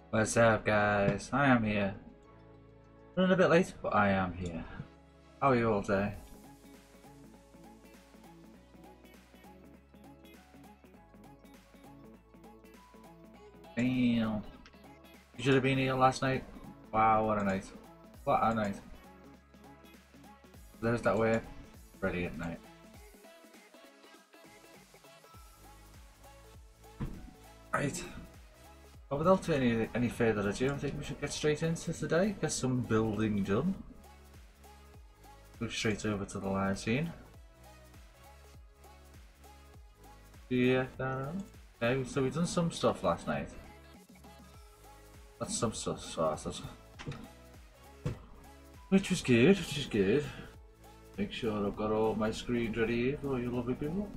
What's up, guys? I am here. Running a bit late, but I am here. How are you all today? Damn. You should have been here last night. Wow, what a night. What a night. There's that way. Ready at night. Right. But without any further ado, I think we should get straight into today. Get some building done. Go straight over to the live scene. Yeah, okay, so we've done some stuff last night. That's some stuff started. Which was good, which is good. Make sure I've got all my screens ready here for you lovely people.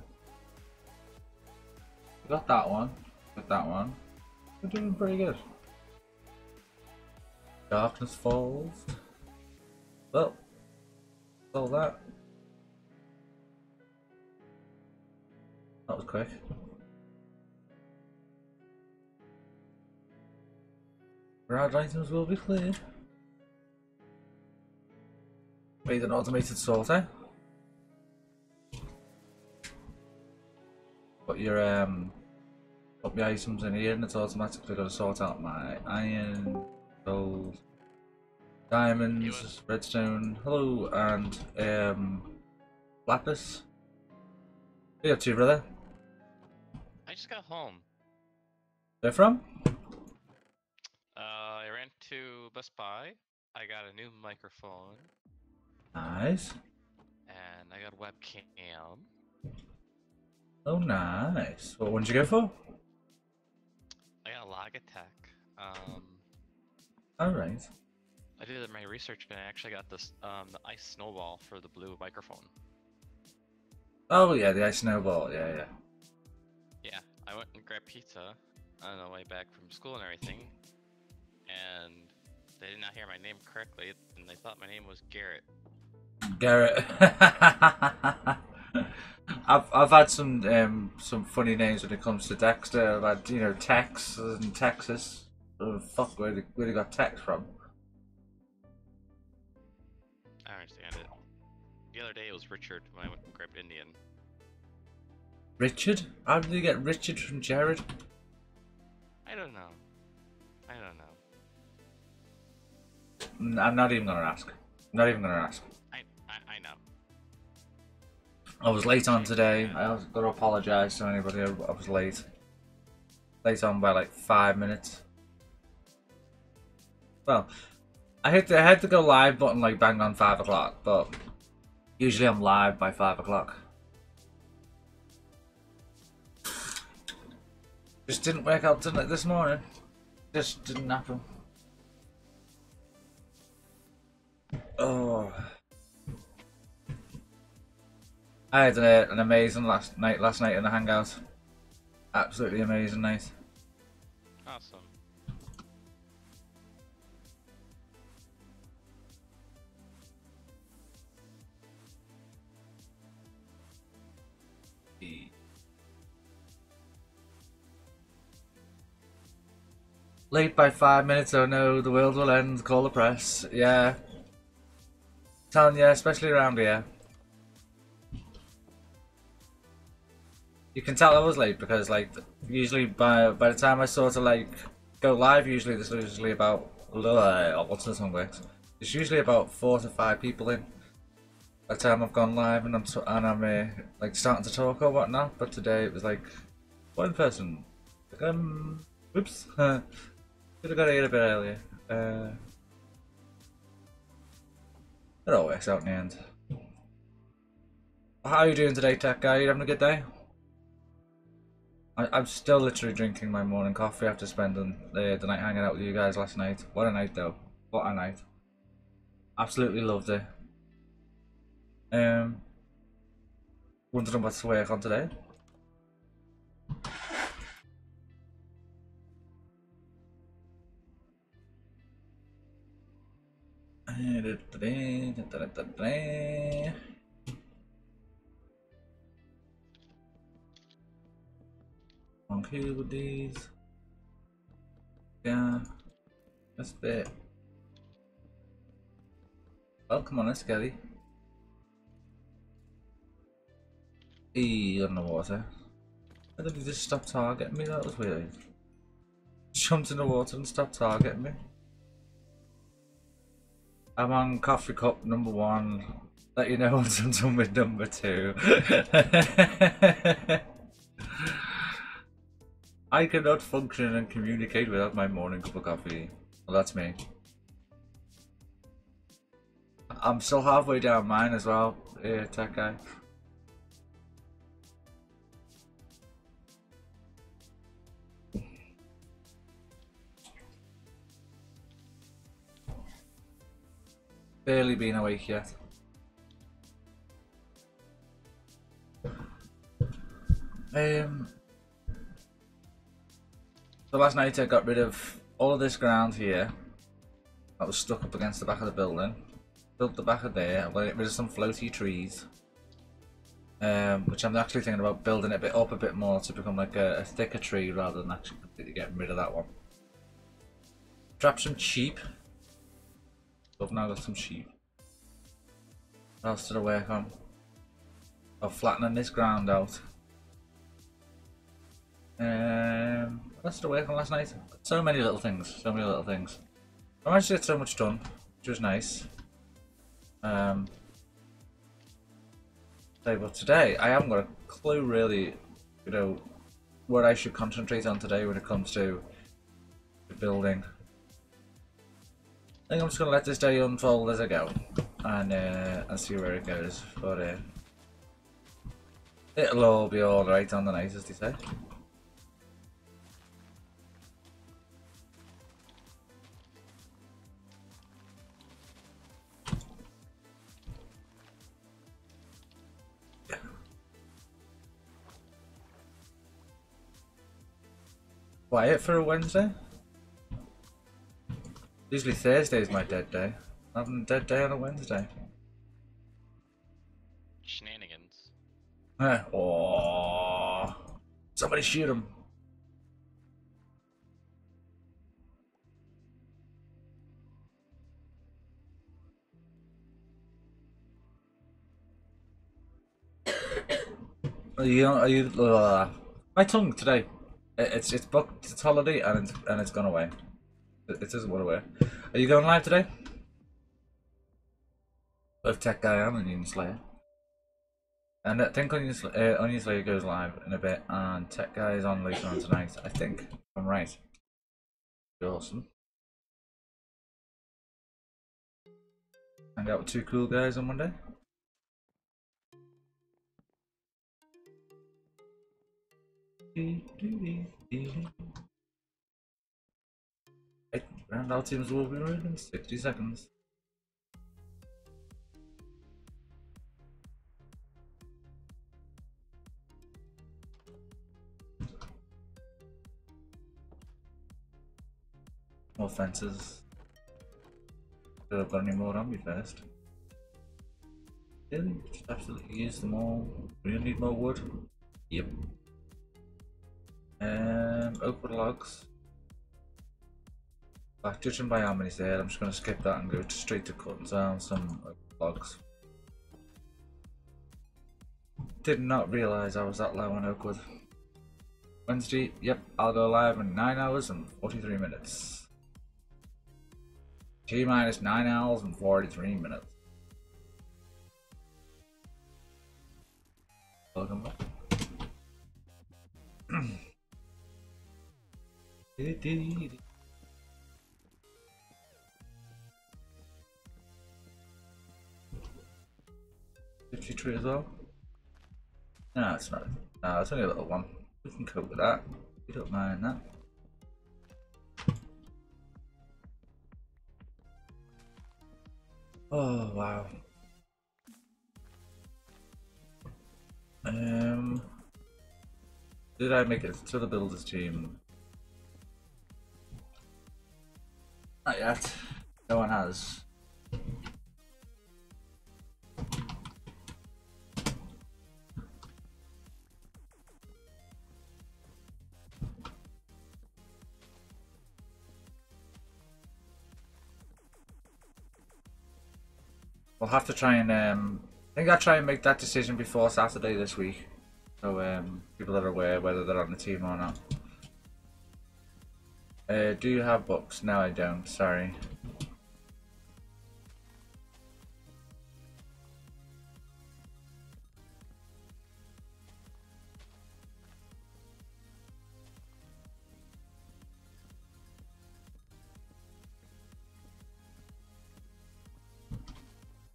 Got that one, got that one. We're doing pretty good. Darkness Falls. Well, all that. That was quick. Rad items will be cleared. Made an automated sorter. Put your put my items in here and it's automatically going to sort out my iron, gold, diamonds, redstone, hello, and lapis. What are you up to, brother? I just got home. Where from? I ran to Best Buy. I got a new microphone. Nice. And I got a webcam. Oh, nice. What one did you go for? I got a Logitech. Alright. I did my research and I actually got this the Ice Snowball for the blue microphone. Oh yeah, the ice snowball, yeah. Yeah, I went and grabbed pizza on the way back from school and everything, and they did not hear my name correctly, and they thought my name was Garrett. Garrett. I've had some funny names when it comes to Dexter. I've had, Tex and Texas. Oh, fuck, where they got Tex from? I don't understand it. The other day it was Richard when I went and grabbed Indian. Richard? How did they get Richard from Jared? I don't know. I'm not even gonna ask. Not even gonna ask. I know. I was late on today. I also got to apologise to anybody. I was late. Late on by like 5 minutes. Well, I hit the go live button like bang on 5 o'clock, but usually I'm live by 5 o'clock. Just didn't work out tonight this morning. Just didn't happen. Oh. I had an amazing last night in the hangout. Absolutely amazing night. Awesome. Late by 5 minutes, oh no, the world will end, call the press. Yeah. Telling you, especially around here. You can tell I was late because like usually by the time I sort of like go live, usually there's usually about what's the song works. There's usually about 4 to 5 people in. By the time I've gone live and I'm like starting to talk or whatnot, but today it was like one person. Like, whoops, could have got here a bit earlier. It all works out in the end. How are you doing today, tech guy? You having a good day? I'm still literally drinking my morning coffee after spending the night hanging out with you guys last night. What a night though. What a night. Absolutely loved it. Wondering what to work on today. On here with these. Yeah, that's a bit. Oh, come on, let's get it. On the water. Why did he just stop targeting me? That was weird. Jumped in the water and stopped targeting me. I'm on coffee cup number 1. Let you know once I'm done with number 2. I cannot function and communicate without my morning cup of coffee. Well, that's me. I'm still halfway down mine as well, tech guy. Barely been awake yet. So last night I got rid of all of this ground here that was stuck up against the back of the building. Built the back of there. I'm going to get rid of some floaty trees, which I'm actually thinking about building it up a bit more to become like a thicker tree rather than actually completely getting rid of that one. Trap some sheep. So I've now got some sheep. What else did I work on? Oh, flattening this ground out. What else did I work on last night? So many little things. So many little things. I managed to get so much done, which was nice. But today I haven't got a clue really, you know, what I should concentrate on today when it comes to the building. I think I'm just gonna let this day unfold as I go, and see where it goes. But it'll all be all right on the night, as they say. Quiet for a Wednesday? Usually Thursday is my dead day. I'm having a dead day on a Wednesday. Shenanigans. Oh, somebody shoot him. Are you? My tongue today. It's booked. It's holiday and it's gone away. It doesn't want to wear. Are you going live today? With Tech Guy and Onion Slayer. And I think Onion Slayer goes live in a bit, and Tech Guy is on later on tonight. I think I'm right. Awesome. Hang out with 2 cool guys on Monday. Round our teams will be ready in 60 seconds. More fences. Should have got any more on me first. Really? Just absolutely use them all. We don't need more wood. Yep. Oak wood logs. Judging by how many's there, I'm just going to skip that and go straight to cutting down some logs. Did not realise I was that low on oak wood. Wednesday, yep, I'll go live in 9 hours and 43 minutes. T minus 9 hours and 43 minutes. Welcome back. Tree as well? No, it's not. No, it's only a little one. We can cope with that. We don't mind that. Oh wow. Did I make it to the builders team? Not yet. No one has. we'll have to try and I think I'll try and make that decision before Saturday this week, so people are aware whether they're on the team or not. Do you have books? No, I don't. Sorry.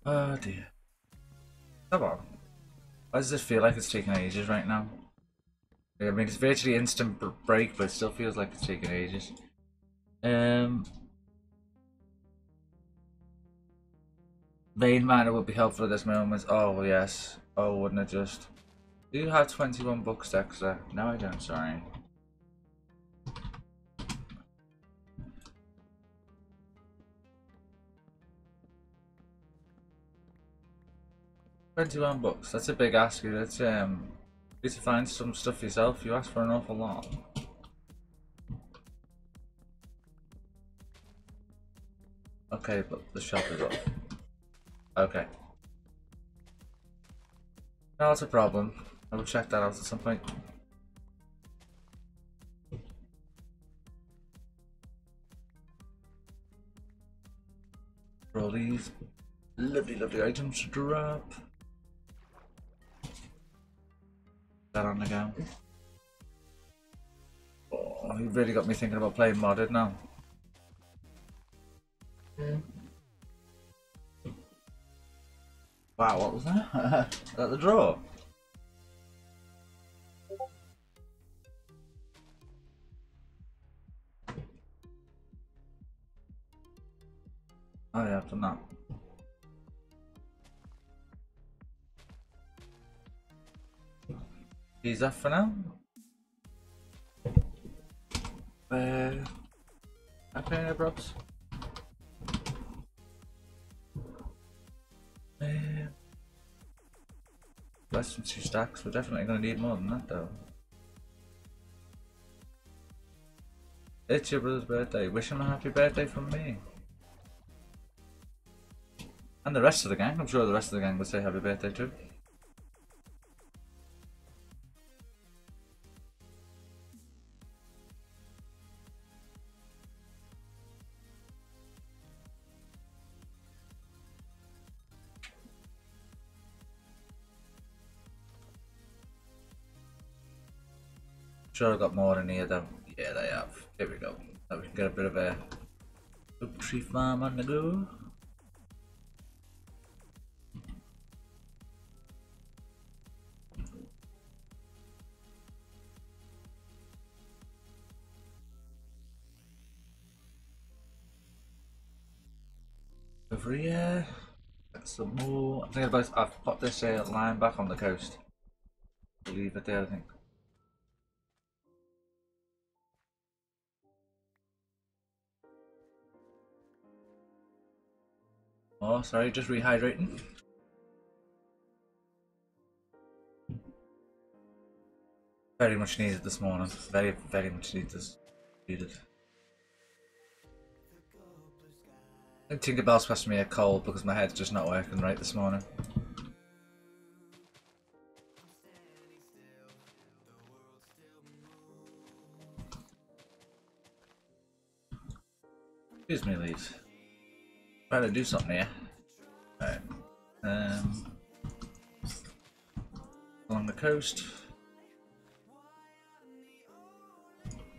Oh dear. Come on. Why does this feel like it's taking ages right now? I mean, it's virtually instant break, but it still feels like it's taking ages. Vein Miner would be helpful at this moment. Oh, yes. Oh, wouldn't it just? Do you have 21 books, Dexter? No, I don't, sorry. $21 books. That's a big ask. That's you need to find some stuff yourself. You ask for an awful lot. Okay, but the shop is off. Okay. No, it's a problem. I will check that out at some point. For all these lovely, lovely items to drop. That on the go. Oh, you really got me thinking about playing modded now. Wow, what was that? Is that the draw? Oh yeah, I've done that. He's off for now. Okay, no probs. Less than 2 stacks. We're definitely going to need more than that though. It's your brother's birthday. Wish him a happy birthday from me. And the rest of the gang. I'm sure the rest of the gang would say happy birthday too. Sure, I've got more in here though. Yeah, they have. Here we go. Now we can get a bit of a oak tree farm on the go. Over here. Get some more. I'm thinking about I've put this line back on the coast. We'll leave it there, I think. Oh, sorry, just rehydrating. Very much needed this morning. Very, very much needed. I think Tinkerbell's passed me a cold because my head's just not working right this morning. Excuse me, Leeds. Trying to do something here. Right. Along the coast.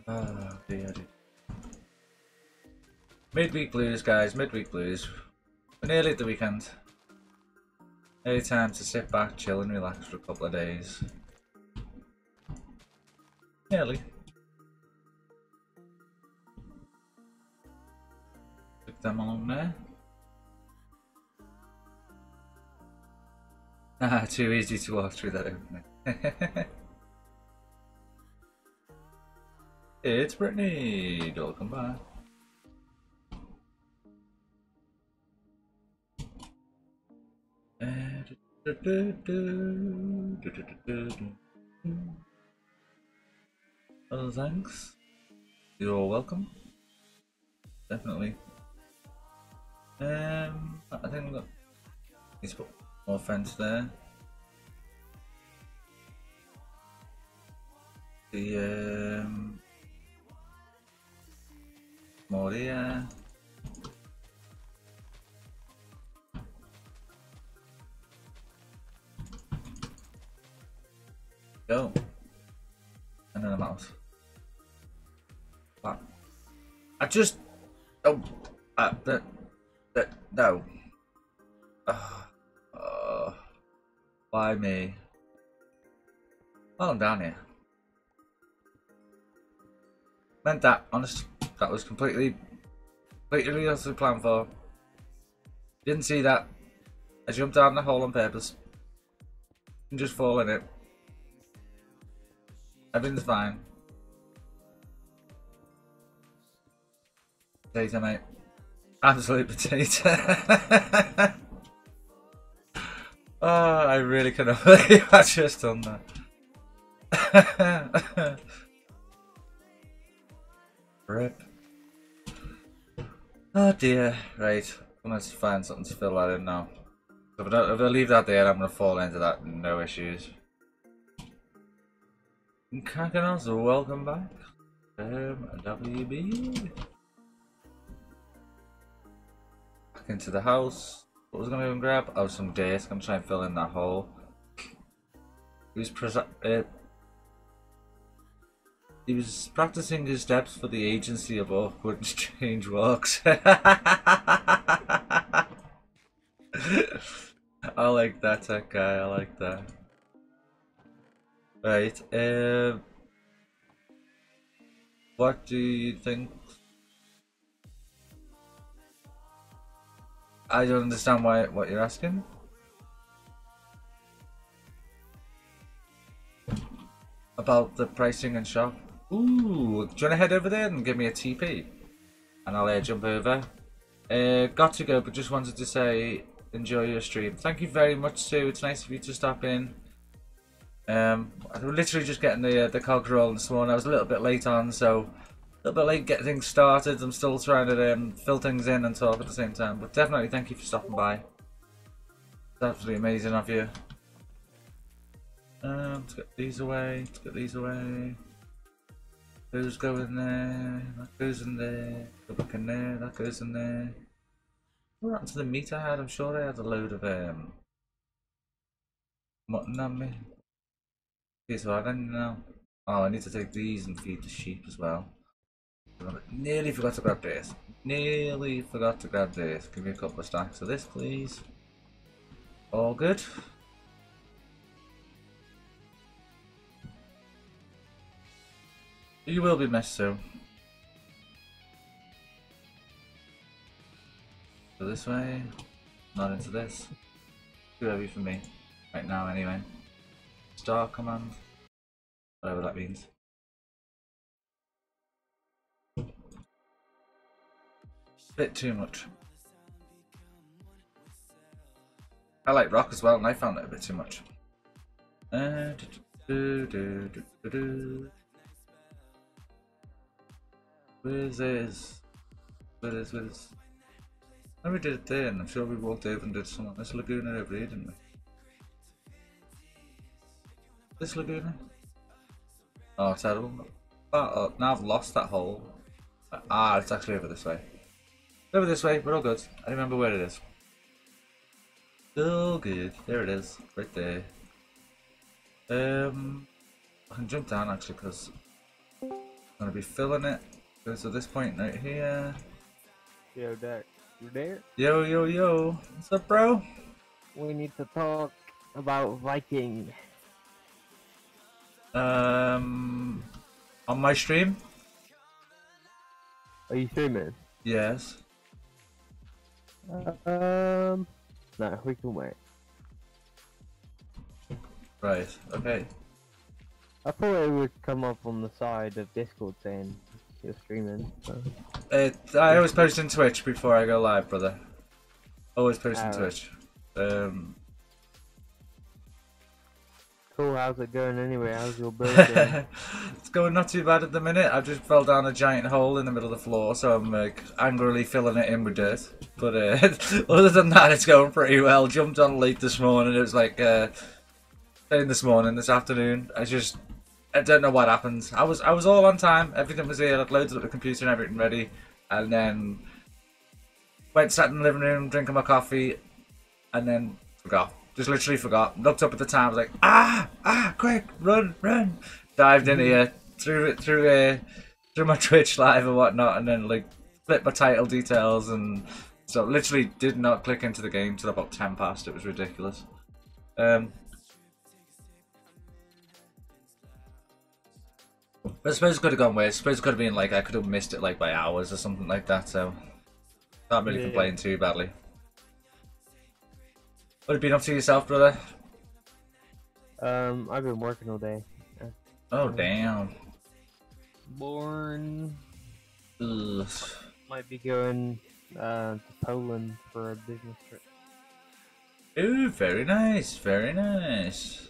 Oh dear. Midweek blues, guys. Midweek blues. We're nearly at the weekend. Nearly time to sit back, chill, and relax for a couple of days. Nearly. Pick them along there. Ah, too easy to walk through that opening. It's Brittany! Welcome back. Oh, thanks. You're all welcome. Definitely. I think Need to put more fence there. The more here. Go. And then I'm out. But I just no. Why me? Well, I'm down here. Meant that, honest. That was completely utterly planned for. Didn't see that. I jumped down the hole on purpose. And just fall in it. Everything's fine. Potato, mate. Absolute potato. Oh, I really cannot believe I just done that. Rip. Oh dear. Right. I'm gonna find something to fill that in now. If I leave that there, I'm gonna fall into that. No issues. Kankanos, welcome back. WB. Back into the house. What was I gonna go and grab? Oh, some dirt. I'm gonna try and fill in that hole. He was practicing his steps for the agency of awkward and strange walks. I like that tech guy, I like that. Right, what do you think? I don't understand what you're asking. About the pricing and shop. Ooh, do you want to head over there and give me a TP? And I'll jump over. Got to go, but just wanted to say enjoy your stream. Thank you very much, Sue. It's nice of you to stop in. I was literally just getting the cogs rolling this morning. I was a little bit late on, so a little bit late getting things started. I'm still trying to fill things in and talk at the same time. But definitely thank you for stopping by. It's absolutely amazing of you. Let's get these away. Let's get these away. Those go in there, that goes in there, go back in there, that goes in there. What happened to the meat I had? I'm sure I had a load of mutton on me. Okay, so I don't know. Oh, I need to take these and feed the sheep as well. Nearly forgot to grab this. Nearly forgot to grab this. Give me a couple of stacks of this, please. All good. You will be missed soon. Go this way. Not into this. Too heavy for me. Right now, anyway. Star command. Whatever that means. Bit too much. I like rock as well, and I found it a bit too much. Where's this? Where is? Oh, we did it there, and I'm sure we walked over and did some on this Laguna over here, didn't we? This Laguna? Oh, terrible. Oh, now I've lost that hole. Ah, it's actually over this way. Over this way, we're all good. I remember where it is. Still good. There it is, right there. I can jump down actually because I'm gonna be filling it. Goes to this point right here. Yo, Dex, you there? Yo. What's up, bro? We need to talk about Viking. On my stream? Are you streaming? Yes. No, we can wait. Right, okay. I thought it would come up on the side of Discord saying you're streaming. So. I always post in Twitch before I go live, brother. Always post in Twitch. Cool, how's it going anyway? How's your build going? It's going not too bad at the minute. I just fell down a giant hole in the middle of the floor, so I'm like angrily filling it in with dirt. But other than that, it's going pretty well. Jumped on late this morning. It was like this afternoon. I don't know what happened. I was all on time. Everything was here. I'd loaded up the computer and everything ready, and then sat in the living room drinking my coffee, and then forgot. Just literally forgot. Looked up at the time. Was like, quick, run! Dived in here, through my Twitch live and whatnot, and then like flipped my title details, and so literally did not click into the game till about 10 past. It was ridiculous. But I suppose it could have gone worse. I suppose it could have been like I could have missed it like by hours or something like that. So can't really complain too badly. What have you been up to yourself, brother? I've been working all day. Oh damn. Born. Ugh. Might be going to Poland for a business trip. Ooh, very nice, very nice.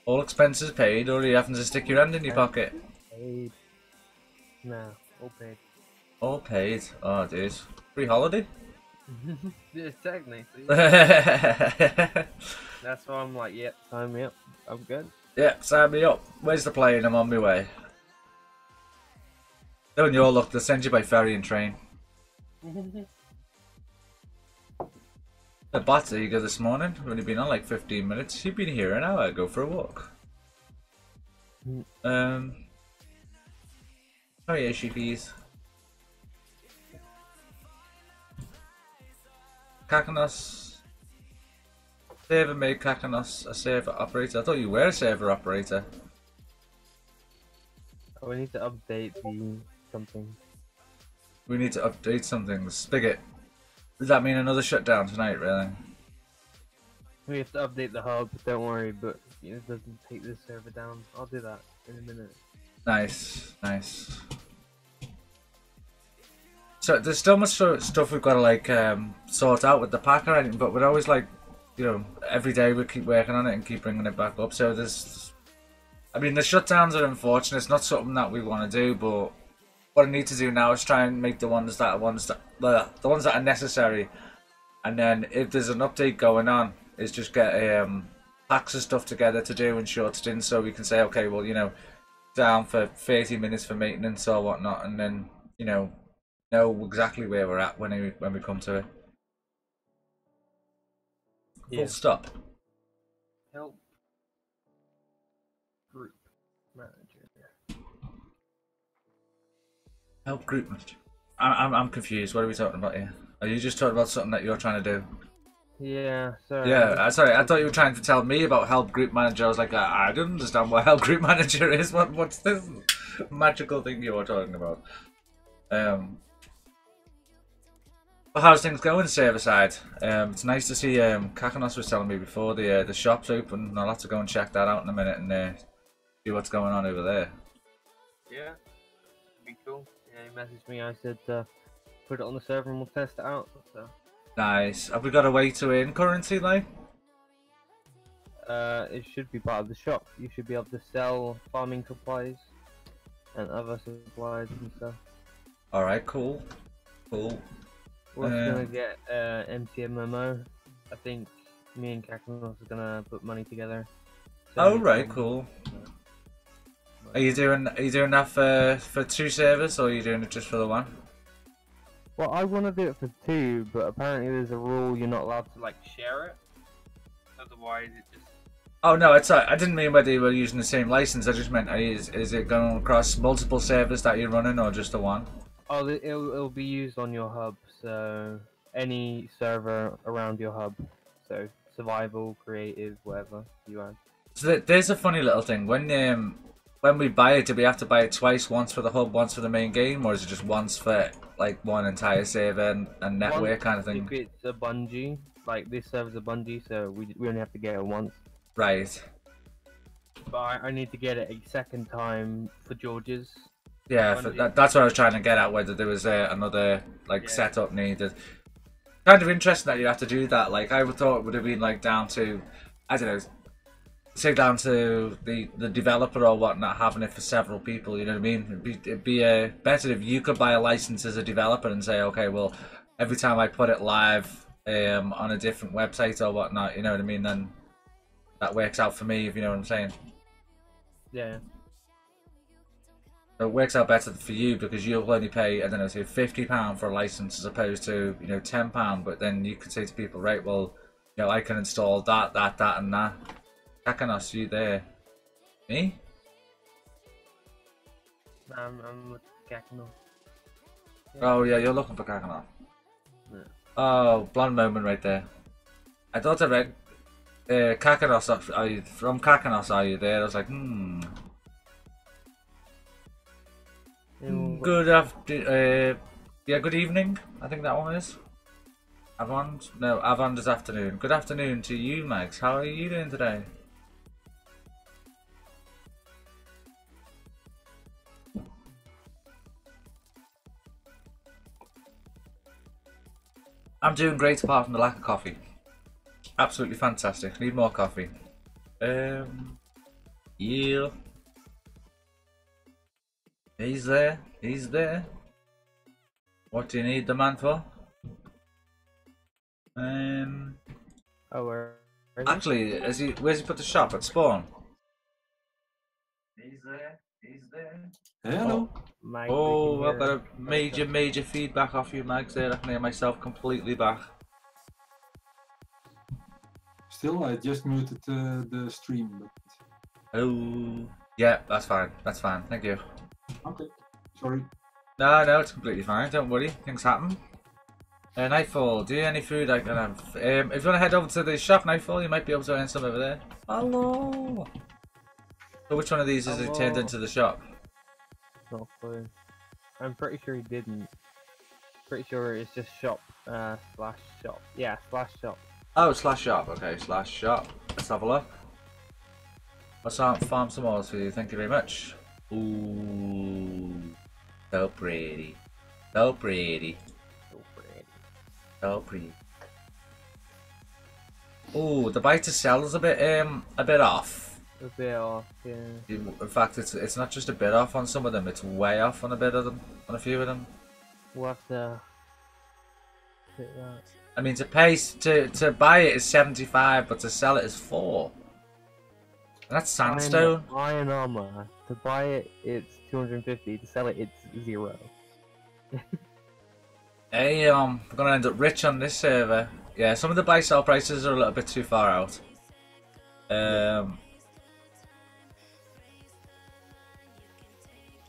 All expenses paid, or are you having to stick your hand in your pocket? Paid. Nah, all paid. All paid. Oh, dude. Free holiday? Yeah, technically. Yep, That's why I'm like, yep, sign me up. I'm good. sign me up. Where's the plane? I'm on my way. Knowing your luck, they'll send you by ferry and train. The bats eager this morning. I've only been on like 15 minutes. You've been here an hour. Go for a walk. Oh yeah, sheepies. Kakanos. Server made Kakanos a server operator. I thought you were a server operator. Oh, we need to update the something. We need to update something. The Spigot. Does that mean another shutdown tonight, really? We have to update the hub, don't worry, but it doesn't take this server down. I'll do that in a minute. Nice, nice. So there's still much stuff we've got to like sort out with the pack or anything, but we're always like, you know, every day we keep working on it and keep bringing it back up. So there's, I mean, the shutdowns are unfortunate. It's not something that we want to do, but what I need to do now is try and make the ones that are necessary, and then if there's an update going on, is just get packs of stuff together to do in short stints, so we can say, okay, well, you know, down for 30 minutes for maintenance or whatnot, and then, you know exactly where we're at when we come to it. Yeah. Full stop. Help group manager. Help group manager. I'm confused. What are we talking about here? Are you just talking about something that you're trying to do? Yeah, sorry. Yeah, sorry. I thought you were trying to tell me about help group manager. I was like, I don't understand what help group manager is. What's this magical thing you were talking about? Well, how's things going, server side? It's nice to see. Kakanos was telling me before the shop's open. I'll have to go and check that out in a minute and see what's going on over there. Yeah, be cool. Yeah, he messaged me. I said put it on the server and we'll test it out. So. Nice. Have we got a way to earn currency, like? It should be part of the shop. You should be able to sell farming supplies and other supplies and stuff. All right, cool, cool. We're gonna get MTMMO. I think me and Kakanos are gonna put money together. Oh right, cool. Are you doing that for 2 servers, or are you doing it just for the one? Well, I want to do it for 2, but apparently there's a rule you're not allowed to like share it. Otherwise, it just. Oh no, it's I didn't mean whether you were using the same license. I just meant is it going across multiple servers that you're running, or just the one? Oh, it'll be used on your hub, so any server around your hub. So survival, creative, whatever you add. So there's a funny little thing. When we buy it, do we have to buy it twice? Once for the hub, once for the main game, or is it just once for like one entire server and network kind of thing? If it's a Bungie, like this server's a Bungie, so we only have to get it once. Right. But I need to get it a second time for George's. Yeah, that's what I was trying to get at, whether there was another setup needed. Kind of interesting that you have to do that. Like I would thought it would have been like down to, I don't know, say down to the developer or whatnot having it for several people. You know what I mean? It'd be better if you could buy a license as a developer and say, okay, well, every time I put it live on a different website or whatnot, you know what I mean? Then that works out for me, if you know what I'm saying. Yeah. So it works out better for you because you'll only pay, I don't know, say £50 for a license as opposed to, you know, £10. But then you could say to people, right, well, you know, I can install that, and that. Kakanos, you there? Me? I'm with Kakano. Oh yeah, you're looking for Kakanos. Yeah. Oh, blonde moment right there. I thought I read Kakanos. Are you from Kakanos? Are you there? I was like, Good after. Yeah, good evening. I think that one is. Avond? No, Avond is afternoon. Good afternoon to you, Max. How are you doing today? I'm doing great apart from the lack of coffee. Absolutely fantastic. Need more coffee. Yeah. He's there. He's there. What do you need the man for? Oh, where is Actually, where's he put the shop? At Spawn? He's there. He's there. Hello. Mike, Oh, we I've can got a major feedback off you, Max. There, I can hear myself completely back. Still, I just muted the stream. But... Oh, yeah, that's fine. That's fine. Thank you. Okay, sorry. No, it's completely fine. Don't worry. Things happen. Nightfall, do you any food I can have? If you want to head over to the shop, Nightfall, you might be able to earn some over there. Hello. So which one of these is it turned into the shop? No clue. I'm pretty sure he didn't. Pretty sure it's just shop slash shop. Yeah, slash shop. Oh, slash shop. Okay, slash shop. Let's have a look. Let's farm some more for you. Thank you very much. Ooh, so pretty, so pretty, So pretty. so pretty. Ooh, the buy to sell is a bit off. A bit off, yeah. In fact, it's not just a bit off on some of them; it's way off on a bit of them, on a few of them. We'll have to hit that. I mean, to buy it is 75, but to sell it is 4. And that's sandstone. Iron armor. To buy it, it's 250. To sell it, it's 0. Hey, we're gonna end up rich on this server. Yeah, some of the buy sell prices are a little bit too far out.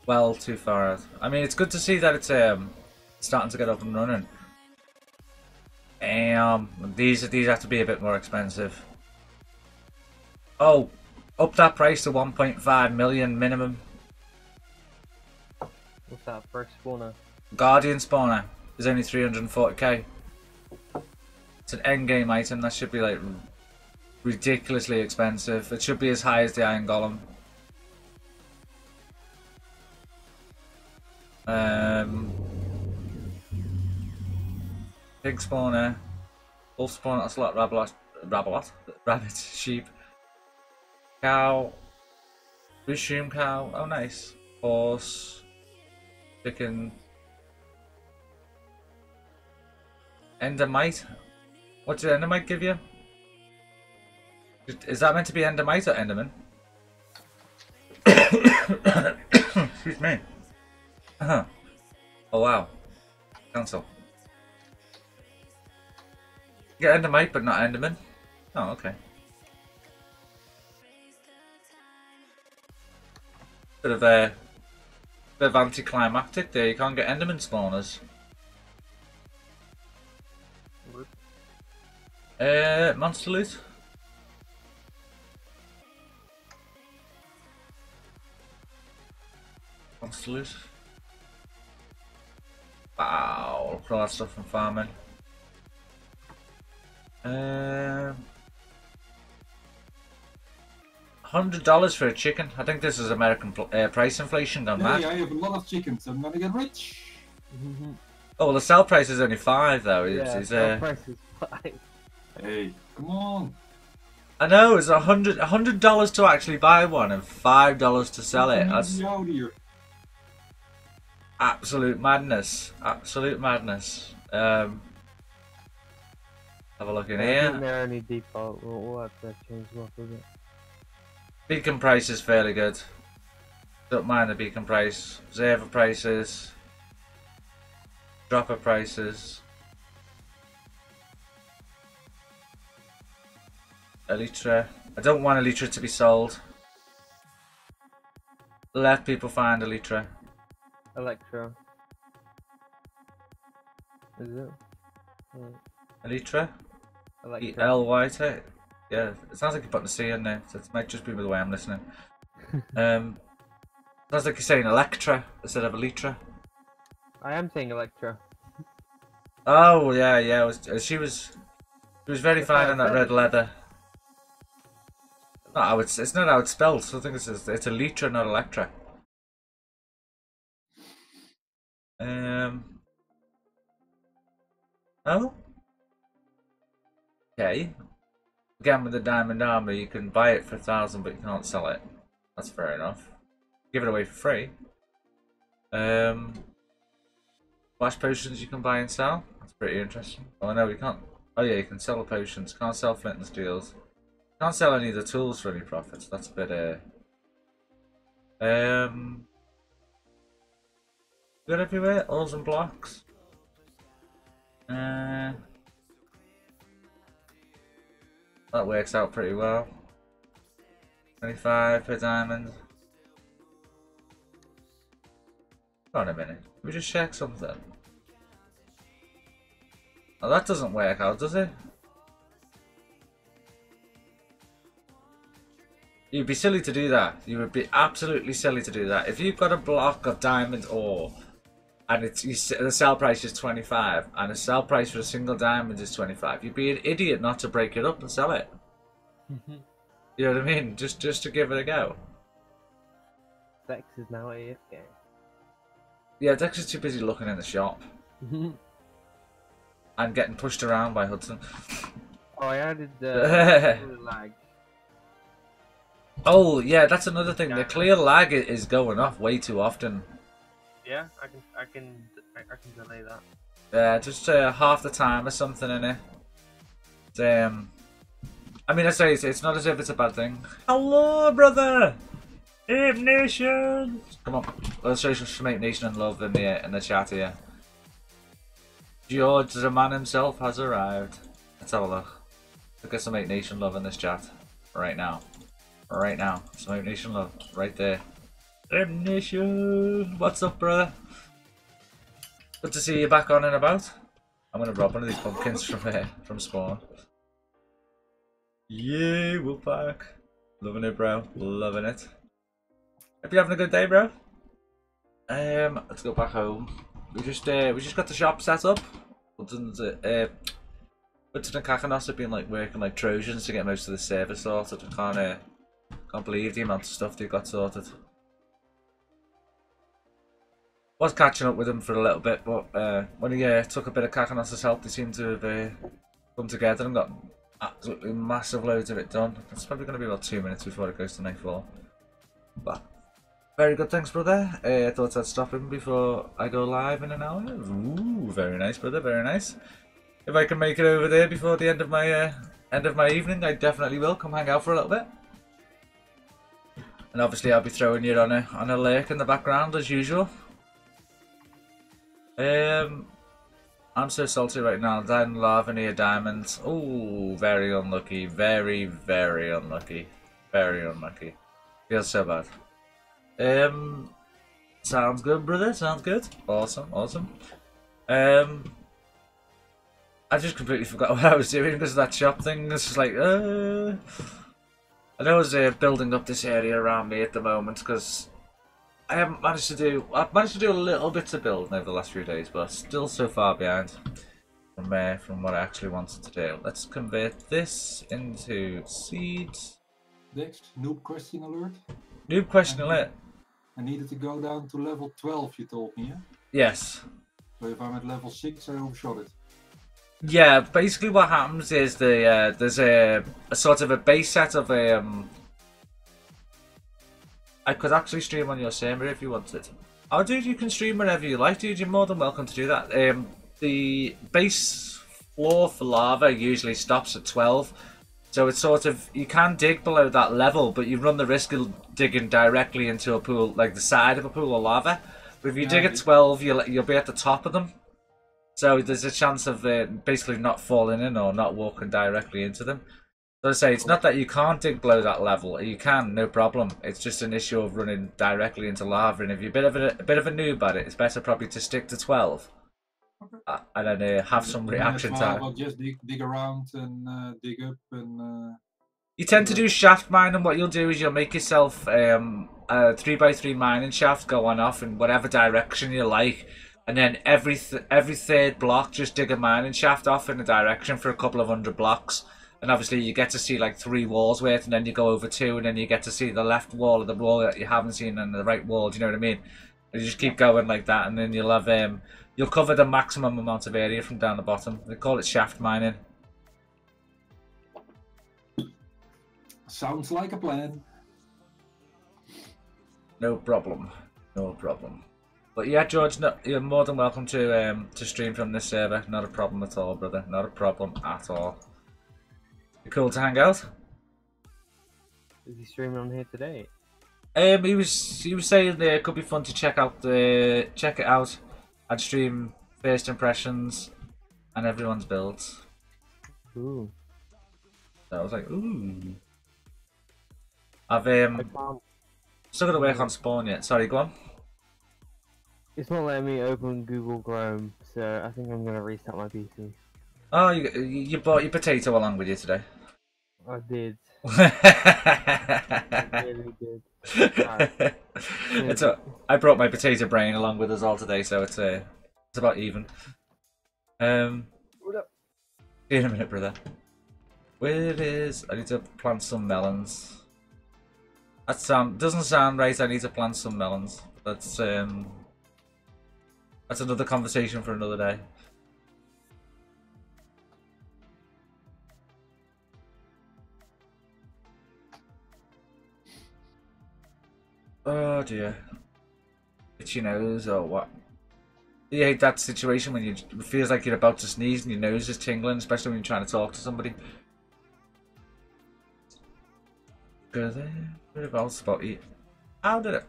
Well, too far out. I mean, it's good to see that it's starting to get up and running. These have to be a bit more expensive. Oh, up that price to 1.5 million minimum. What's that first spawner? Guardian spawner is only 340k. It's an endgame item. That should be like ridiculously expensive. It should be as high as the Iron Golem. Pig spawner, wolf spawner, ocelot, rabbit, sheep, cow, mushroom cow. Oh, nice. Horse, chicken, endermite. What did endermite give you? Is that meant to be endermite or enderman? Excuse me. Oh wow. Cancel. Get endermite but not enderman. Oh, okay. Bit of anticlimactic there. You can't get enderman spawners. Monster loot. Monster loot. Wow, look at all that stuff from farming. $100 for a chicken. I think this is American price inflation gone mad. Hey, I have a lot of chickens. I'm gonna get rich. Oh, well, the sell price is only 5 though. Yeah, It's, the price is 5. Hey, come on. I know, it's $100 to actually buy one and $5 to sell it. That's out here. absolute madness. Absolute madness. Have a look in I here. think they're only default. We'll have to change them up a bit. Beacon price is fairly good. Don't mind the beacon price. Observer prices. Dropper prices. Elytra. I don't want Elytra to be sold. Let people find Elytra. Electro. Is it? Elytra? Electro. E-L-Y-T? Yeah, it sounds like you're putting a C in there, so it might just be the way I'm listening. Sounds like you're saying Electra instead of Elytra. I am saying Electro. Oh, yeah, yeah. She was very fine in that red leather. Not how it's not how it's spelled, so I think it's Elytra, not Electra. Oh? Okay. Again, with the diamond armor, you can buy it for 1,000, but you can't sell it. That's fair enough. Give it away for free. Flash potions you can buy and sell. That's pretty interesting. Oh no, we can't. Oh yeah, you can sell the potions. Can't sell flint and steels. Can't sell any of the tools for any profits. That's a bit. Good everywhere. Ores and blocks. That works out pretty well. 25 per diamond. Hold on a minute. Can we just check something? Oh, that doesn't work out, does it? You'd be silly to do that. You would be absolutely silly to do that. If you've got a block of diamond ore and the sell price is 25 and the sell price for a single diamond is 25, you'd be an idiot not to break it up and sell it. You know what I mean? Just to give it a go. Dex is now AFK. Yeah, Dex is too busy looking in the shop. And getting pushed around by Hudson. Oh, I added lag. Oh yeah, that's another thing. The clear lag is going off way too often. Yeah, I can delay that. Yeah, just half the time or something in it. I mean, I say it's not as if it's a bad thing. Hello, brother. Ape Nation. Come on, let's show some Ape Nation and love in the chat here. George, the man himself, has arrived. Let's have a look. Look at some Ape Nation love in this chat right now. Right now, some Ape Nation love right there. Ape Nation, what's up, brother? Good to see you back on and about. I'm gonna rob one of these pumpkins from spawn. Yay, Wolfpack. Loving it, bro. Loving it. Hope you're having a good day, bro. Let's go back home. We just got the shop set up. Hudson and Kakanos have been like working like Trojans to get most of the service sorted. I can't believe the amount of stuff they got sorted. Was catching up with them for a little bit, but when he took a bit of Kakanos' help, they seem to have come together and got absolutely massive loads of it done. It's probably going to be about 2 minutes before it goes to nightfall. But very good, thanks, brother. I thought I'd stop him before I go live in an hour. Ooh, very nice, brother, very nice. If I can make it over there before the end of my evening, I definitely will come hang out for a little bit. And obviously, I'll be throwing you on a lake in the background as usual. I'm so salty right now. Down Lavinia Diamonds. Oh, very unlucky. Very, very unlucky. Very unlucky. Feels so bad. Sounds good, brother. Sounds good. Awesome, awesome. I just completely forgot what I was doing because of that shop thing. It's just like, I know I was building up this area around me at the moment because I haven't managed to do. I've managed to do a little bit of building over the last few days, but still so far behind from what I actually wanted to do. Let's convert this into seeds. Dex, noob question alert. Noob question alert. I needed to go down to level 12. You told me, yeah? Yes. So if I'm at level 6, I overshot it. Yeah, basically what happens is there's a sort of a base set of I could actually stream on your server if you wanted. Oh, dude, you can stream whenever you like, dude. You're more than welcome to do that. The base floor for lava usually stops at 12, so it's sort of, you can dig below that level, but you run the risk of digging directly into a pool, like the side of a pool of lava. But if you dig at 12, you'll be at the top of them. So there's a chance of basically not falling in or not walking directly into them. So I say, it's not that you can't dig below that level. You can, no problem. It's just an issue of running directly into lava. And if you're a bit of a noob at it, it's better probably to stick to 12. And then have some reaction time. I'll just dig around and dig up and... You tend to do shaft mining. What you'll do is you'll make yourself a 3x3 mining shaft go on off in whatever direction you like. And then every third block, just dig a mining shaft off in a direction for a couple of 100 blocks. And obviously you get to see like 3 walls worth, and then you go over 2, and then you get to see the left wall of the wall that you haven't seen and the right wall, do you know what I mean? And you just keep going like that, and then you'll have you'll cover the maximum amount of area from down the bottom. They call it shaft mining. Sounds like a plan. No problem. No problem. But yeah, George, no, you're more than welcome to stream from this server. Not a problem at all, brother. Not a problem at all. You cool to hang out? Is he streaming on here today? He was saying it could be fun to check it out and stream first impressions and everyone's builds. Ooh. So I was like, ooh. I've I can't. still got to work on spawn yet. Sorry, go on. It's not letting me open Google Chrome, so I think I'm gonna restart my PC. Oh, you brought your potato along with you today. I did. I really did. Right. I brought my potato brain along with us all today, so it's about even. What up? See you in a minute, brother. Where it is, I need to plant some melons. That doesn't sound right. I need to plant some melons. That's another conversation for another day. Oh dear. Itchy nose or what? You hate that situation when it feels like you're about to sneeze and your nose is tingling, especially when you're trying to talk to somebody. Go there. What else about eat? How did it?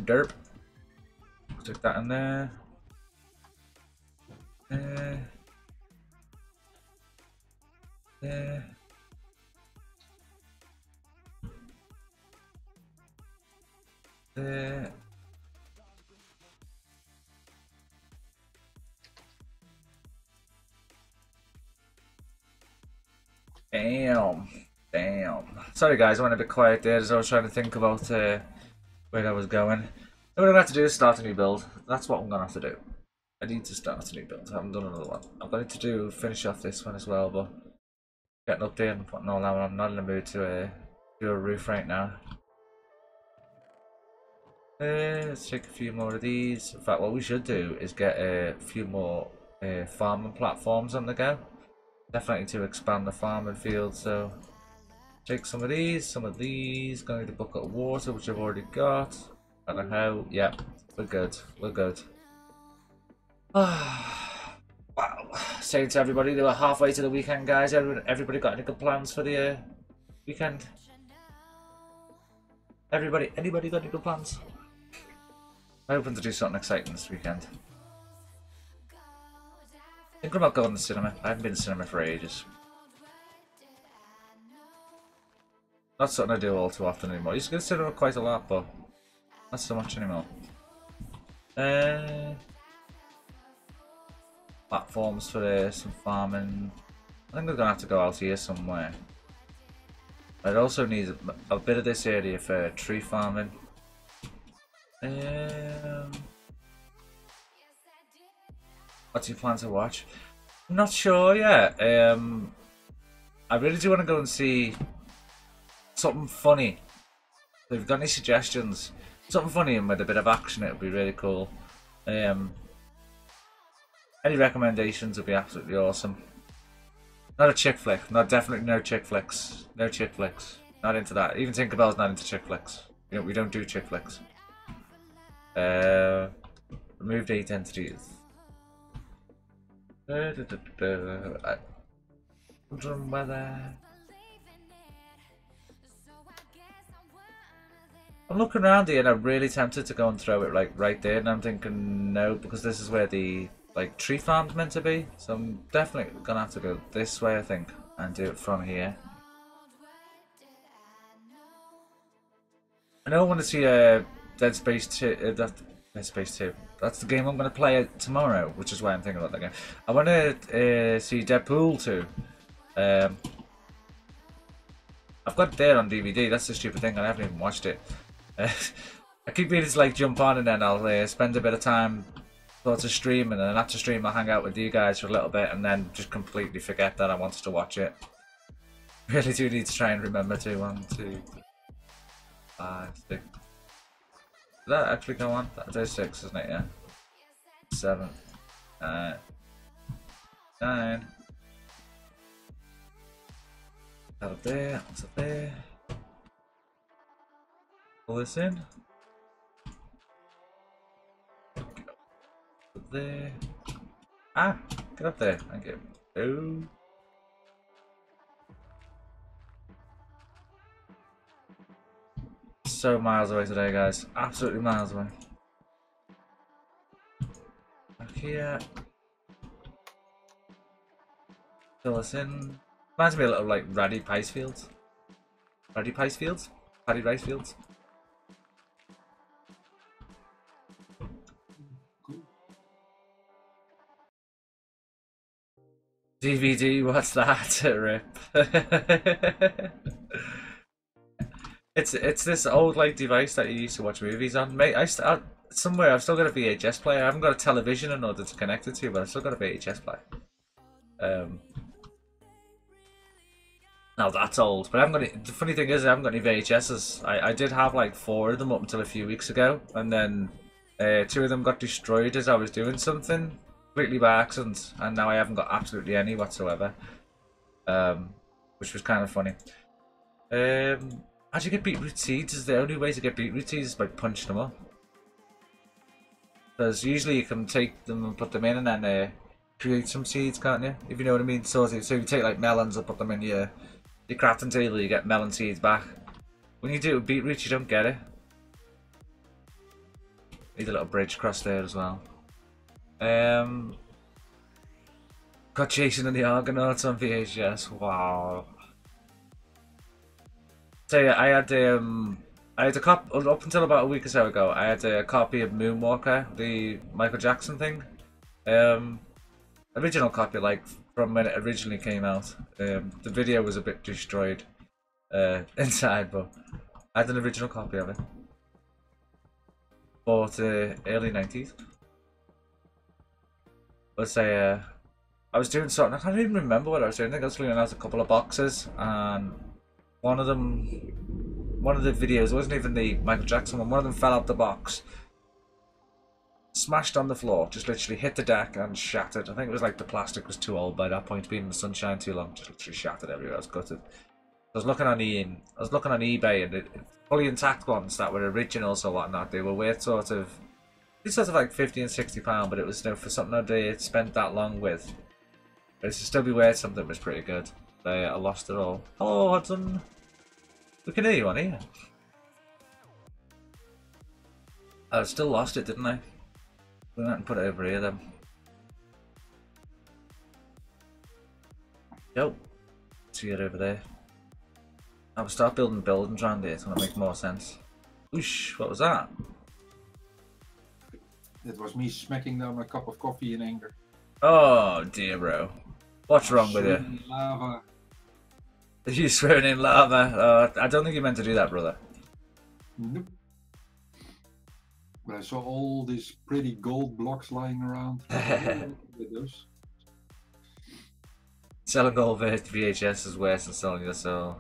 Derp. Stick that in there. There. There. There. Damn. Sorry guys, I went a bit quiet there as I was trying to think about where I was going. What I'm going to have to do is start a new build. That's what I'm going to have to do. I need to start a new build. I haven't done another one. I'm going to finish off this one as well, but getting up there and putting all that on. I'm not in the mood to do a roof right now. Let's take a few more of these. In fact, what we should do is get a few more farming platforms on the go. Definitely to expand the farming field, so take some of these, going to need a bucket of water, which I've already got. I don't know how, yeah, we're good. Wow, saying to everybody, they were halfway to the weekend, guys. Everybody got any good plans for the weekend? Anybody got any good plans? I'm hoping to do something exciting this weekend. Think about going to the cinema. I haven't been to the cinema for ages. Not something I do all too often anymore. I used to go to the cinema quite a lot, but not so much anymore. Platforms for some farming. I think we're gonna have to go out here somewhere. I'd also need a bit of this area for tree farming. What do you plan to watch? I'm not sure yet. I really do want to go and see something funny. If you've got any suggestions, something funny and with a bit of action, it would be really cool. Any recommendations would be absolutely awesome. Not a chick flick. Not definitely no chick flicks. No chick flicks. Not into that. Even Tinkerbell's not into chick flicks. We don't do chick flicks. Remove date entities. Wondering whether I'm looking around here and I'm really tempted to go and throw it like right there, and I'm thinking no, because this is where the like tree farm's meant to be. So I'm definitely gonna have to go this way, I think, and do it from here. I know I want to see Dead Space 2. Dead Space 2. That's the game I'm going to play tomorrow, which is why I'm thinking about that game. I want to see Deadpool 2. I've got it there on DVD. That's the stupid thing. I haven't even watched it. I keep meaning to like jump on and then I'll spend a bit of time sort of streaming, and then after stream I'll hang out with you guys for a little bit and then just completely forget that I wanted to watch it. Really do need to try and remember to. 1, 2, 5, 6. Did that actually go on? There's 6, isn't it? Yeah. 7, 9. That up there. What's up there? Pull this in. Up there. Ah! Get up there. Thank you. Oh. So miles away today, guys. Absolutely miles away. Back here. Fill this in. Reminds me a little like Raddy Pice Fields. Raddy Pice Fields? Paddy Rice Fields? DVD, what's that? Rip. It's this old like device that you used to watch movies on. Mate, somewhere I've still got a VHS player. I haven't got a television in order to connect it to, but I've still got a VHS player. Now that's old, but I haven't got. The funny thing is, I haven't got any VHSs. I did have like 4 of them up until a few weeks ago, and then 2 of them got destroyed as I was doing something completely by accident, and now I haven't got absolutely any whatsoever. Which was kind of funny. How do you get beetroot seeds? Is the only way to get beetroot seeds is by punching them up. Because usually you can take them and put them in and then create some seeds, can't you? If you know what I mean. So you take like melons and put them in your crafting table, you get melon seeds back. When you do it with beetroot, you don't get it. Need a little bridge across there as well. Got Jason and the Argonauts on VHS. Wow. So yeah, I had a copy up until about a week or so ago. I had a copy of Moonwalker, the Michael Jackson thing. Original copy, like from when it originally came out. The video was a bit destroyed inside, but I had an original copy of it. Bought early 90s. Let's say I was doing something. I can't even remember what I was doing. I think I was cleaning out a couple of boxes, and one of the videos wasn't even the Michael Jackson one. One of them fell out the box, smashed on the floor, just literally hit the deck and shattered. I think it was like the plastic was too old by that point, being in the sunshine too long, just literally shattered everywhere. I was gutted. I was looking on eBay, and it fully intact ones that were originals or whatnot. They were worth sort of like £50 and £60, but it was for something I'd spent that long with. But it should still be worth something that was pretty good. I lost it all. Hello, Hudson. We can hear you on here. I still lost it, didn't I? We went and put it over here then. Yo. See it over there. I will start building buildings around here. It's gonna make more sense. Whoosh, what was that? It was me smacking down my cup of coffee in anger. Oh dear, bro. What's wrong with you? Lava. You swearing in lava? I don't think you meant to do that, brother. Nope. But I saw all these pretty gold blocks lying around. With those. Selling gold VHS is worse than selling your soul.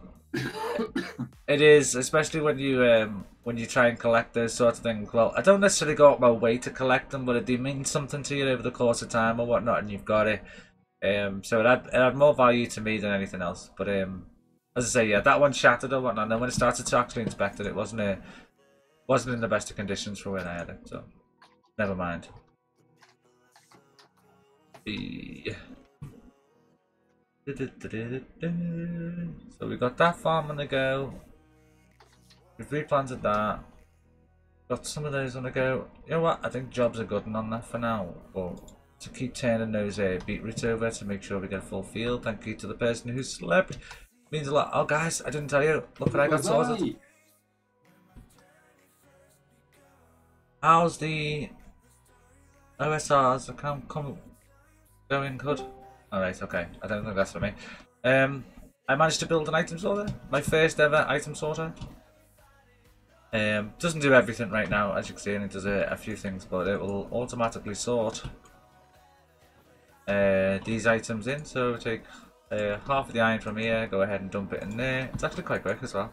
It is, especially when you try and collect those sorts of things. Well, I don't necessarily go out my way to collect them, but it do mean something to you over the course of time or whatnot, and you've got it. So it had more value to me than anything else. But as I say, yeah, that one shattered or whatnot. And then when it started to actually inspect it, it wasn't in the best of conditions for when I had it. So never mind. So we got that farm on the go. We've replanted that. Got some of those on the go. You know what? I think jobs are good on that for now. But to keep turning those beetroots over to make sure we get a full field. Thank you to the person who slept. Means a lot. Oh guys, I didn't tell you. Look what I got sorted. How's the OSRs? I can't come going good. Alright, okay. I don't think that's for me. I managed to build an item sorter. My first ever item sorter. Doesn't do everything right now, as you can see, and it does a few things, but it will automatically sort these items in. So take half of the iron from here, go ahead and dump it in there. It's actually quite quick as well.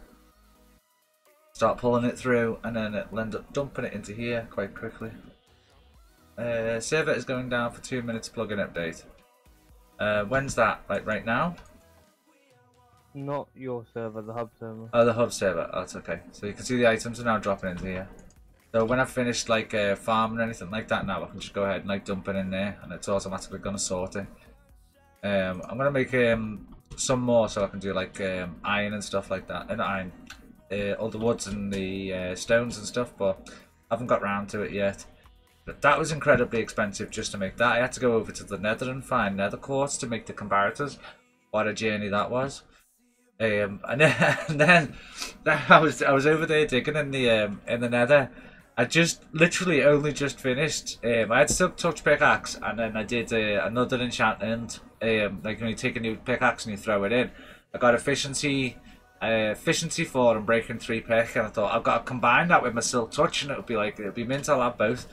Start pulling it through, and then it'll end up dumping it into here quite quickly. Server is going down for 2 minutes plugin update. When's that? Like right now? Not your server, the hub server. Oh, the hub server. Oh, that's okay. So you can see the items are now dropping into here. So when I've finished like farming or anything like that now, I can just go ahead and like dump it in there, and it's automatically going to sort it. I'm going to make some more so I can do like iron and stuff like that. And iron, all the woods and the stones and stuff, but I haven't got round to it yet. But that was incredibly expensive just to make that. I had to go over to the Nether and find nether quartz to make the comparators. What a journey that was. And then I was over there digging in the Nether. I just literally only just finished. I had silk touch pickaxe, and then I did another enchantment. Like when you take a new pickaxe and you throw it in, I got efficiency 4 and breaking 3 pick, and I thought I've got to combine that with my silk touch, and it'll be mint. I'll have both.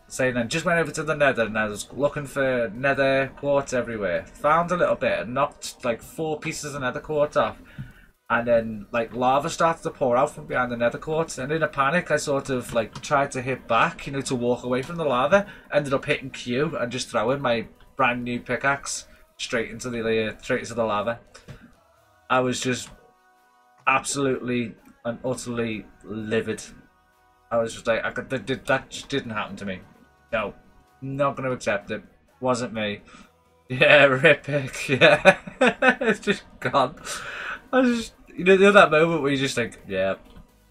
So then just went over to the Nether, and I was looking for nether quartz everywhere. Found a little bit and knocked like 4 pieces of nether quartz off, and then like lava started to pour out from behind the nether quartz, and in a panic I sort of like tried to hit back, you know, to walk away from the lava. Ended up hitting Q and just throwing my brand new pickaxe straight into the lava. I was just absolutely and utterly livid. I was just like, that just didn't happen to me. No, not going to accept it. Wasn't me. Yeah, rip pick. Yeah, it's just gone. I was just, you know that moment where you just think, yeah,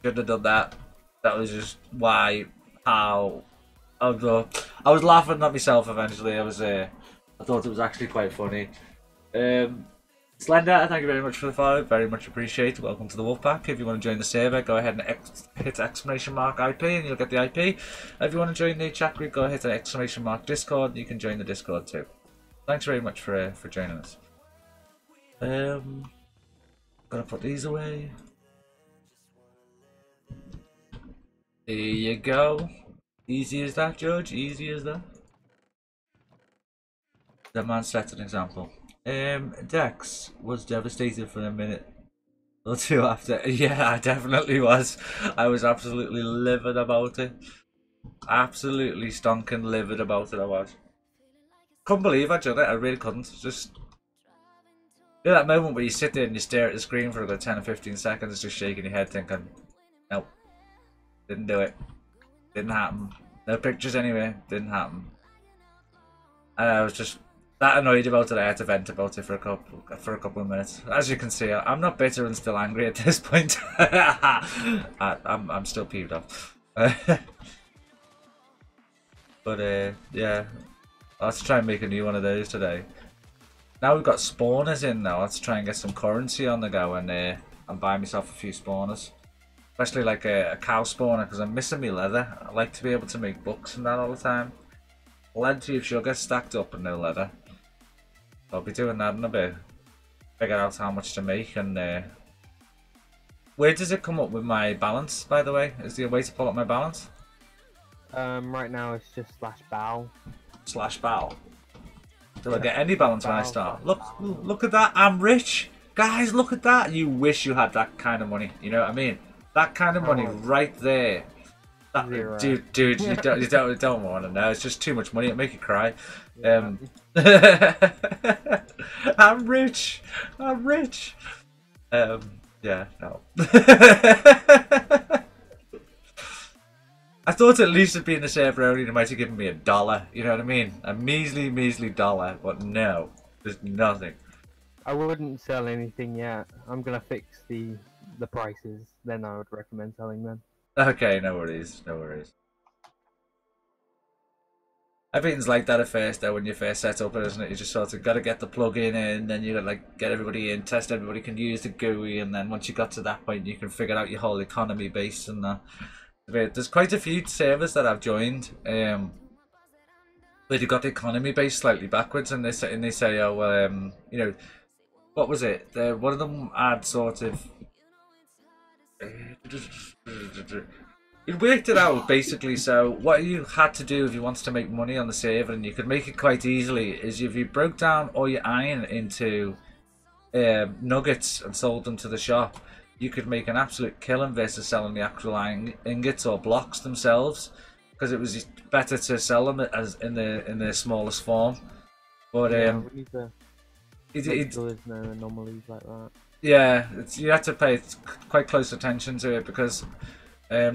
shouldn't have done that. That was just why, how. I was laughing at myself eventually. I thought it was actually quite funny. Slender, thank you very much for the follow. Very much appreciated. Welcome to the Wolfpack. If you want to join the server, go ahead and hit !IP and you'll get the IP. If you want to join the chat group, go hit !Discord and you can join the Discord too. Thanks very much for joining us. Gonna put these away. There you go. Easy as that, Judge. Easy as that. That man set an example. Dex was devastated for a minute or two after. Yeah, I definitely was. I was absolutely livid about it. Absolutely stonking livid about it, I was. Couldn't believe I did it, I really couldn't. Just, you know that moment where you sit there and you stare at the screen for about 10 or 15 seconds just shaking your head thinking, nope, didn't do it. Didn't happen. No pictures anyway, didn't happen. And I was just that annoyed about it. I had to vent about it for a couple of minutes. As you can see, I'm not bitter and still angry at this point. I'm still peeved off. But yeah, let's try and make a new one of those today. Now we've got spawners in now. Let's try and get some currency on the go and buy myself a few spawners. Especially like a cow spawner, because I'm missing my leather. I like to be able to make books and that all the time. Plenty of sugar stacked up and no leather. I'll be doing that in a bit. Figure out how much to make and where does it come up with my balance, by the way? Is there a way to pull up my balance? Right now it's just /bow. /bow. Do I get any balance when I start? Look at that, I'm rich! guys, look at that. You wish you had that kind of money. You know what I mean? That kind of money right there. That, dude, you don't want to know. It's just too much money. It'll make you cry. Yeah. I'm rich. I'm rich. Yeah, no. I thought at least it'd be in the server only, they might have given me $1. You know what I mean? A measly, measly dollar. But no, there's nothing. I wouldn't sell anything yet. I'm gonna fix the prices. Then I would recommend selling them. Okay, no worries, no worries. Everything's like that at first though when you first set up, isn't it? You just sort of got to get the plugin in, then you got to like get everybody in, test everybody can use the GUI, and then once you got to that point you can figure out your whole economy base and that. There's quite a few servers that I've joined where they got the economy base slightly backwards, and they say oh well, you know, what was it? One of them had sort of it worked it out basically. So what you had to do if you wanted to make money on the server, and you could make it quite easily, is if you broke down all your iron into nuggets and sold them to the shop, you could make an absolute killing versus selling the actual iron ingots or blocks themselves, because it was better to sell them as in their smallest form. But we need to make sure there's no anomalies like that. Yeah, you have to pay quite close attention to it, because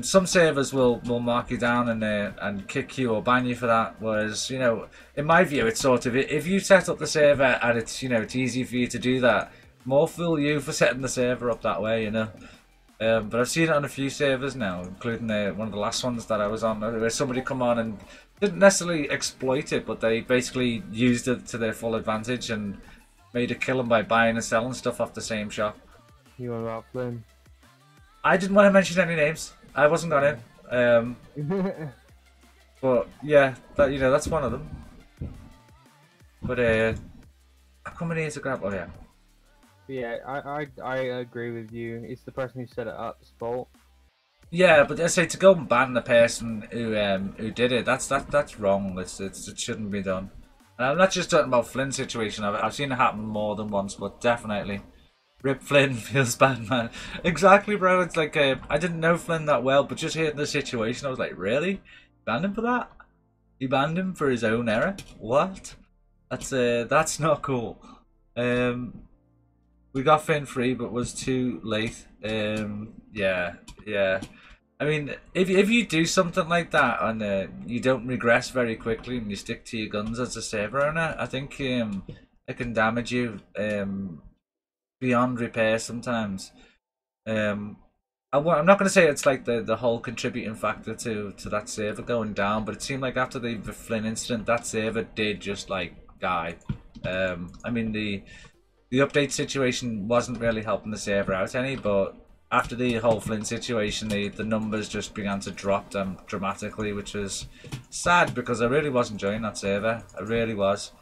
some servers will mark you down and kick you or ban you for that. Whereas, you know, in my view, it's sort of, if you set up the server and it's, you know, it's easy for you to do that, more fool you for setting the server up that way, you know. But I've seen it on a few servers now, including one of the last ones that I was on, where somebody come on and didn't necessarily exploit it, but they basically used it to their full advantage and made a killing by buying and selling stuff off the same shop. You want about Flynn? I didn't want to mention any names. I wasn't gonna. But yeah, that, you know, that's one of them. But I'm coming here to grab. Oh yeah. Yeah, I agree with you. It's the person who set it up's fault. Yeah, but I say to go and ban the person who did it, that's wrong. It shouldn't be done. And I'm not just talking about Flynn's situation. I've seen it happen more than once, but definitely, rip Flynn, feels bad, man. Exactly, bro. It's like I didn't know Flynn that well, but just hearing the situation, I was like, really? You banned him for that? You banned him for his own error? What? That's not cool. We got Finn free, but was too late. Yeah. I mean, if you do something like that and you don't regress very quickly and you stick to your guns as a server owner, I think it can damage you beyond repair sometimes. I'm not going to say it's like the whole contributing factor to that server going down, but it seemed like after the Flynn incident, that server did just like die. I mean, the update situation wasn't really helping the server out any, but after the whole Flynn situation, the numbers just began to drop dramatically, which was sad because I really was enjoying that server. I really was.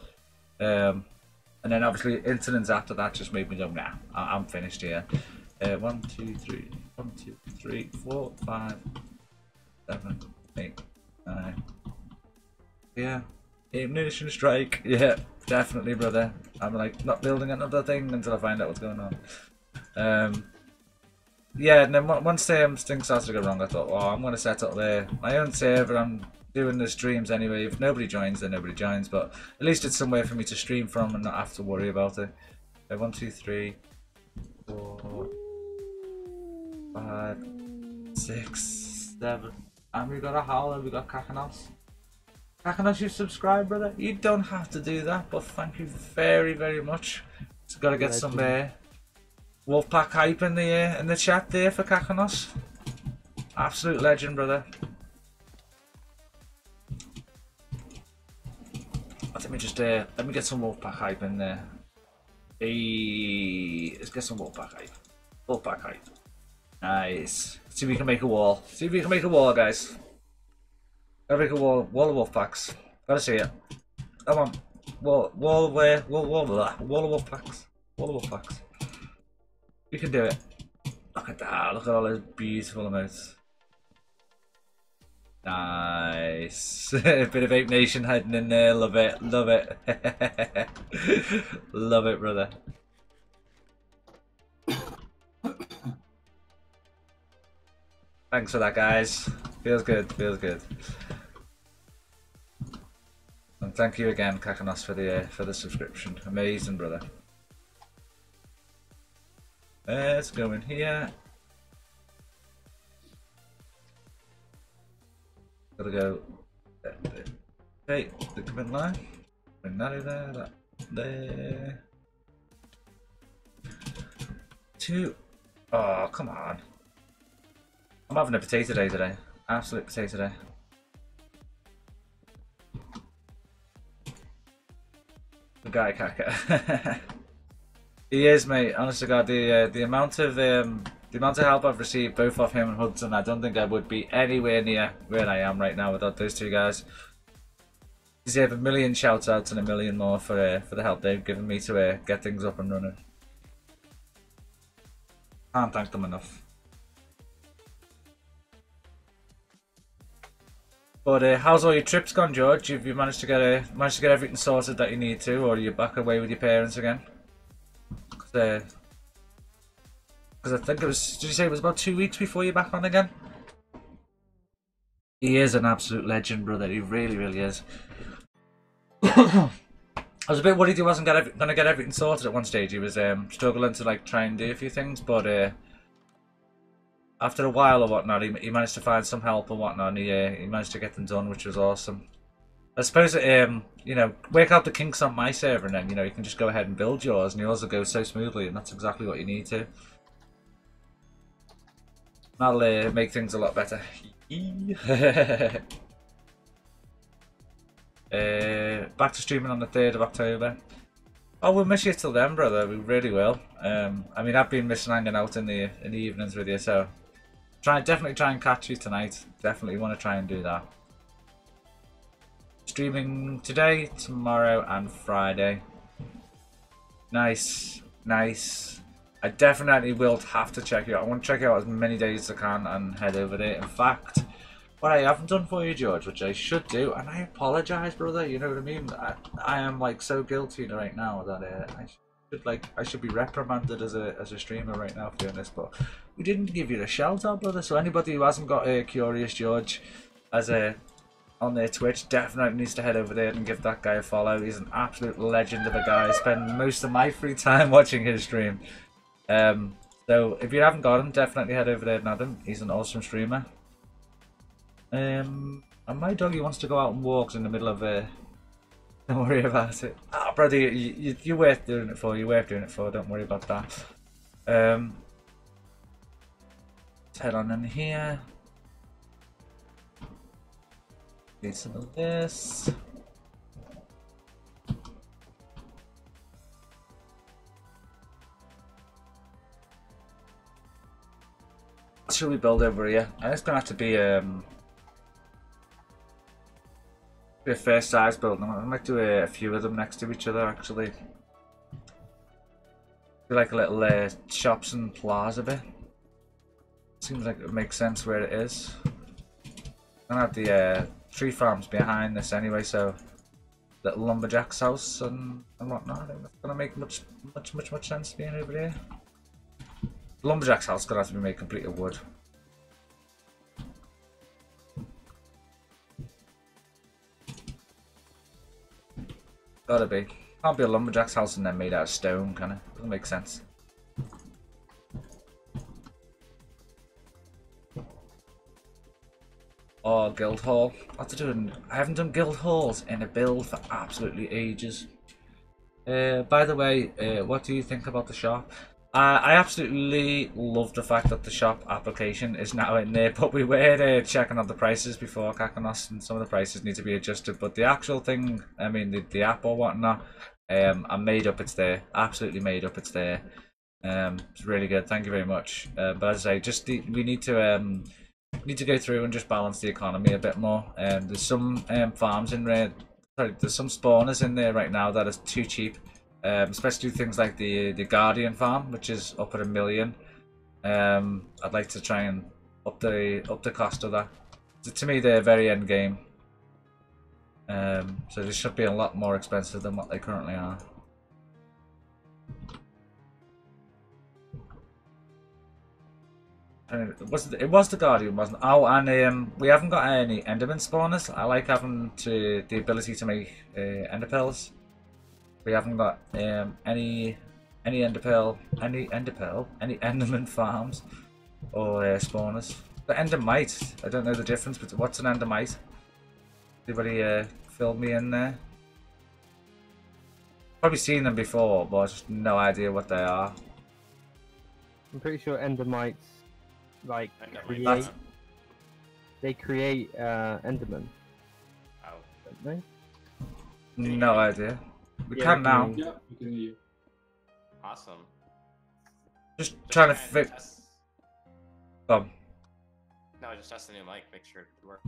And then obviously incidents after that just made me go, nah, I'm finished here. 1, 2, 3, 1, 2, 3, 4, 5, 7, 8, 9. Yeah. Ammunition strike. Yeah, definitely, brother. I'm like not building another thing until I find out what's going on. Yeah, and then once things started to go wrong, I thought, oh, I'm going to set up my own server. I'm doing the streams anyway. If nobody joins, then nobody joins. But at least it's somewhere for me to stream from and not have to worry about it. 1, 2, 3, 4, 5, 6, 7. And we got a howler. We got Kakanos. Kakanos, you subscribe, brother. You don't have to do that, but thank you very, very much. Just got to get some Wolfpack hype in the chat there for Kakanos. Absolute legend, brother. Let me just let me get some Wolfpack hype in there. Hey, let's get some Wolfpack hype. Wolfpack hype. Nice. Let's see if we can make a wall. See if we can make a wall, guys. Gotta make a wall of Wolfpacks. Gotta see it. Come on. Wall of where? Wall of Wolfpacks. Wall of Wolfpacks. We can do it. Look at that. Look at all those beautiful emotes. Nice. A bit of Ape Nation hiding in there. Love it. Love it. Love it, brother. Thanks for that, guys. Feels good, feels good. And thank you again, Kakanos, for the subscription. Amazing, brother. Let's go in here. Gotta go. Hey, the command line. Bring that in there. That there. 2. Oh, come on. I'm having a potato day today. Absolute potato day. The guy Kaka. He is, mate. Honest to God, the amount of help I've received both off him and Hudson, I don't think I would be anywhere near where I am right now without those two guys. Deserve a million shout outs and a million more for the help they've given me to get things up and running. Can't thank them enough. But how's all your trips gone, George? Have you managed to get everything sorted that you need to, or are you back away with your parents again? Because I think it was. Did you say it was about 2 weeks before you're back on again? He is an absolute legend, brother. He really, really is. I was a bit worried he wasn't gonna get everything sorted at one stage. He was struggling to like try and do a few things, but after a while or whatnot, he managed to find some help and whatnot, and he managed to get them done, which was awesome. I suppose you know, work out the kinks on my server, and then you know you can just go ahead and build yours, and yours will go so smoothly, and that's exactly what you need to. That'll make things a lot better. Back to streaming on the 3rd of October. Oh, we'll miss you till then, brother. We really will. I mean, I've been missing hanging out in the evenings with you, so definitely try and catch you tonight. Definitely want to try and do that. Streaming today, tomorrow, and Friday. Nice, nice. I definitely will have to check you out. I want to check you out as many days as I can and head over there. In fact, what I haven't done for you, George, which I should do, and I apologise, brother. You know what I mean? I am like so guilty right now that I should be reprimanded as a streamer right now for doing this. But we didn't give you a shout out, brother. So anybody who hasn't got a Curious George as on their Twitch definitely needs to head over there and give that guy a follow. He's an absolute legend of a guy. I spend most of my free time watching his stream. So if you haven't got him, definitely head over there and add him. He's an awesome streamer. And my doggy wants to go out and walks in the middle of don't worry about it. Ah, brother, you're worth doing it for. You're worth doing it for. Don't worry about that. Let's head on in here. Need some of this. What should we build over here? I think it's gonna have to be a fair size build. I might do a few of them next to each other actually. Do like a little shops and plaza bit. Seems like it makes sense where it is. I'm gonna have the tree farms behind this anyway, so little lumberjack's house and whatnot. I think that's gonna make much sense being over there. Lumberjack's house is gonna have to be made complete of wood. Gotta be. Can't be a lumberjack's house and then made out of stone, can it? Doesn't make sense. Oh, guild hall. I haven't done guild halls in a build for absolutely ages. By the way, what do you think about the shop? I absolutely love the fact that the shop application is now in there, but we were checking on the prices before Kakanos, and some of the prices need to be adjusted. But the actual thing, I mean the app or whatnot, I'm made up it's there. Absolutely made up it's there. It's really good. Thank you very much. But as I say, we need to go through and just balance the economy a bit more. There's some farms in there. Sorry, there's some spawners in there right now that are too cheap. Especially things like the Guardian farm, which is up at $1 million. I'd like to try and up the cost of that. To me, they're very end game. So they should be a lot more expensive than what they currently are. it was the Guardian, wasn't it? Oh, and we haven't got any Enderman spawners. I like having the ability to make Ender pearls. We haven't got any Enderman farms or spawners. The Endermite, I don't know the difference, but what's an Endermite? Anybody fill me in there? Probably seen them before, but I just no idea what they are. I'm pretty sure Endermites like Endermites. create Enderman, Oh. don't they? No idea. We Yeah, can we now. can- Yeah, we can hear you. Awesome. Just Just trying to trying fix. test- Oh. No, just test the new mic, make sure it works.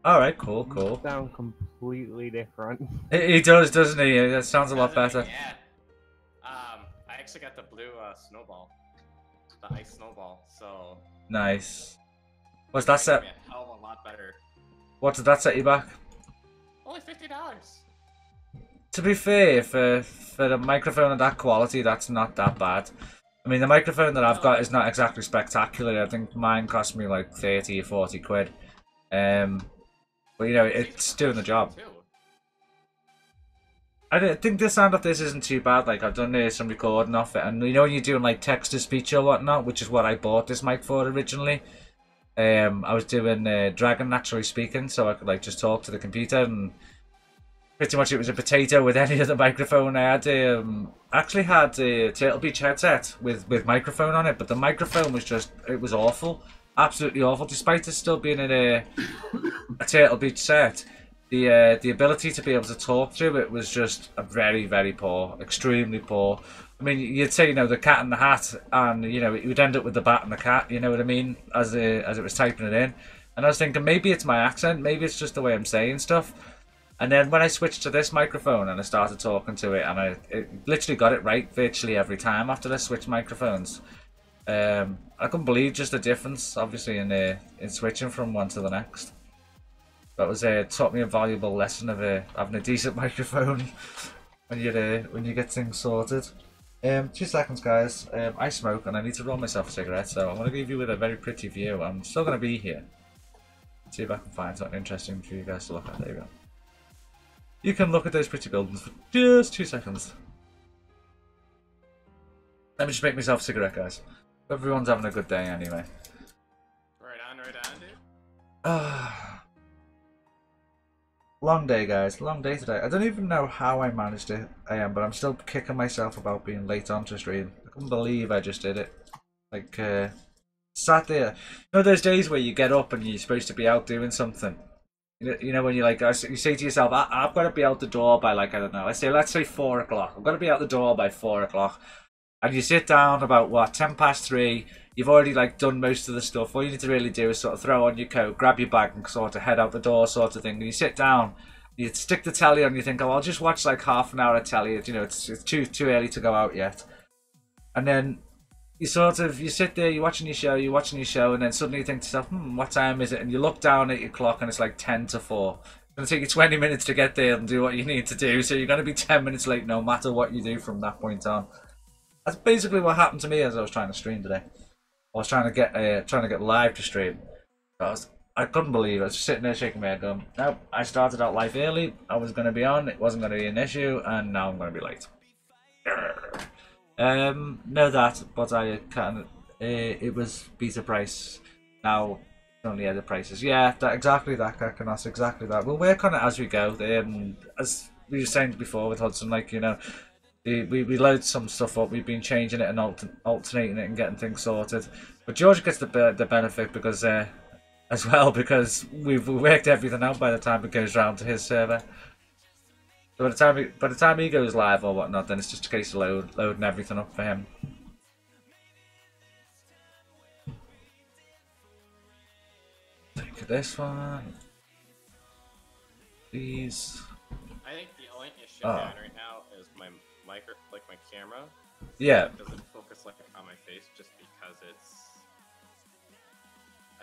Alright, cool. Sound completely different. He does, doesn't he? It sounds a lot Doesn't it? better. Yeah. I actually got the blue snowball, the ice snowball. So Nice. What's that set? a hell of a lot better. What did that set you back? Only $50. To be fair, for the microphone of that quality, that's not that bad. I mean, the microphone that I've got is not exactly spectacular. I think mine cost me like 30 or 40 quid. But you know, it's doing the job. Too. I think the sound of this isn't too bad. Like, I've done some recording off it, and you know when you're doing like text to speech or whatnot, which is what I bought this mic for originally. I was doing Dragon Naturally Speaking, so I could like just talk to the computer, and pretty much it was a potato with any other microphone I had. I actually had a Turtle Beach headset with microphone on it, but the microphone was just, it was awful, absolutely awful. Despite it still being in a Turtle Beach set, the ability to be able to talk through it was just very, very poor, extremely poor. I mean, you'd say, you know, the cat and the hat, and you know, it would end up with the bat and the cat. You know what I mean? As it was typing it in, and I was thinking maybe it's my accent, maybe it's just the way I'm saying stuff. And then when I switched to this microphone and I started talking to it, and it literally got it right virtually every time after I switched microphones. I couldn't believe just the difference, obviously, in switching from one to the next. That was taught me a valuable lesson of having a decent microphone when you get things sorted. 2 seconds, guys. I smoke and I need to roll myself a cigarette, so I'm going to leave you with a very pretty view. I'm still going to be here. See if I can find something interesting for you guys to look at. There you go. You can look at those pretty buildings for just 2 seconds. Let me just make myself a cigarette, guys. Everyone's having a good day anyway. Right on, dude. Long day, guys. Long day today. I don't even know how I managed it, but I'm still kicking myself about being late onto stream. I couldn't believe I just did it. Like, sat there. You know those days where you get up and you're supposed to be out doing something? You know when you like, you say to yourself, I've got to be out the door by like, I don't know, let's say 4 o'clock. I've got to be out the door by 4 o'clock. And you sit down about, what, 3:10. You've already like done most of the stuff. All you need to really do is sort of throw on your coat, grab your bag and sort of head out the door sort of thing. And you sit down, you stick the telly on, you think, oh, I'll just watch like half an hour of telly. You know, it's too early to go out yet. And then you sit there, you're watching your show, and then suddenly you think to yourself, what time is it? And you look down at your clock and it's like 10 to 4. It's going to take you 20 minutes to get there and do what you need to do, so you're going to be 10 minutes late no matter what you do from that point on. That's basically what happened to me as I was trying to stream today. I was trying to get live to stream. I couldn't believe it. I was just sitting there shaking my head going, nope, I started out live early, I was going to be on, it wasn't going to be an issue, and now I'm going to be late. Know that, but I can't. It was beta price. Now only other prices. Yeah, exactly that, Kakanos, exactly that. We'll work on it as we go. As we were saying before with Hudson, like, you know, we load some stuff up. We've been changing it and alternating it and getting things sorted. But George gets the benefit because as well, because we've worked everything out by the time it goes round to his server. So by the time he goes live or whatnot, then it's just a case of loading everything up for him. Think of this one. These. I think the only issue I have right now is my my camera. Yeah. It doesn't focus like on my face just because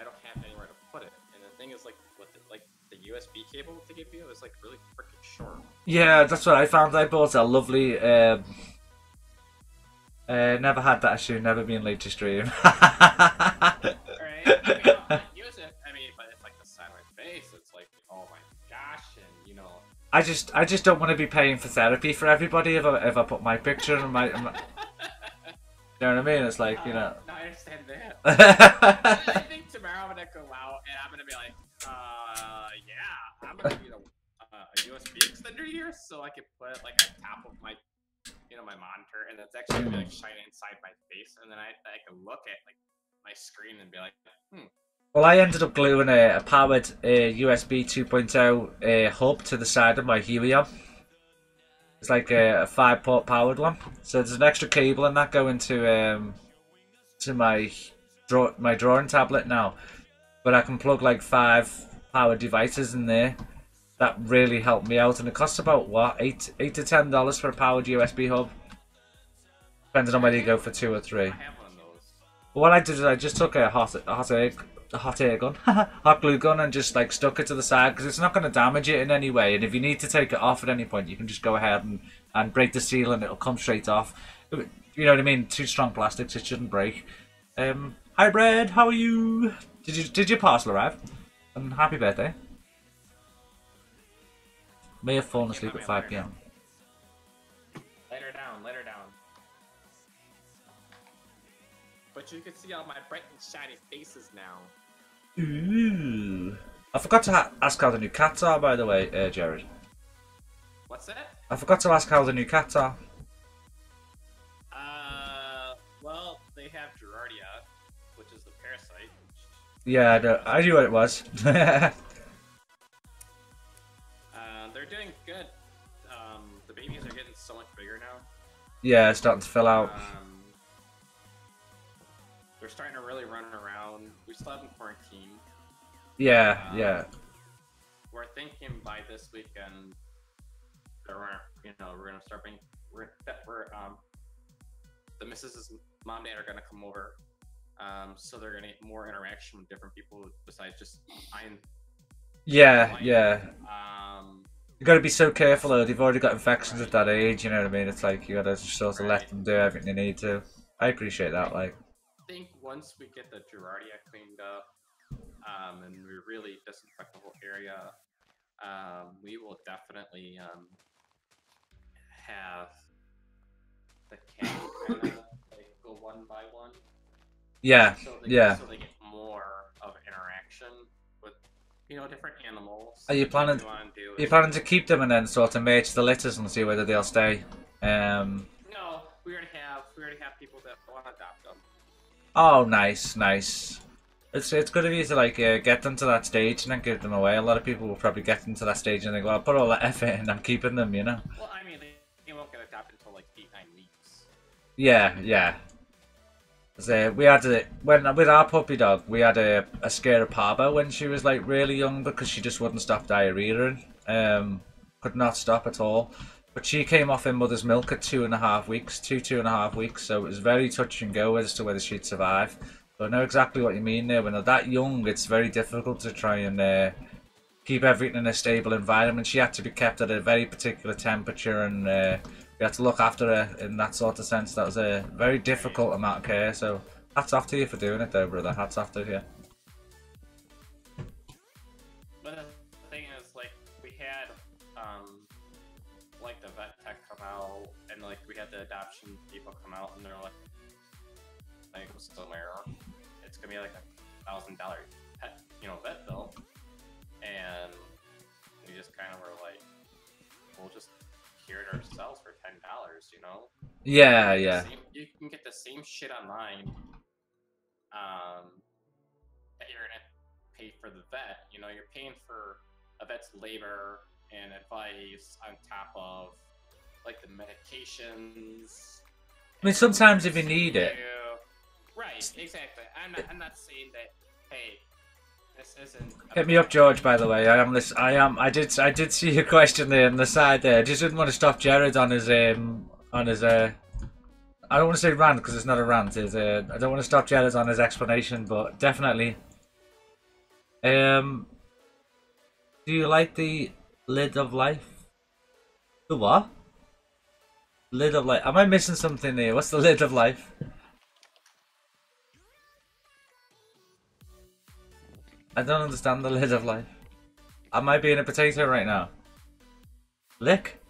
I don't have anywhere to put it. And the thing is, like, with the USB cable to give you is like really freaking short. Yeah, that's what I found. I bought a lovely. Never had that issue. Never been late to stream. I just don't want to be paying for therapy for everybody if I put my picture and my you know what I mean? It's like, you know. No, I understand that. I think tomorrow I'm gonna go out and I'm gonna be like, yeah, I'm gonna need a USB extender here so I can put it like on top of my, my monitor, and it's actually gonna be like shining inside my face, and then I can look at like my screen and be like, Well, I ended up gluing a powered USB 2.0 hub to the side of my Helium. It's like a 5-port powered one. So there's an extra cable in that going to my drawing tablet now. But I can plug like 5 powered devices in there. That really helped me out, and it costs about what, $8 to $10 for a powered USB hub, depending on whether you go for 2 or 3. I have one of those. But what I did is I just took a hot air gun, hot glue gun, and just like stuck it to the side because it's not going to damage it in any way. And if you need to take it off at any point, you can just go ahead and break the seal, and it'll come straight off. You know what I mean? 2 strong plastics, it shouldn't break. Hi, Brad. How are you? Did your parcel arrive? And happy birthday. May have fallen asleep at 5 p.m. Later down. But you can see all my bright and shiny faces now. Ooh. I forgot to ask how the new cats are, by the way, Jared. What's that? I forgot to ask how the new cats are. Well, they have Gerardia, which is the parasite. Yeah, I knew what it was. They're doing good. The babies are getting so much bigger now. Yeah, it's starting to fill out. They're starting to really run around. We still have them quarantined. Yeah, yeah. We're thinking by this weekend that we're gonna start being the missus's mom and dad are gonna come over. So they're gonna get more interaction with different people besides just Ian. Yeah, yeah. You gotta be so careful though, they've already got infections at that age, you know what I mean? It's like you gotta sort of let them do everything they need to. I appreciate that, like. I think once we get the Gerardia cleaned up, and we really disinfect the whole area, we will definitely have the cat kind of like go one by one. Yeah, so yeah. So they get more of interaction with different animals. Are you planning? Are you planning to keep them and then sort of match the litters and see whether they'll stay? No, we already have people that want to adopt them. Oh, nice, nice. It's good of you to like get them to that stage and then give them away. A lot of people will probably get them to that stage and think, well, I'll put all that effort in, I'm keeping them, you know. Well, I mean, they won't get adopted until like 8-9 weeks. Yeah, yeah. So we had with our puppy dog, we had a scare of Parbo when she was like really young because she just wouldn't stop diarrheaing. Could not stop at all. But she came off in mother's milk at 2.5 weeks, 2.5 weeks. So it was very touch and go as to whether she'd survive. So I know exactly what you mean there. When they're that young, it's very difficult to try and keep everything in a stable environment. She had to be kept at a very particular temperature, and we had to look after her in that sort of sense. That was a very difficult amount of care. So hats off to you for doing it, though, brother. Hats off to you. But the thing is, like, we had like the vet tech come out, and like we had the adoption people come out, and they're like somewhere it's gonna be like $1,000 pet, vet bill, and we just kind of were like, we'll just cure it ourselves for $10, Yeah, yeah. You can get the same shit online, that you're gonna pay for the vet. You're paying for a vet's labor and advice on top of like the medications. I mean, sometimes if you need it. Right, exactly. I'm not saying that. Hey, this isn't. Hit me up, George. By the way, I did see your question there on the side there. I just didn't want to stop Jared on his I don't want to say rant because it's not a rant. I don't want to stop Jared on his explanation, but definitely. Do you like the lid of life? The what? Lid of life. Am I missing something here? What's the lid of life? I don't understand the lid of life. Am I being a potato right now? Lick.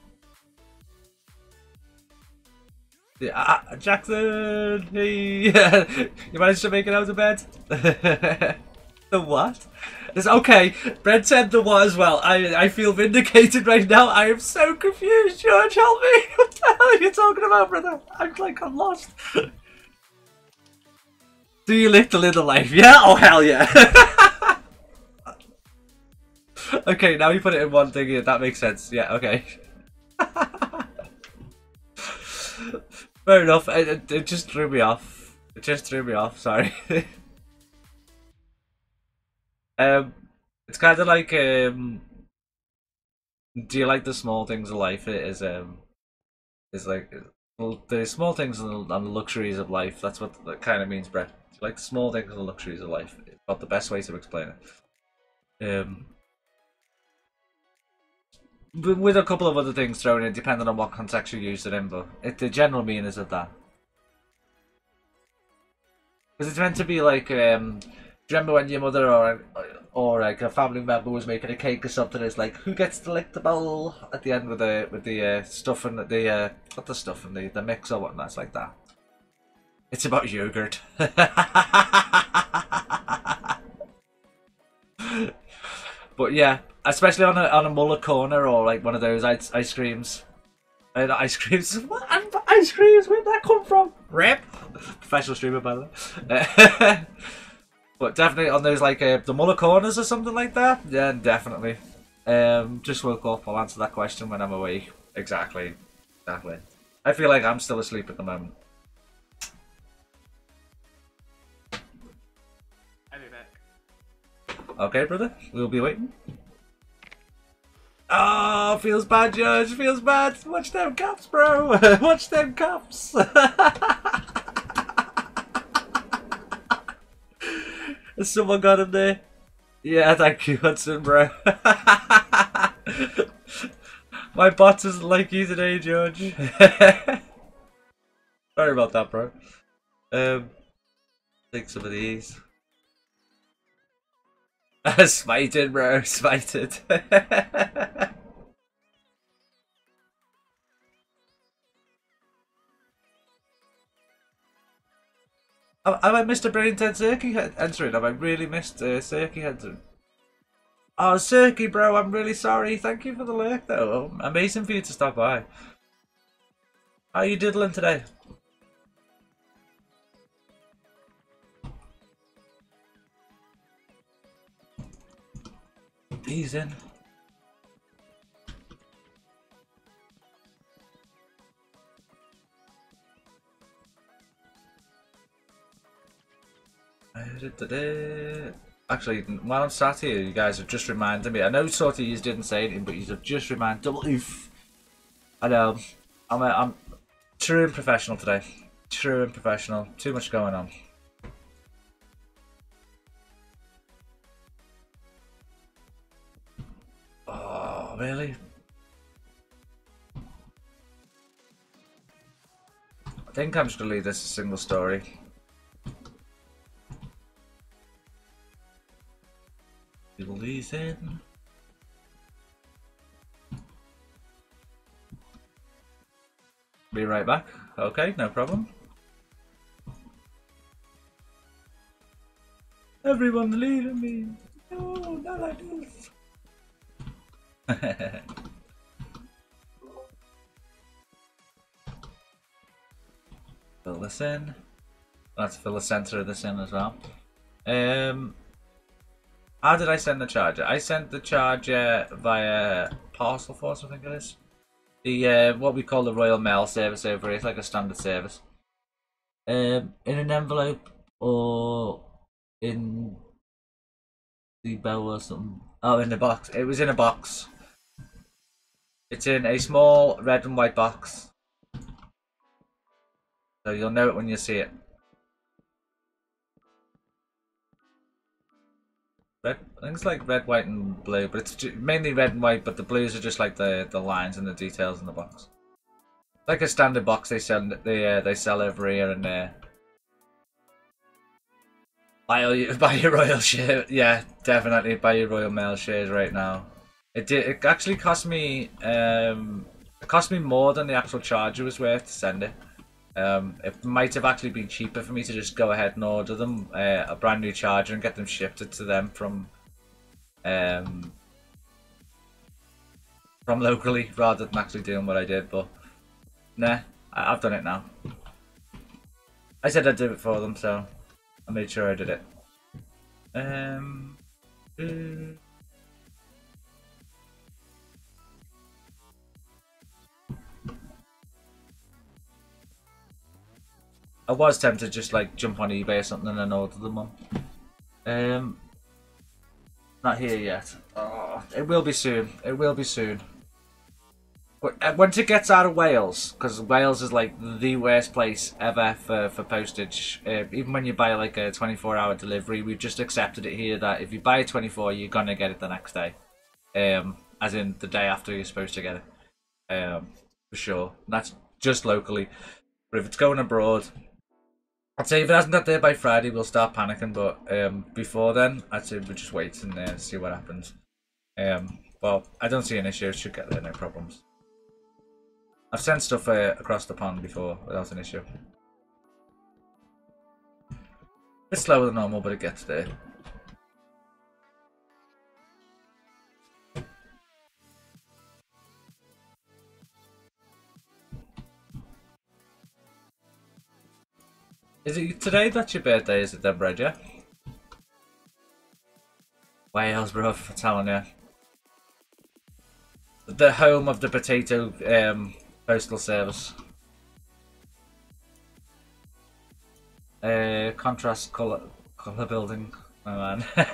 Yeah, Jackson! Hey! You managed to make it out of bed? The what? It's okay. Brent said the what as well. I feel vindicated right now. I am so confused. George, help me! What the hell are you talking about, brother? I'm lost. Do you live the little life? Yeah? Oh, hell yeah. Okay, now you put it in one thing here. That makes sense. Yeah, okay. Fair enough. It just threw me off. It just threw me off. Sorry. It's kind of like do you like the small things of life? It is like well, the small things and the luxuries of life. That's what that kind of means, Brett. It's like the small things and the luxuries of life. It's not the best way to explain it. With a couple of other things thrown in, depending on what context you use it in, but the general meaning is of that. Because it's meant to be like, do you remember when your mother or like a family member was making a cake or something? It's like, who gets to lick the bowl at the end with the stuff and the not the stuff and the mix or whatnot. It's like that. It's about yogurt. But yeah, especially on a Muller corner or like one of those ice creams. Ice creams. What? Ice creams? Where'd that come from? Rip. Professional streamer, by the way. But definitely on those like the Muller corners or something like that. Yeah, definitely. Just woke up. I'll answer that question when I'm awake. Exactly. I feel like I'm still asleep at the moment. I'll be back. Okay, brother. We'll be waiting. Oh, feels bad, Judge. Feels bad. Watch them cops, bro. Watch them cops. Has someone got him there? Yeah, thank you, Hudson, bro. My bot doesn't like you today, George. Sorry about that, bro. Take some of these. Smited, bro. Smited. Have I missed a Brain Dead Cirky entering? Have I really missed Cirky entering? Oh, Cirky, bro, I'm really sorry. Thank you for the lurk, though. Amazing for you to stop by. How are you diddling today? These in. Actually, while I'm sat here, you guys have just reminded me. I know sort of you didn't say anything, but you have just reminded. Double oof. I know. I'm true and professional today. True and professional. Too much going on. Oh, really? I think I'm just gonna leave this a single story. Fill these in. Be right back. Okay, no problem. Everyone leaving me. No, not like this. Fill this in. Let's fill the center of this in as well. How did I send the charger? I sent the charger via Parcel Force, I think it is. The what we call the Royal Mail service over here. It's like a standard service. In an envelope or in the bell or something. Oh, in the box. It was in a box. It's in a small red and white box. So you'll know it when you see it. Red, I think it's like red, white, and blue, but it's mainly red and white. But the blues are just like the lines and the details in the box. Like a standard box they sell over here and there. Buy your Royal share, yeah, definitely buy your Royal Mail shares right now. It did. It actually cost me. It cost me more than the actual charger was worth to send it. It might have actually been cheaper for me to just go ahead and order them a brand new charger and get them shipped to them from locally rather than actually doing what I did. But nah, I've done it now. I said I'd do it for them, so I made sure I did it. I was tempted to just like jump on eBay or something and order them on. Not here yet. Oh, it will be soon. It will be soon. But once it gets out of Wales, because Wales is like the worst place ever for postage. Even when you buy like a 24-hour delivery, we've just accepted it here that if you buy a 24, you're gonna get it the next day. As in the day after you're supposed to get it. For sure. And that's just locally. But if it's going abroad, I'd say if it hasn't got there by Friday, we'll start panicking. But before then, I'd say we'll just wait and see what happens. Well, I don't see an issue. It should get there, no problems. I've sent stuff across the pond before without an issue. A bit slower than normal, but it gets there. Is it today that's your birthday, is it then, Brad, yeah? Wales, bro, I'm telling you. The home of the potato postal service. Contrast colour building, my man. I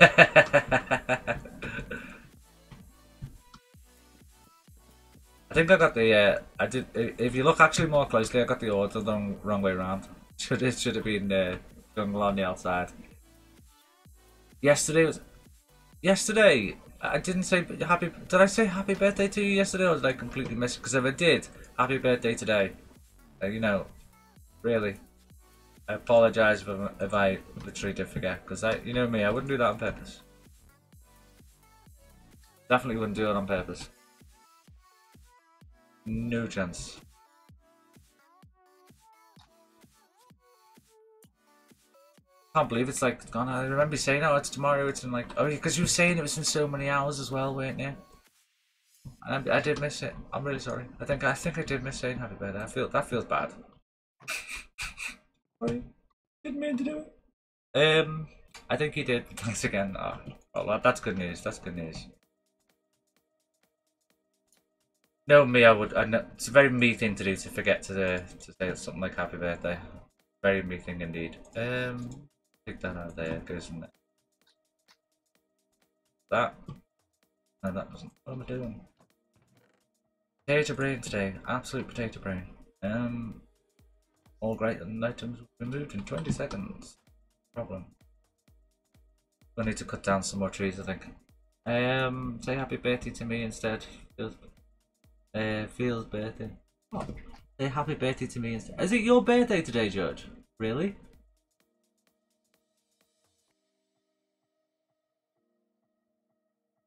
think I got the I did. If you look actually more closely, I got the order the wrong way around. It should have been done on the outside. Yesterday. I didn't say happy. Did I say happy birthday to you yesterday, or did I completely miss it? Because if I did, happy birthday today. You know, really. I apologise if I literally did forget. Because you know me, I wouldn't do that on purpose. Definitely wouldn't do it on purpose. No chance. Can't believe it's like gone. I remember you saying, "Oh, it's tomorrow." It's in like, oh, because you were saying it was in so many hours as well, weren't you? And I did miss it. I'm really sorry. I think I did miss saying happy birthday. That feels bad. Sorry, didn't mean to do it. I think you did. Thanks again. Oh, well, that's good news. That's good news. No, me, I would. It's a very me thing to do to forget to say something like happy birthday. Very me thing indeed. Take that out there, goes in there. That. No, that doesn't. What am I doing? Potato brain today. Absolute potato brain. All great items removed in 20 seconds. Problem. We'll need to cut down some more trees, I think. Say happy birthday to me instead. Feels birthday. Oh, say happy birthday to me instead. Is it your birthday today, George? Really?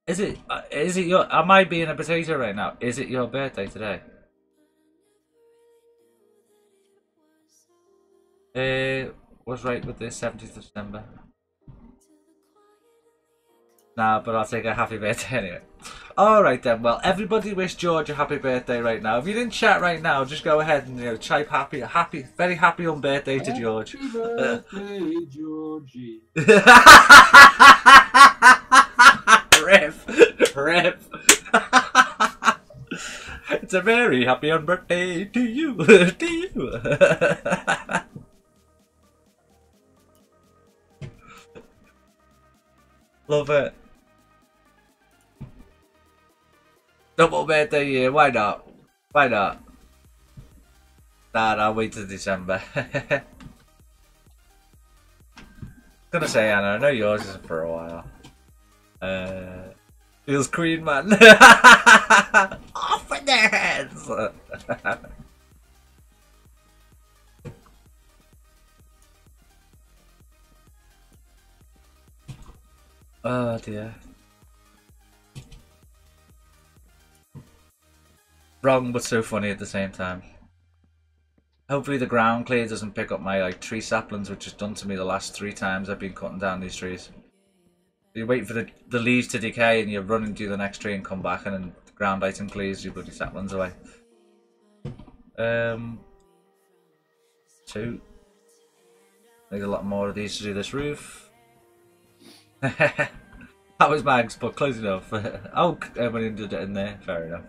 Is it your, am I being a potato right now? Is it your birthday today? Was right with the 17th of December. Nah, but I'll take a happy birthday anyway. Alright then, well, everybody wish George a happy birthday right now. If you didn't chat right now, just go ahead and type happy, very happy on birthday to George. Happy birthday, Georgie. Rip. It's a very happy on birthday to you, to you. Love it. Double birthday year, why not? Why not? Nah, I'll wait till December. Gonna say, Anna, I know yours is for a while. Feels Queen, man. Off with their heads! Oh dear. Wrong, but so funny at the same time. Hopefully the ground clear doesn't pick up my like tree saplings, which has done to me the last 3 times I've been cutting down these trees. You wait for the leaves to decay and you run and do the next tree and come back, and then the ground item clears your bloody saplings away. 2. Need a lot more of these to do this roof. That was Mags, but close enough. Oh, everybody did it in there. Fair enough.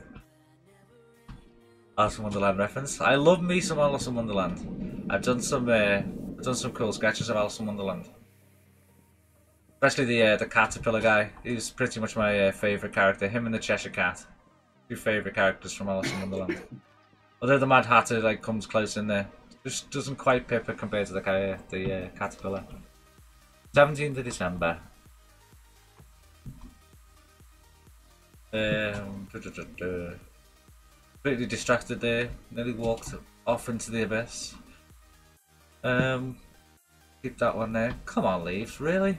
Alice in Wonderland reference. I love me some Alice in Wonderland. I've done some cool sketches of Alice in Wonderland. Especially the caterpillar guy. He's pretty much my favourite character. Him and the Cheshire Cat. 2 favourite characters from Alice in Wonderland. Although the Mad Hatter like comes close in there. Just doesn't quite pip it compared to the caterpillar. 17th of December. Completely distracted there. Nearly walked off into the abyss. Keep that one there. Come on, leaves, really?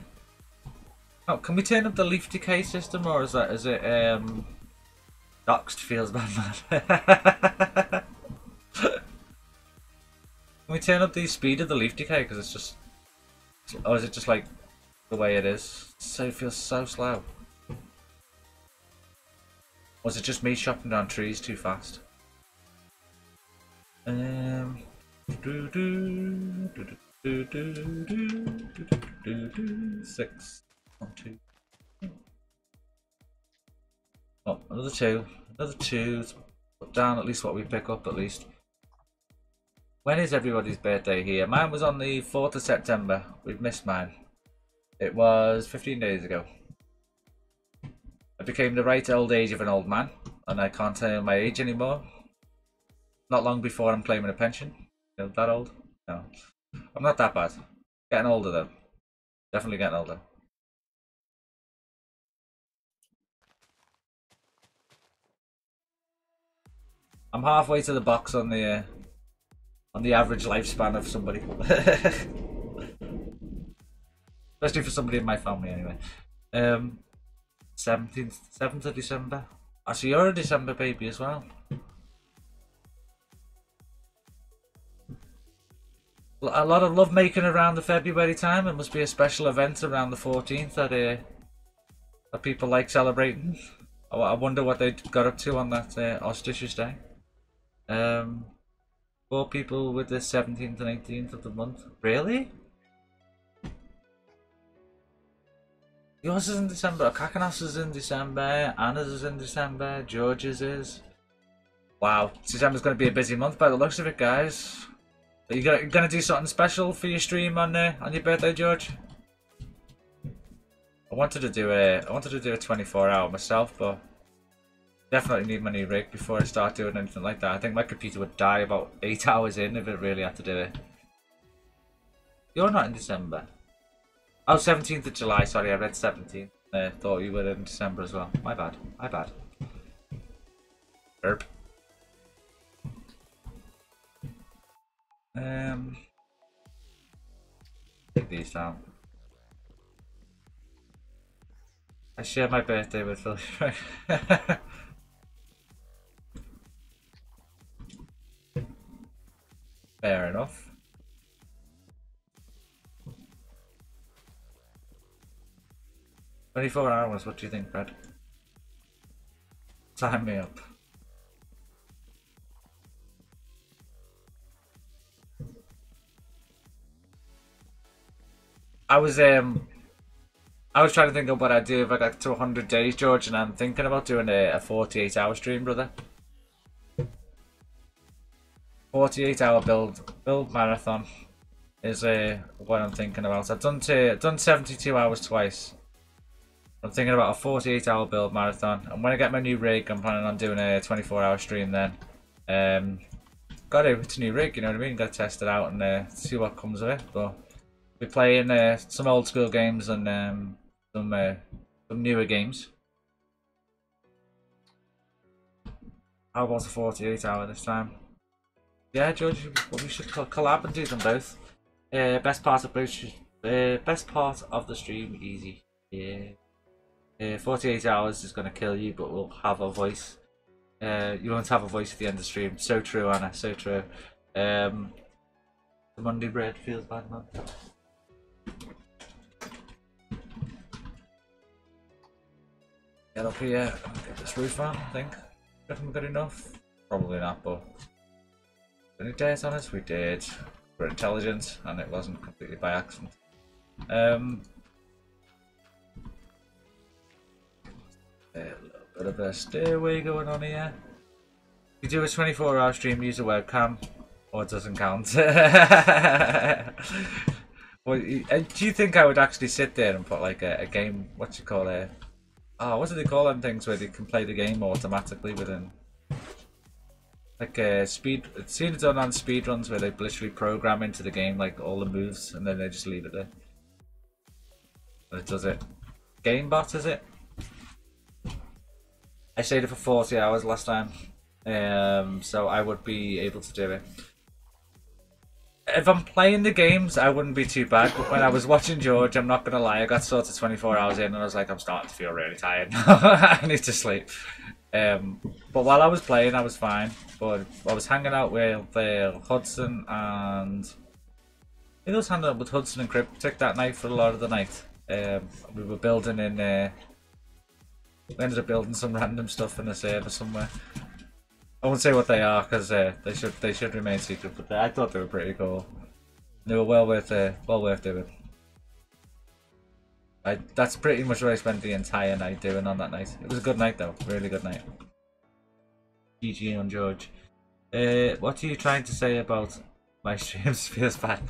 Oh, can we turn up the leaf decay system, or is it doxed feels bad, man? Can we turn up the speed of the leaf decay? Because it's just, or is it just like the way it is? So it feels so slow. Was it just me chopping down trees too fast? 6. 1, 2. Oh, another 2. Another 2. Put down at least what we pick up at least. When is everybody's birthday here? Mine was on the 4th of September. We've missed mine. It was 15 days ago. I became the right old age of an old man, and I can't tell you my age anymore. Not long before I'm claiming a pension. You know, that old? No. I'm not that bad. Getting older though. Definitely getting older. I'm halfway to the box on the average lifespan of somebody. Especially for somebody in my family anyway. 7th of December. Actually, you're a December baby as well. A lot of love making around the February time. It must be a special event around the 14th that people like celebrating. I wonder what they got up to on that auspicious day. 4 people with the 17th and 18th of the month. Really? Yours is in December, Kakanos is in December, Anna's is in December, George's is. Wow, December's going to be a busy month by the looks of it, guys. Are you going to do something special for your stream on your birthday, George? I wanted to do a 24-hour myself, but definitely need my new rig before I start doing anything like that. I think my computer would die about 8 hours in if it really had to do it. You're not in December. Oh, 17th of July, sorry, I read 17th. I thought you were in December as well. My bad, my bad. Burp. Take these down. I share my birthday with Phil. Fair enough. "24 hours, what do you think, Brad? Sign me up." I was trying to think of what I'd do if I got to 100 days, George, and I'm thinking about doing a 48-hour stream, brother. 48-hour build marathon is what I'm thinking about. I've done 72 hours twice. I'm thinking about a 48-hour build marathon, and when I get my new rig, I'm planning on doing a 24-hour stream then. It's a new rig, you know what I mean? Got to test it out and see what comes of it. But we're playing some old school games and some newer games. How about a 48-hour this time? Yeah, George, we should collab and do them both. Best part of the stream, easy. Yeah. 48 hours is going to kill you, but we'll have a voice. You won't have a voice at the end of the stream. So true, Anna. So true. The Monday bread feels bad, man. Get up here and get this roof on, I think. Definitely good enough. Probably not, but any days on us? We did. We're intelligent, and it wasn't completely by accident. A little bit of a stairway going on here. You do a 24-hour stream, use a webcam, or it doesn't count. Well, do you think I would actually sit there and put like a game? What do you call it? Oh, what do they call them things where they can play the game automatically within? Like speed. It's seen it done on speed runs where they literally program into the game like all the moves and then they just leave it there. And it does it. GameBot, is it? I stayed it for 40 hours last time, so I would be able to do it. If I'm playing the games, I wouldn't be too bad. But when I was watching George, I'm not gonna lie, I got sort of 24 hours in, and I was like, I'm starting to feel really tired now. I need to sleep. But while I was playing, I was fine. But I was hanging out with Hudson and I think I was hanging out with Hudson and Cryptic that night for a lot of the night. We were building in. We ended up building some random stuff in a server somewhere. I won't say what they are because they should remain secret. But I thought they were pretty cool. They were well worth doing. That's pretty much what I spent the entire night doing on that night. It was a good night though, really good night. GG on George. What are you trying to say about my streams? Feels bad.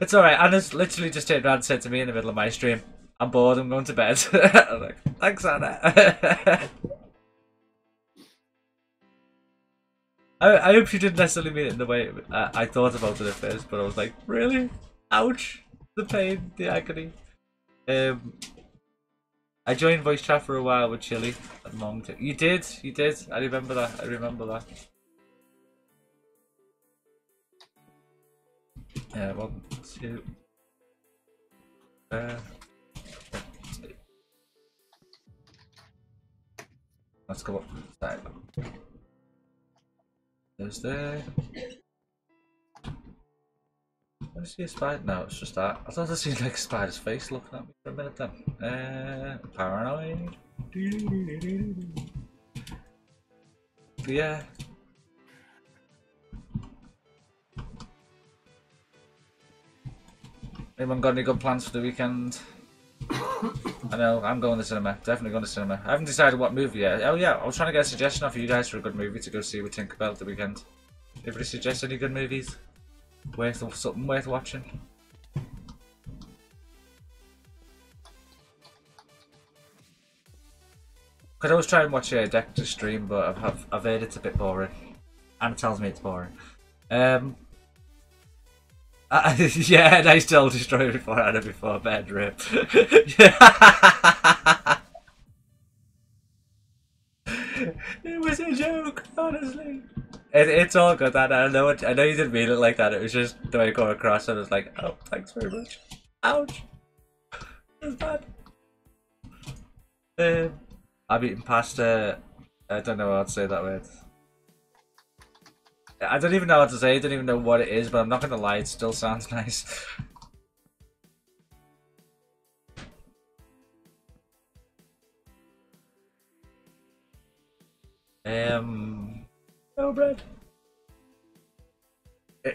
It's alright. Anna's literally just turned around and said to me in the middle of my stream, I'm bored, I'm going to bed. I was like, thanks, Anna. I hope she didn't necessarily mean it in the way I thought about it at first, but I was like, really? Ouch! The pain, the agony. I joined voice chat for a while with Chili. You did. I remember that. Yeah, 1, 2. Let's go up. There's there. I see a spider. No, it's just that. I thought I seen like a spider's face looking at me for a minute then. Paranoid. But yeah. Anyone got any good plans for the weekend? I know, I'm going to the cinema. Definitely going to the cinema. I haven't decided what movie yet. Oh yeah, I was trying to get a suggestion off you guys for a good movie to go see with Tinkerbell the weekend. Anybody suggest any good movies? Something worth watching? Could always try and watch Dexter's stream, but I've heard it's a bit boring. Anna tells me it's boring. Yeah, and I still destroy before Anna before bed, rip. It was a joke, honestly. It's all good, Anna. I know you didn't mean it like that. It was just the way it came across, and I was like, oh, thanks very much. Ouch. That's bad. I've eaten pasta. I don't know how to say that word. I don't even know how to say it, I don't even know what it is, but I'm not gonna lie, it still sounds nice. No bread.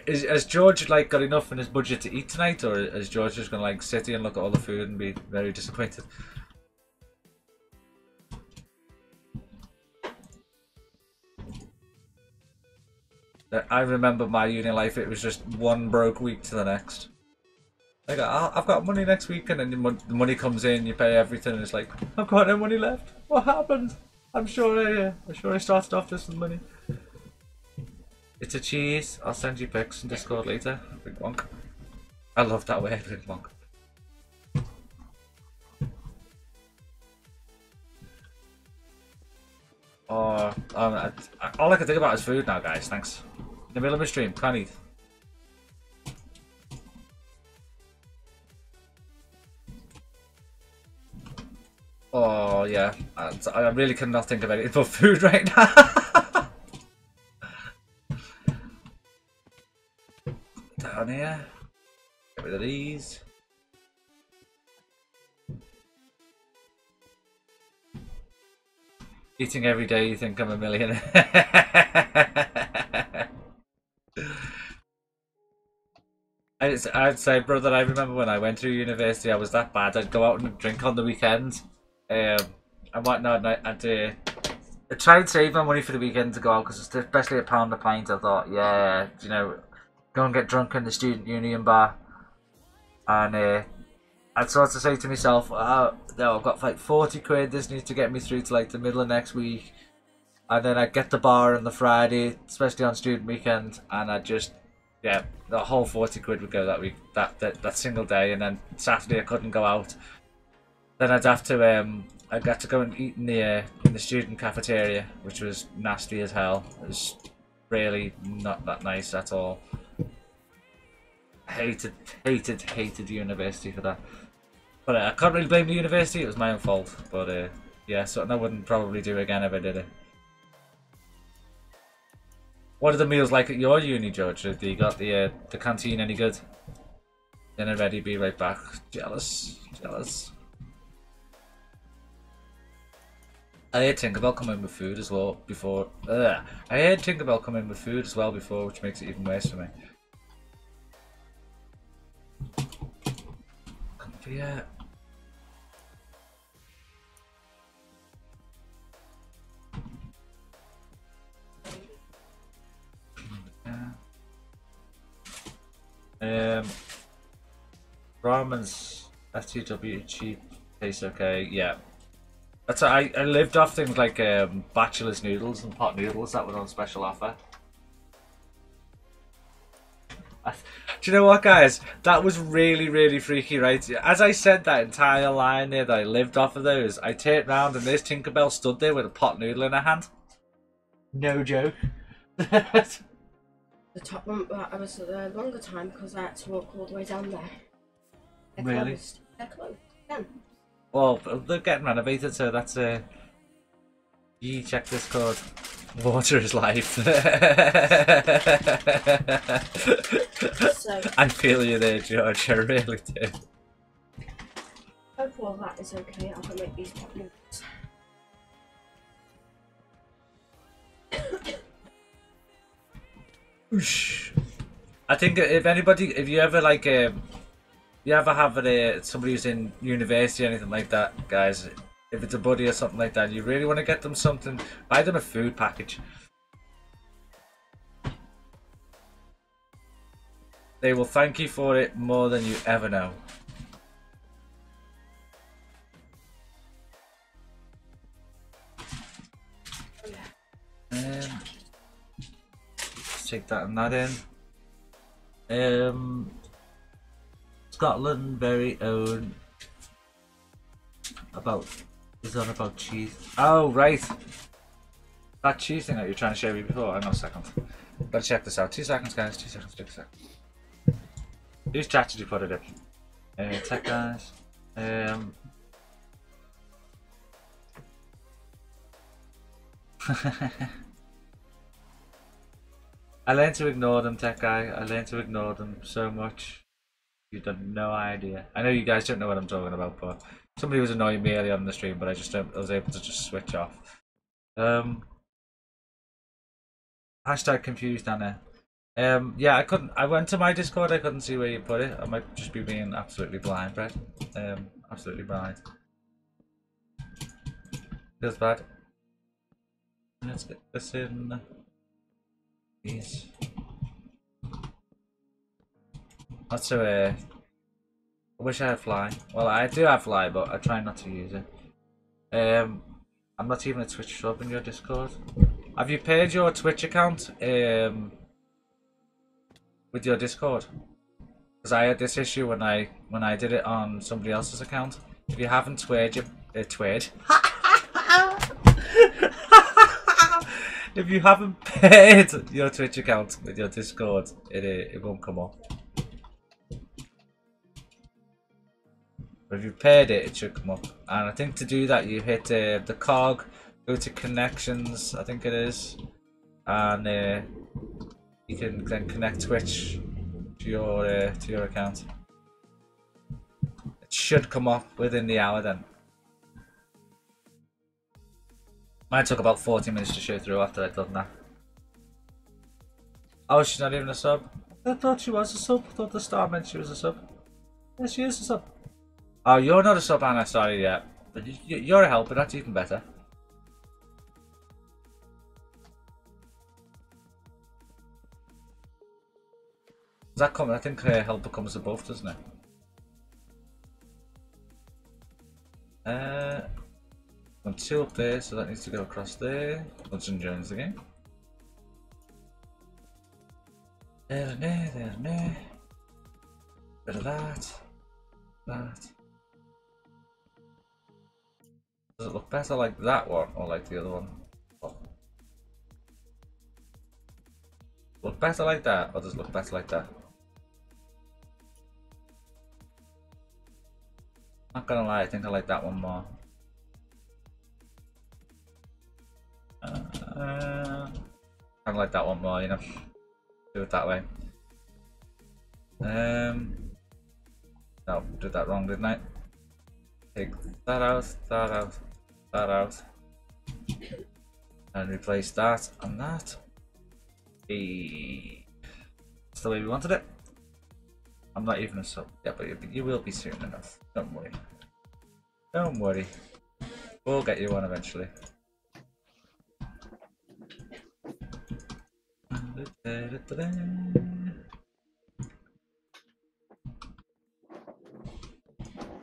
Has George like got enough in his budget to eat tonight, or is George just gonna like sit here and look at all the food and be very disappointed? I remember my uni life, it was just one broke week to the next. Like, I've got money next week, and then the money comes in, you pay everything, and it's like, I've got no money left. What happened? I'm sure I started off this with money. It's a cheese. I'll send you pics in Discord later. Big wonk. I love that word, big wonk. Oh, all I can think about is food now, guys. Thanks. In the middle of my stream, can't eat. Oh yeah, I really cannot think of anything but food right now. Down here, get rid of these. Eating every day, you think I'm a millionaire. I'd say, brother, I remember when I went through university, I was that bad. I'd go out and drink on the weekends, and whatnot. And I'd try and save my money for the weekend to go out, because especially £1 a pint. I thought, yeah, you know, go and get drunk in the student union bar, and I'd sort of say to myself, oh, no, I've got like 40 quid. This needs to get me through to like the middle of next week, and then I'd get the bar on the Friday, especially on student weekend, and I'd just. Yeah, the whole 40 quid would go that week, that single day, and then Saturday I couldn't go out. Then I'd have to I'd have to go and eat in the student cafeteria, which was nasty as hell. It was really not that nice at all. Hated university for that. But I can't really blame the university. It was my own fault. But yeah, something I wouldn't probably do again if I did it. What are the meals like at your uni, George? Have you got the canteen any good? Dinner ready, be right back. Jealous. I heard Tinkerbell come in with food as well before. I heard Tinkerbell come in with food as well before, which makes it even worse for me. Yeah. Ramen's FTW cheap, tastes okay. Yeah, that's I lived off things like bachelor's noodles and pot noodles that were on special offer. Do you know what, guys? That was really freaky, right? As I said that entire line there that I lived off of those, I turned round and there's Tinkerbell stood there with a pot noodle in her hand. No joke. The top one, I was there a longer time because I had to walk all the way down there. They're Really? closed. They're closed. Yeah. Well, they're getting renovated, so that's you check this code. Water is life. So, I feel you there, George. I really do. hope all that is okay. I can make these pot noodles. I think if you ever like you ever have somebody who's in university or anything like that, guys, if it's a buddy or something like that, you really want to get them something, buy them a food package. They will thank you for it more than you ever know. Take that and that in. Scotland very own is on about cheese. Oh right, that cheese thing that you were trying to show me before. Hang on a second. Gotta check this out. 2 seconds, guys. 2 seconds. 2 seconds. Whose chat did you put it in? Tech guys. I learned to ignore them, tech guy. I learned to ignore them so much. You've done no idea. I know you guys don't know what I'm talking about, but somebody was annoying me earlier on the stream, but I was able to just switch off. Hashtag confused, Anna. Yeah, I went to my Discord, I couldn't see where you put it. I might just be being absolutely blind, Brett. Absolutely blind. Feels bad. Let's get this in. Yes. Not so I wish I had fly. Well, I do have fly, but I try not to use it. I'm not even a Twitch sub in your Discord. Have you paid your Twitch account with your Discord? Because I had this issue when I did it on somebody else's account. If you haven't if you haven't paid your Twitch account with your Discord, it won't come up. But if you've paired it, it should come up. And I think to do that, you hit the cog, go to connections, I think it is, and you can then connect Twitch to your account. It should come up within the hour then. Mine took about 40 minutes to show through after I'd done that. Oh, she's not even a sub? I thought she was a sub. I thought the star meant she was a sub. Yeah, she is a sub. Oh, you're not a sub, Anna. Sorry, yeah. But you're a helper. That's even better. Does that come? I think helper comes above, doesn't it? I'm 2 up there, so that needs to go across there. Hudson Jones again. There. Bit of that. Does it look better like that one or like the other one? Oh. Look better like that, or does it look better like that? Not gonna lie, I think I like that one more. I like that one more, you know. Do it that way. No, did that wrong, didn't I? Take that out, and replace that and that. Hey. That's the way we wanted it. I'm not even a sub. Yeah, but you will be soon enough. Don't worry. Don't worry. We'll get you one eventually.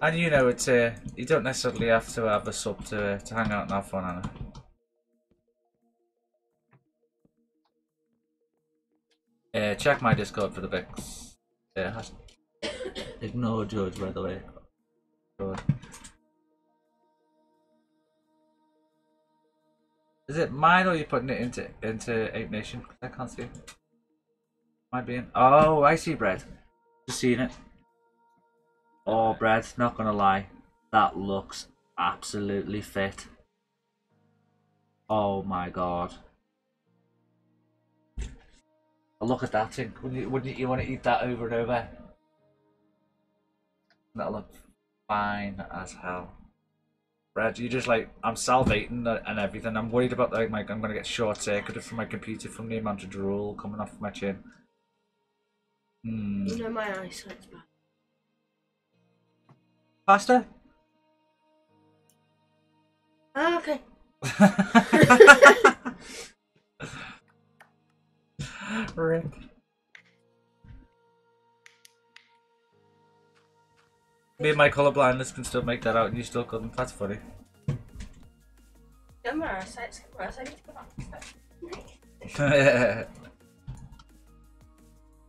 And you know, it's you don't necessarily have to have a sub to hang out and have fun, Anna. Check my Discord for the pics. Ignore George, by the way. George. Is it mine or are you putting it into Ape Nation? I can't see it. Might be in. Oh, I see Bread. Just seeing it. Oh, Bread, not gonna lie. That looks absolutely fit. Oh my god. Oh, look at that thing. Wouldn't you want to eat that over and over? That'll look fine as hell. Bread, you just like, I'm salivating and everything. I'm worried about like I'm gonna get short circuited from my computer from the amount of drool coming off my chin. You know my eyesight's bad. Pasta? Ah, okay. Rip. Me and my colour blindness can still make that out and you still couldn't. That's funny. Yeah, my eyesight's worse. I need to go back.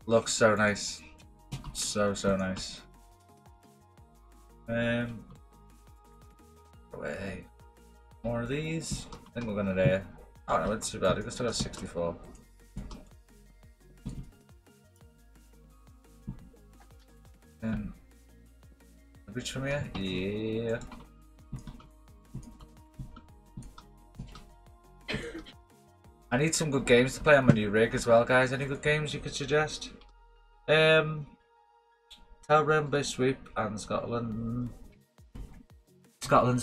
Looks so nice. So nice. Wait. More of these. I think we're gonna do. Oh no, it's too bad. We've still got 64. And reach from here? Yeah. I need some good games to play on my new rig as well, guys. Any good games you could suggest? Tell Rainbow Sweep and Scotland's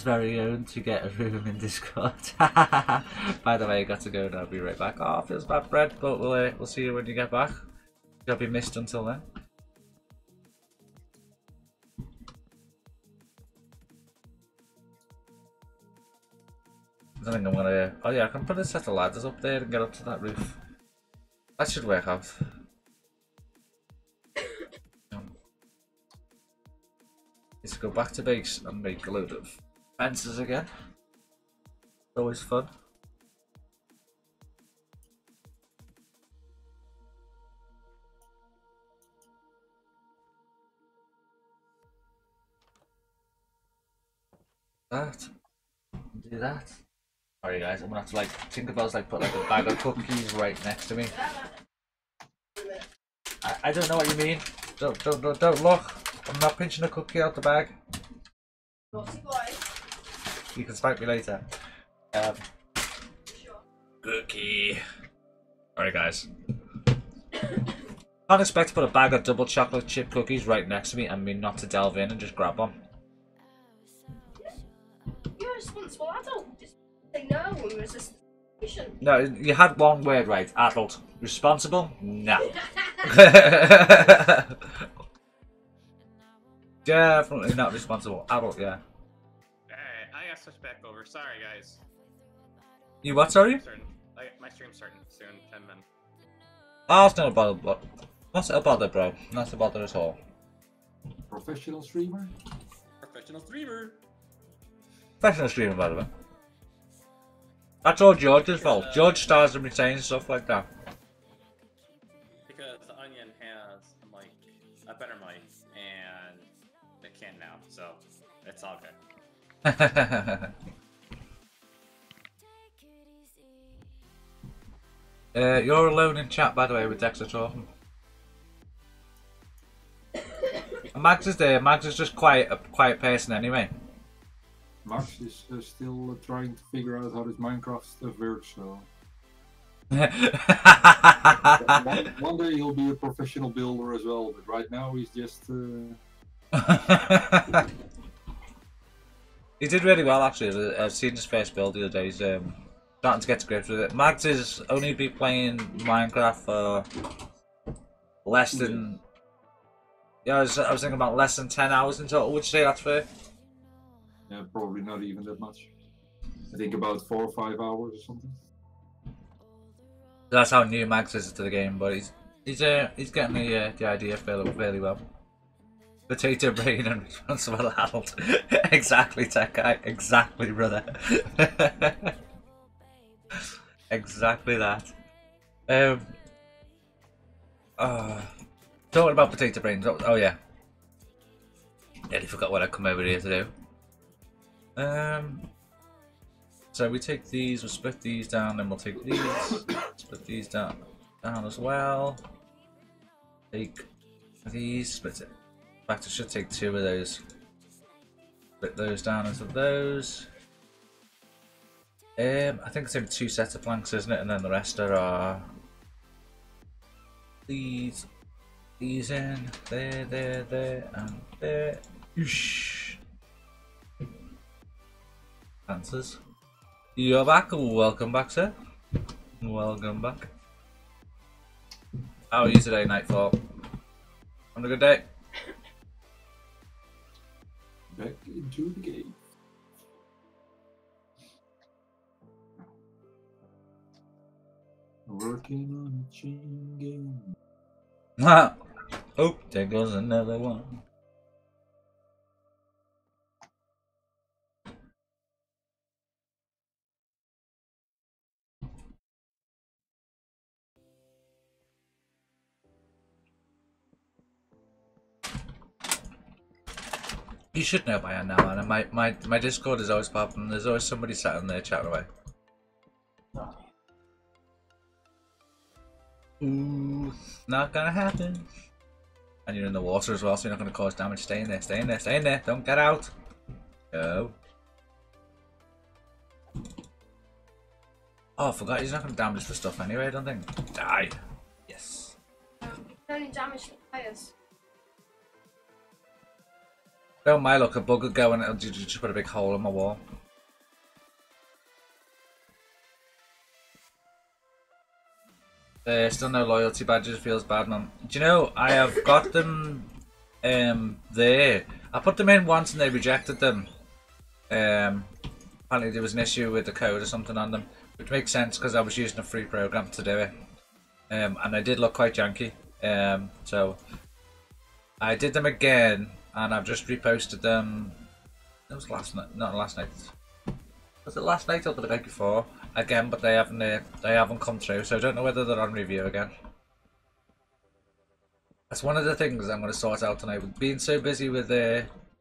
very own to get a room in Discord. By the way, I got to go and I'll be right back. Oh, feels bad, Bread, but we'll see you when you get back. You'll be missed until then. I think I'm gonna. Oh yeah, I can put a set of ladders up there and get up to that roof. That should work out. Let's go back to base and make a load of fences again. Always fun. That. Do that. Sorry guys, I'm gonna have to like Tinkerbell's like put like a bag of cookies right next to me. I don't know what you mean. Don't look. I'm not pinching a cookie out the bag. Naughty boy. You can spank me later. Cookie. Alright, guys. Can't expect to put a bag of double chocolate chip cookies right next to me and me not to delve in and just grab one. You're a responsible adult. Just say no and resist the situation. No, you had one word right. Adult. Responsible? No. Definitely not responsible. Adult, yeah. Alright, I gotta switch back over. Sorry, guys. You what, sorry? My stream's starting soon, 10 minutes. Oh, it's not a bother, bro. Not a bother, bro. Not a bother at all. Professional streamer? Professional streamer. Professional streamer, by the way. That's all George's fault. George stars and retains stuff like that. Because the Onion has a mic, a better mic, and it can now, so it's all good. You're alone in chat, by the way, with Dexter talking. Max is there. Max is just a quiet person anyway. Max is still trying to figure out how this Minecraft stuff works, so... one day he'll be a professional builder as well, but right now he's just... He did really well, actually. I've seen his first build the other day. He's starting to get to grips with it. Max has only been playing Minecraft for less than... Yeah, I was thinking about less than 10 hours in total. Would you say that's fair? Yeah, probably not even that much. I think about 4 or 5 hours or something. That's how new Max is to the game, but he's getting the idea fairly well. Potato brain and responsible adult. Exactly, tech guy. Exactly, brother. Exactly that. Talking about potato brains. Oh yeah. Nearly forgot what I come over here to do. So we take these, we'll split these down, then we'll take these, split these down as well. Take these, split it. In fact, I should take 2 of those. Split those down into those. I think it's in 2 sets of planks, isn't it? And then the rest are these in, there, and there. Oosh. Answers. You're back. Welcome back, sir. Welcome back. How are you today, Nightfall? Having a good day? Back into the game. Working on a chain game. Oh, there goes another one. You should know by now, man. My Discord is always popping. There's always somebody sat in there chatting away. Ooh, not gonna happen. And you're in the water as well, so you're not gonna cause damage. Stay in there, stay in there, stay in there. Don't get out. Go. Oh, I forgot he's not gonna damage the stuff anyway, I don't think. Die. Yes. Only damage the players. Don't mind, look, a bug would go and it'll just put a big hole in my wall. Still no loyalty badges, feels bad, man. Do you know, I have got them there. I put them in once and they rejected them. Apparently there was an issue with the code or something on them, which makes sense because I was using a free program to do it. And they did look quite janky. So I did them again and I've just reposted them. It was last night, not last night. Was it last night or the night before? Again, but they haven't come through, so I don't know whether they're on review again. That's one of the things I'm going to sort out tonight. With being so busy with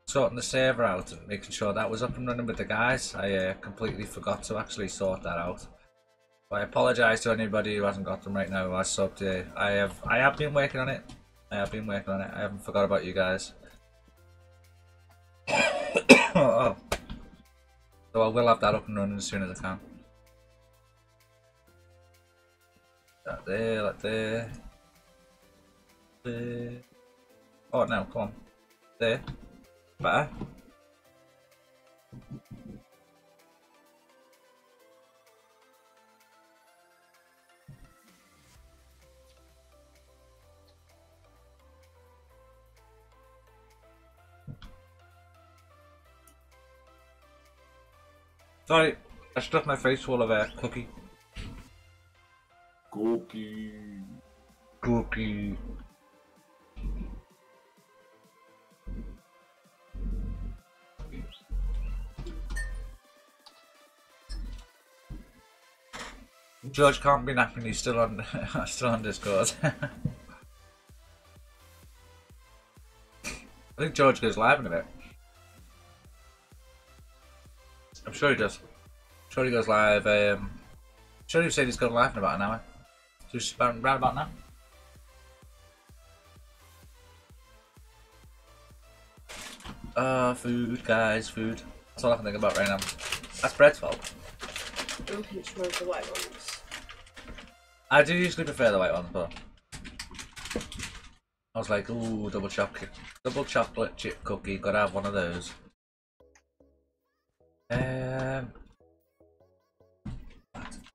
sorting the server out and making sure that was up and running with the guys, I completely forgot to actually sort that out. So I apologise to anybody who hasn't got them right now. I subbed. I have been working on it. I haven't forgot about you guys. Oh. So I will have that up and running as soon as I can. That there, like there. There. Oh no, come on. There. Better. Sorry, I stuffed my face full of a cookie. Cookie. Cookie. George can't be napping, he's still on still on Discord. I think George goes live in a bit. I'm sure he does. I'm sure he goes live. I'm sure he said he's going live in about an hour. So it's around about now. Food, guys, food. That's all I can think about right now. That's Brett's fault. I'm pinching one of the white ones. I do usually prefer the white ones, but I was like, ooh, double chocolate chip cookie. Gotta have one of those.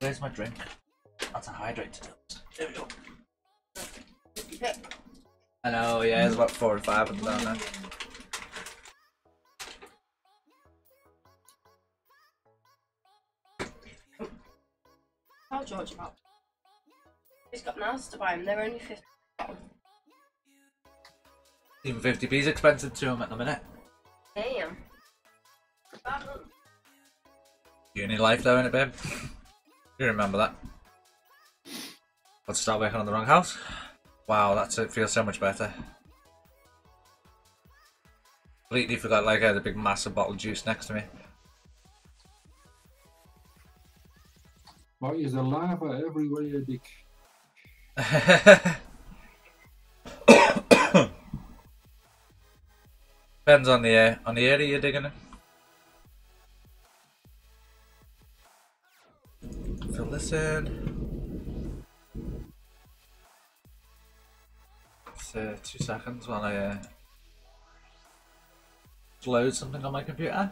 Where's my drink? That's a hydrated. There we go. I know, yeah, there's about 4 or 5 of them down there. Tell George about. He's got Nars to buy them. They're only 50. Even 50p's expensive to him at the minute. Damn. Uni life though, innit, babe? You remember that. Let's start working on the wrong house. Wow, it feels so much better. Completely forgot, like, I had a big massive bottle of juice next to me. Why is there lava everywhere, Dick? Depends on the area you're digging in. Fill this in. So 2 seconds while I load something on my computer.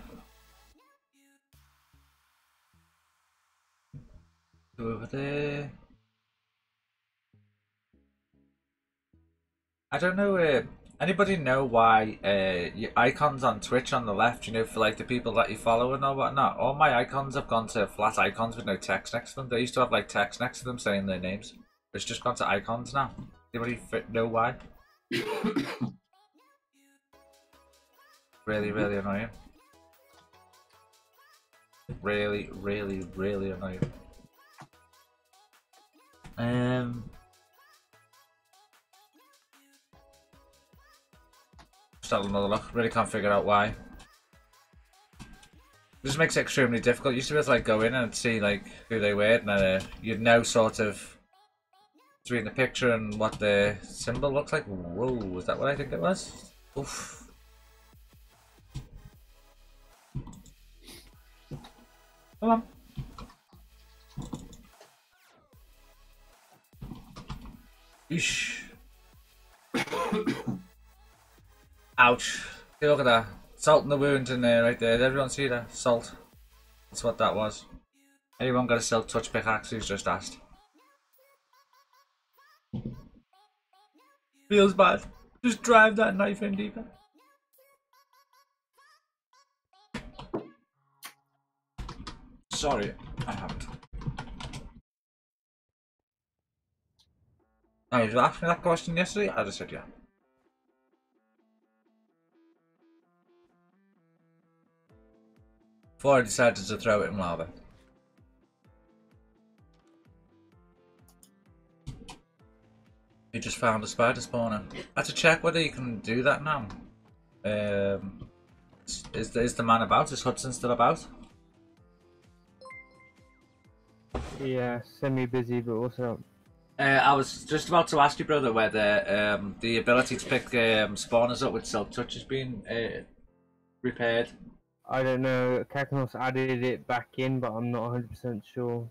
Go over there. I don't know. Anybody know why your icons on Twitch on the left, you know, for like the people that you follow and all whatnot? All my icons have gone to flat icons with no text next to them. They used to have like text next to them saying their names. It's just gone to icons now. Anybody know why? Really, really annoying. Really, really, really annoying. Just have another look. Really can't figure out why. This makes it extremely difficult. You used to be able to like go in and see like who they were, and then you'd know sort of between the picture and what the symbol looks like. Whoa, was that what I think it was? Oof. Come on. Eesh. Ouch. Hey, look at that. Salt in the wound in there, right there. Did everyone see that? Salt. That's what that was. Anyone got a silk touch pickaxe? Who's just asked? Feels bad. Just drive that knife in deeper. Sorry, I haven't. Now, you asked me that question yesterday? I just said yeah. Before I decided to throw it in lava. You just found a spider spawner. I had to check whether you can do that now. Is the man about? Is Hudson still about? Yeah, semi-busy, but also... I was just about to ask you, brother, whether the ability to pick spawners up with Silk Touch has been repaired. I don't know. Kakanos added it back in, but I'm not 100% sure.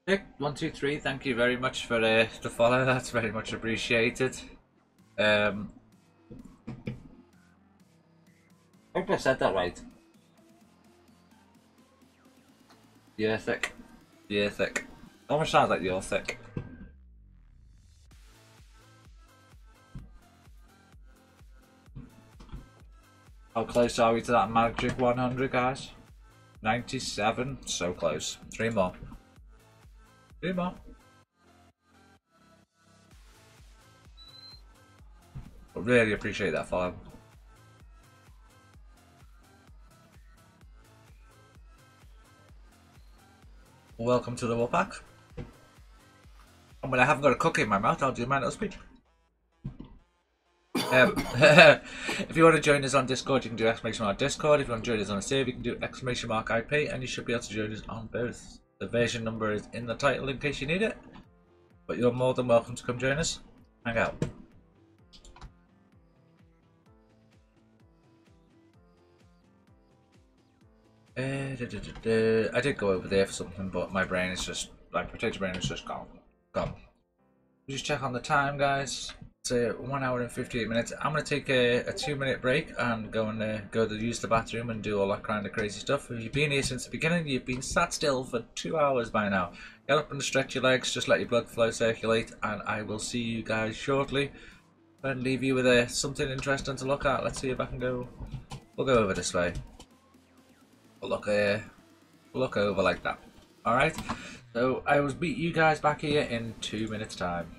Vic123, thank you very much for the follow. That's very much appreciated. I think I said that right. You're thick. You're thick. Almost sounds like you're thick. How close are we to that magic 100, guys? 97. So close. 3 more. 3 more. I really appreciate that follow. Welcome to the Wolfpack. And when I haven't got a cookie in my mouth, I'll do my little speech. If you want to join us on Discord, you can do exclamation mark Discord. If you want to join us on a save, you can do exclamation mark IP, and you should be able to join us on both. The version number is in the title in case you need it. But you're more than welcome to come join us. Hang out. I did go over there for something, but my brain is just, like, potato brain is just gone. Just check on the time, guys. It's 1 hour and 58 minutes. I'm gonna take a 2-minute break and go to use the bathroom and do all that kind of crazy stuff. If you've been here since the beginning, you've been sat still for 2 hours by now. Get up and stretch your legs, just let your blood flow circulate, and I will see you guys shortly. And leave you with something interesting to look at. Let's see if I can go. We'll go over this way. We'll look over like that. All right. So I will meet you guys back here in 2 minutes time.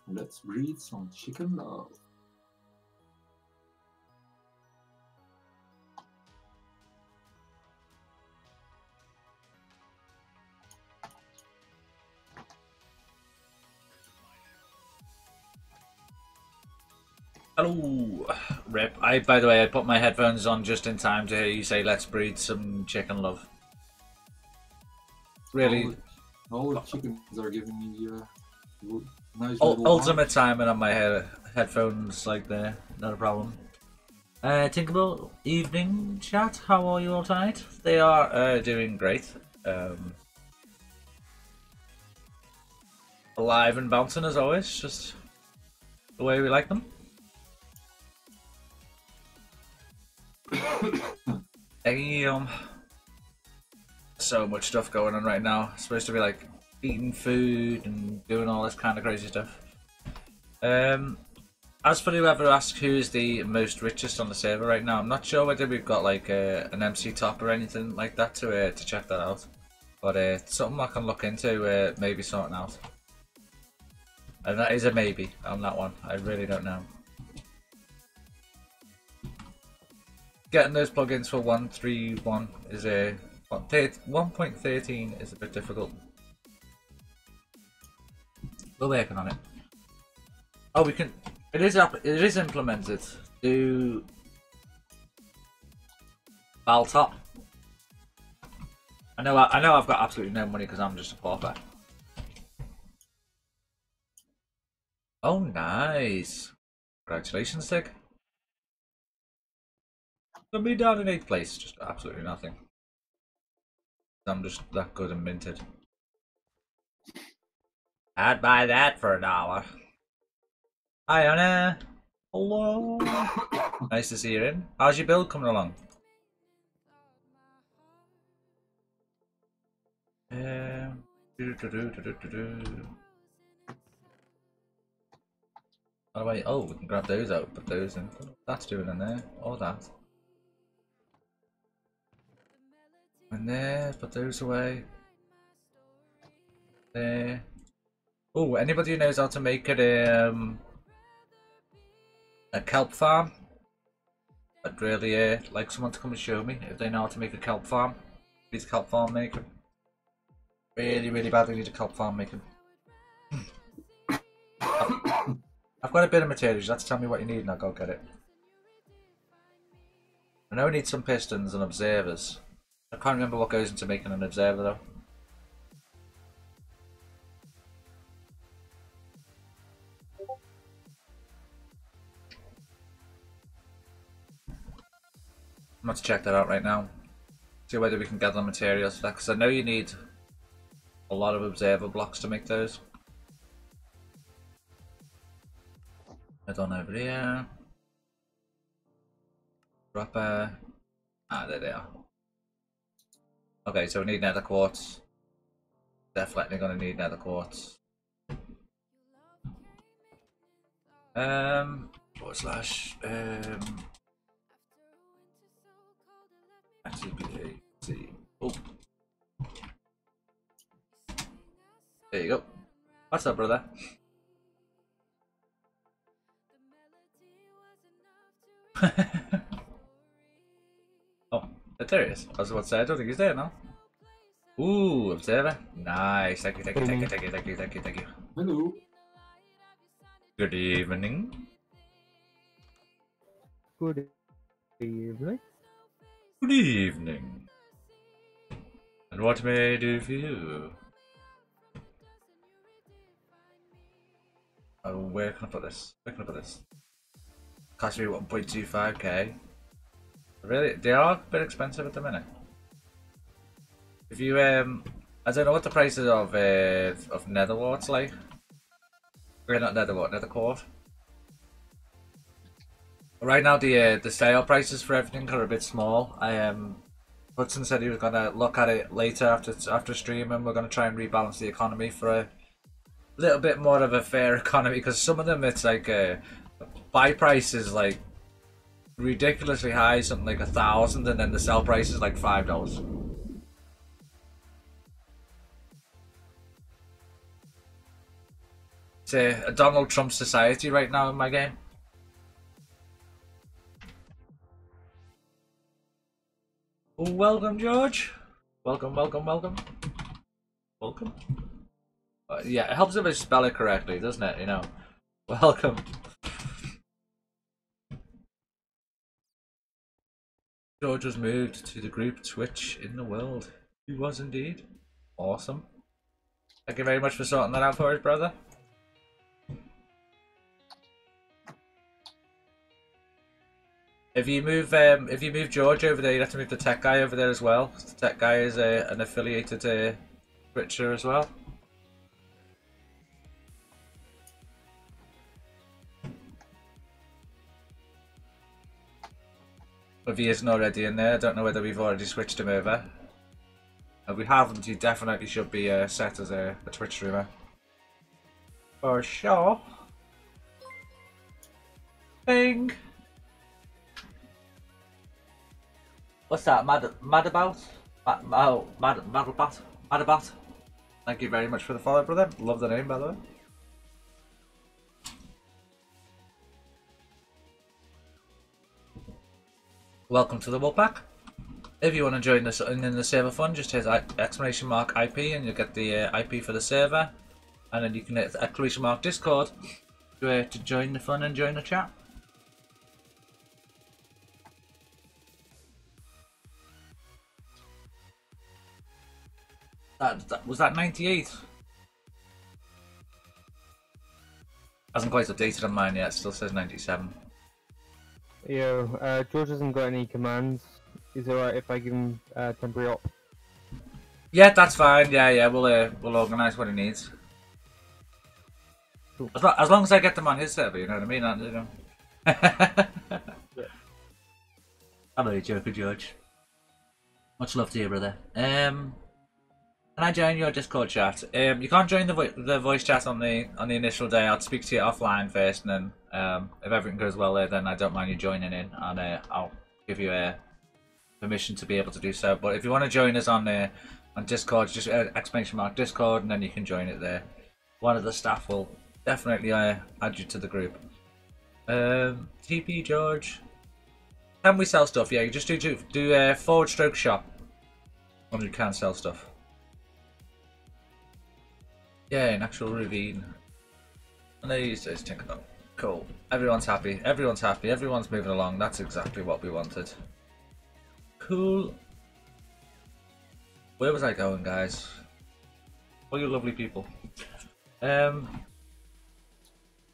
Let's breed some chicken love. Hello, Rip. By the way, I put my headphones on just in time to hear you say "Let's breed some chicken love." Really, all the chickens are giving me nice ultimate timing on my headphones, like there, not a problem. Tinkerbell, evening chat. How are you all tonight? They are doing great. Alive and bouncing as always, just the way we like them. So much stuff going on right now. It's supposed to be like eating food and doing all this kind of crazy stuff. As for whoever asks who's the most richest on the server right now, I'm not sure whether we've got like an MC top or anything like that to check that out. But it's something I can look into, maybe sorting out. And that is a maybe on that one. I really don't know. Getting those plugins for 1.31 is 1.13 is a bit difficult. We're working on it. Oh, we can. It is implemented. Do Val top. I know I've got absolutely no money because I'm just a pauper. Oh, nice! Congratulations, Tig. Got me down in 8th place, just absolutely nothing. I'm just that good and minted. I'd buy that for $1. Hi, Anna. Hello. Nice to see you in. How's your build coming along? Oh, we can grab those out, put those in. That's doing in there. All that. In there, put those away. There. Oh, anybody who knows how to make it a kelp farm? I'd really like someone to come and show me if they know how to make a kelp farm. Need a kelp farm maker. Really badly need a kelp farm maker. I've got a bit of materials, just tell me what you need and I'll go get it. I know I need some pistons and observers. I can't remember what goes into making an observer though. I'm going to check that out right now. See whether we can gather materials for that, because I know you need a lot of observer blocks to make those. Head on over here. Dropper. Ah, there they are. Okay, so we need nether quartz. Definitely gonna need nether quartz. Slash TPAC. Oh. There you go. What's up, brother? Oh, there he is. I was about to say, I don't think he's there now. Ooh, observer. Nice. Thank you. Hello. Good evening. Good evening. Good evening. And what may I do for you? Oh, where can I put this? Cost me 1.25k. Really? They are a bit expensive at the minute. If you I don't know what the prices of nether wart's like. We're not nether wart, nether quart. Right now the sale prices for everything are a bit small. Hudson said he was gonna look at it later after stream, and we're gonna try and rebalance the economy for a little bit more of a fair economy, because some of them it's like buy price is like ridiculously high, something like 1,000, and then the sell price is like $5. It's a Donald Trump society right now in my game. Welcome, George. Welcome. Yeah, it helps if I spell it correctly, doesn't it? You know. Welcome. George was moved to the group Twitch in the world. He was indeed. Awesome. Thank you very much for sorting that out for us, brother. If you move George over there, you have to move the tech guy over there as well. The tech guy is an affiliated Twitcher as well. If he isn't already in there, I don't know whether we've already switched him over. If we haven't, he definitely should be set as a Twitch streamer. For sure. Bing! What's that? Madabout? Madabat? Thank you very much for the follow, brother. Love the name, by the way. Welcome to the Wolfpack. If you want to join us in the server fun, just hit !IP and you'll get the IP for the server. And then you can hit !Discord to join the fun and join the chat. Was that 98? Hasn't quite updated on mine yet, still says 97. Yo, George hasn't got any commands. Is it alright if I give him temporary op? Yeah, that's fine. Yeah, we'll organise what he needs. Cool. As long as I get them on his server, you know what I mean? You know. Yeah. I'm only joking, George. Much love to you, brother. Can I join your Discord chat? You can't join the voice chat on the initial day. I'll speak to you offline first, and then if everything goes well there, then I don't mind you joining in, and I'll give you permission to be able to do so. But if you want to join us on Discord, just !Discord, and then you can join it there. One of the staff will definitely add you to the group. TP George, can we sell stuff? Yeah, you just do / shop when you can sell stuff. Yeah, an actual ravine. And they use those Tinkerbell. Cool. Everyone's happy. Everyone's happy. Everyone's moving along. That's exactly what we wanted. Cool. Where was I going, guys? All you lovely people. My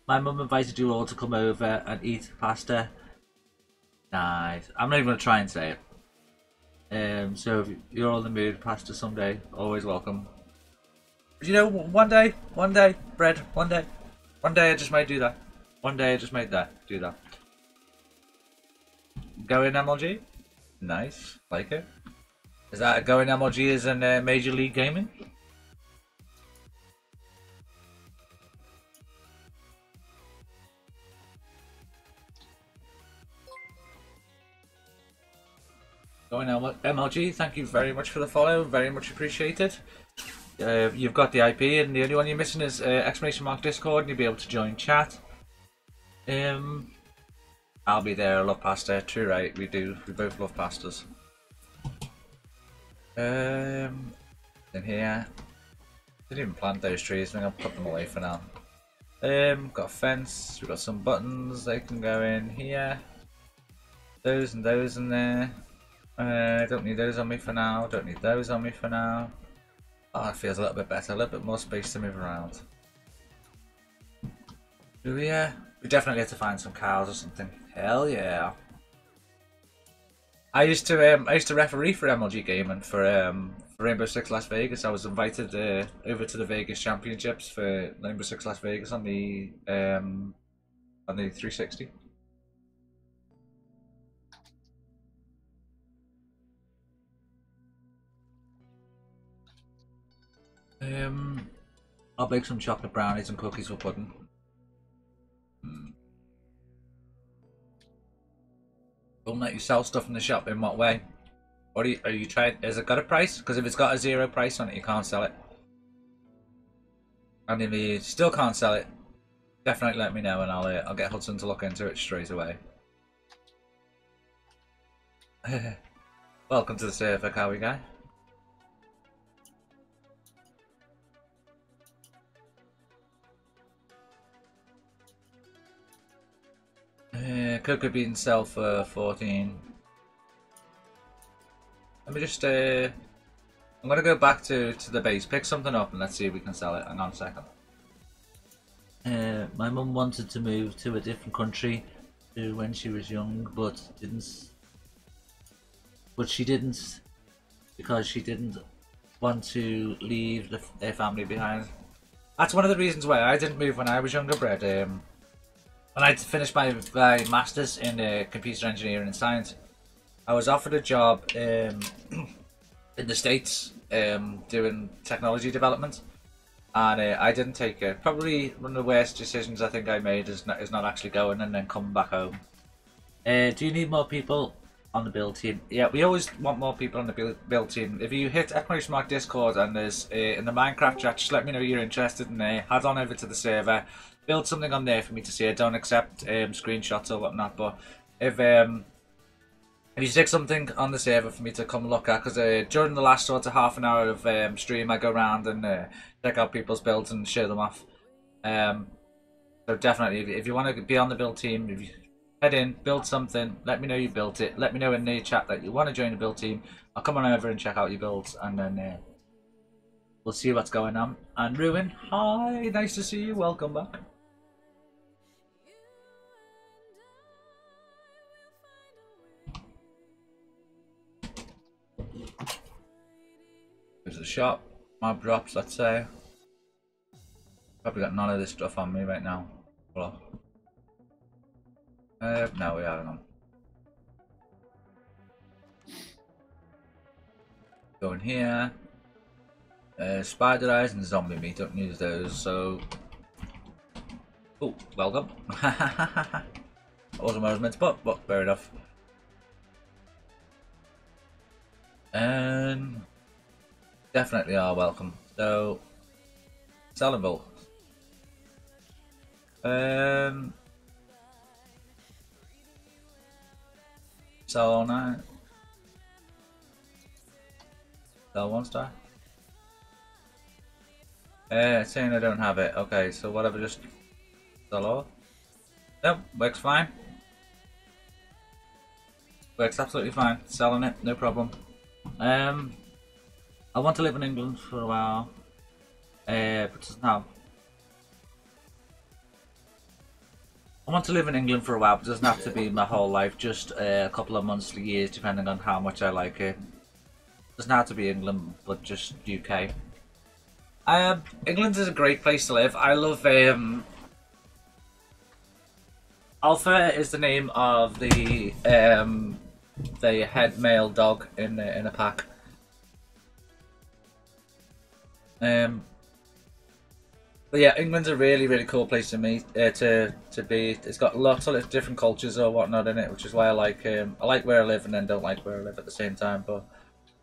mum invited you all to come over and eat pasta. Nice. I'm not even going to try and say it. So if you're all in the mood, pasta someday, always welcome. But you know, one day, bread, one day I just might do that. One day I just might do that. Go in MLG? Nice, like it. Is that a go in MLG as in Major League Gaming? Going MLG, thank you very much for the follow, very much appreciated. You've got the IP, and the only one you're missing is !Discord, and you'll be able to join chat. I'll be there. I love pasta. True, right? We do. We both love pastas. In here, didn't even plant those trees. I'm gonna put them away for now. Got a fence. We've got some buttons. They can go in here. Those and those in there. Don't need those on me for now. Don't need those on me for now. Oh, it feels a little bit better, a little bit more space to move around. Do we definitely have to find some cows or something. Hell yeah! I used to referee for MLG Gaming for Rainbow Six Las Vegas. I was invited over to the Vegas Championships for Rainbow Six Las Vegas on the 360. I'll bake some chocolate brownies and cookies for pudding. Don't let you sell stuff in the shop. In what way? What are you trying? Has it got a price? Because if it's got a 0 price on it, you can't sell it. And if you still can't sell it, definitely let me know, and I'll get Hudson to look into it straight away. Welcome to the server, Cowie guy. Cocoa beans sell for 14. Let me just I'm gonna go back to the base, pick something up, and let's see if we can sell it. Hang on a second. My mum wanted to move to a different country to when she was young, but she didn't because she didn't want to leave their family behind. That's one of the reasons why I didn't move when I was younger, Brett. When I finished my masters in computer engineering and science, I was offered a job in the States doing technology development, and I didn't take it. Probably one of the worst decisions I think I made is not actually going and then coming back home. Do you need more people on the build team? Yeah, we always want more people on the build team. If you hit !Smart Discord and there's in the Minecraft chat, just let me know you're interested in there. Head on over to the server, build something on there for me to see. I don't accept screenshots or whatnot, but if you stick something on the server for me to come look at, because during the last sort of half an hour of stream, I go around and check out people's builds and show them off. So definitely, if you want to be on the build team, if you head in, build something, let me know you built it. Let me know in the chat that you want to join the build team. I'll come on over and check out your builds, and then we'll see what's going on. And Ruin, hi, nice to see you. Welcome back. There's a shop, mob drops, let's say. Probably got none of this stuff on me right now. Hello. No, we are on. Go in here. Spider eyes and zombie meat, don't use those, so. Oh, welcome. Wasn't where I was meant to put, but fair enough. Definitely are welcome. So, sellable. Sell all night. Sell 1 star. Saying I don't have it. Okay, so whatever, just sell all. Yep, works fine. Works absolutely fine. Selling it, no problem. I want to live in England for a while, but doesn't have. I want to live in England for a while, but it doesn't have to be my whole life. Just a couple of months to years, depending on how much I like it. Doesn't have to be England, but just UK. England is a great place to live. I love. Alpha is the name of the head male dog in a pack. But yeah, England's a really cool place to meet to be. It's got lots of different cultures or whatnot in it, which is why I like where I live and then don't like where I live at the same time. But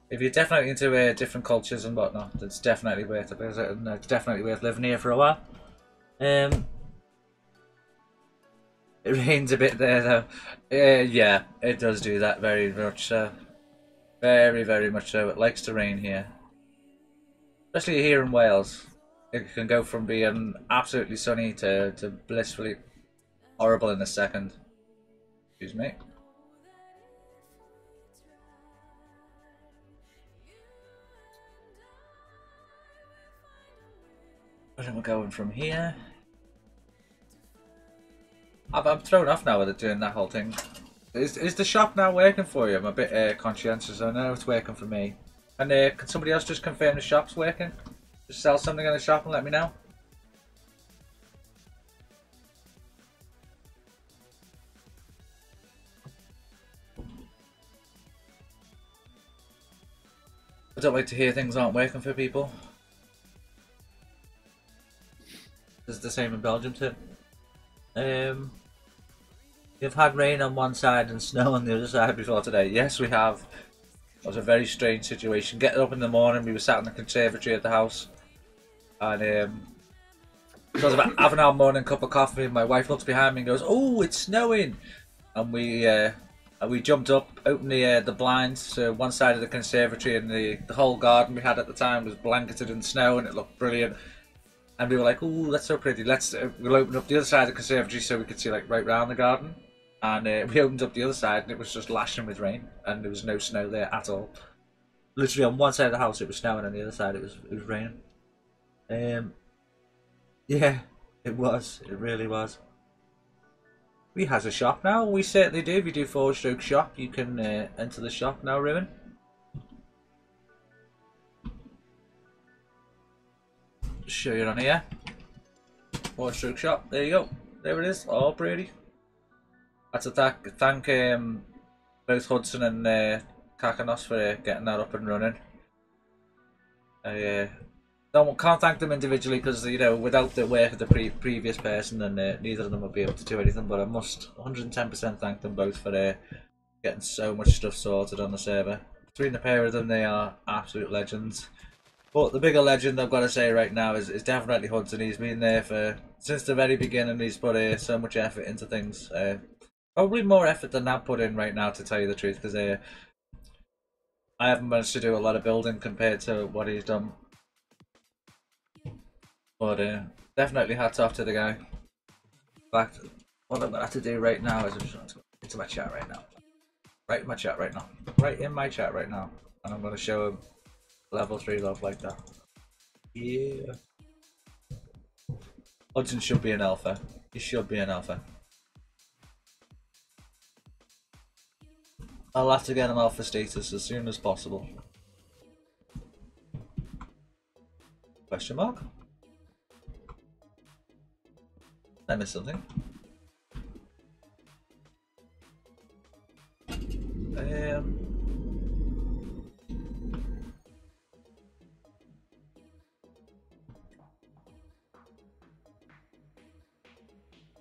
if you're definitely into different cultures and whatnot, it's definitely worth a visit, and it's definitely worth living here for a while. It rains a bit there though. Yeah, it does do that very much so. Very much so. It likes to rain here. Especially here in Wales. It can go from being absolutely sunny to blissfully horrible in a second. Excuse me. Where am I going from here? I'm thrown off now with it doing that whole thing. Is the shop now working for you? I'm a bit conscientious. I know it's working for me. And can somebody else just confirm the shop's working? Just sell something in the shop and let me know. I don't like to hear things aren't working for people. It's the same in Belgium too. You've had rain on one side and snow on the other side before today. Yes, we have. It was a very strange situation. Getting up in the morning, we were sat in the conservatory at the house, and it was about having our morning cup of coffee. My wife looks behind me and goes, "Oh, it's snowing!" And we jumped up, opened the blinds to one side of the conservatory, and the whole garden we had at the time was blanketed in snow, and it looked brilliant. And we were like, "Oh, that's so pretty. We'll open up the other side of the conservatory so we could see like right round the garden." And we opened up the other side, and it was just lashing with rain, and there was no snow there at all. Literally on one side of the house it was snowing, and on the other side it was raining. Yeah, it was. It really was. We has a shop now. We certainly do. If you do Forge Stroke shop, you can enter the shop now, Ruin. Just show you on here. Forge Stroke shop. There you go. There it is. All pretty. That's a thank both Hudson and Kakanos for getting that up and running. Can't thank them individually because, you know, without the work of the previous person, then neither of them would be able to do anything. But I must 110% thank them both for getting so much stuff sorted on the server. Between the pair of them, they are absolute legends. But the bigger legend I've got to say right now is definitely Hudson. He's been there since the very beginning. He's put so much effort into things. Probably more effort than I've put in right now, to tell you the truth, because I haven't managed to do a lot of building compared to what he's done. But definitely hats off to the guy. In fact, what I'm going to have to do right now is I'm just going to go into my chat right now. Right in my chat right now. Right in my chat right now. And I'm going to show him level 3 love like that. Yeah. Hudson should be an alpha. He should be an alpha. I'll have to get him alpha status as soon as possible. Question mark? I missed something.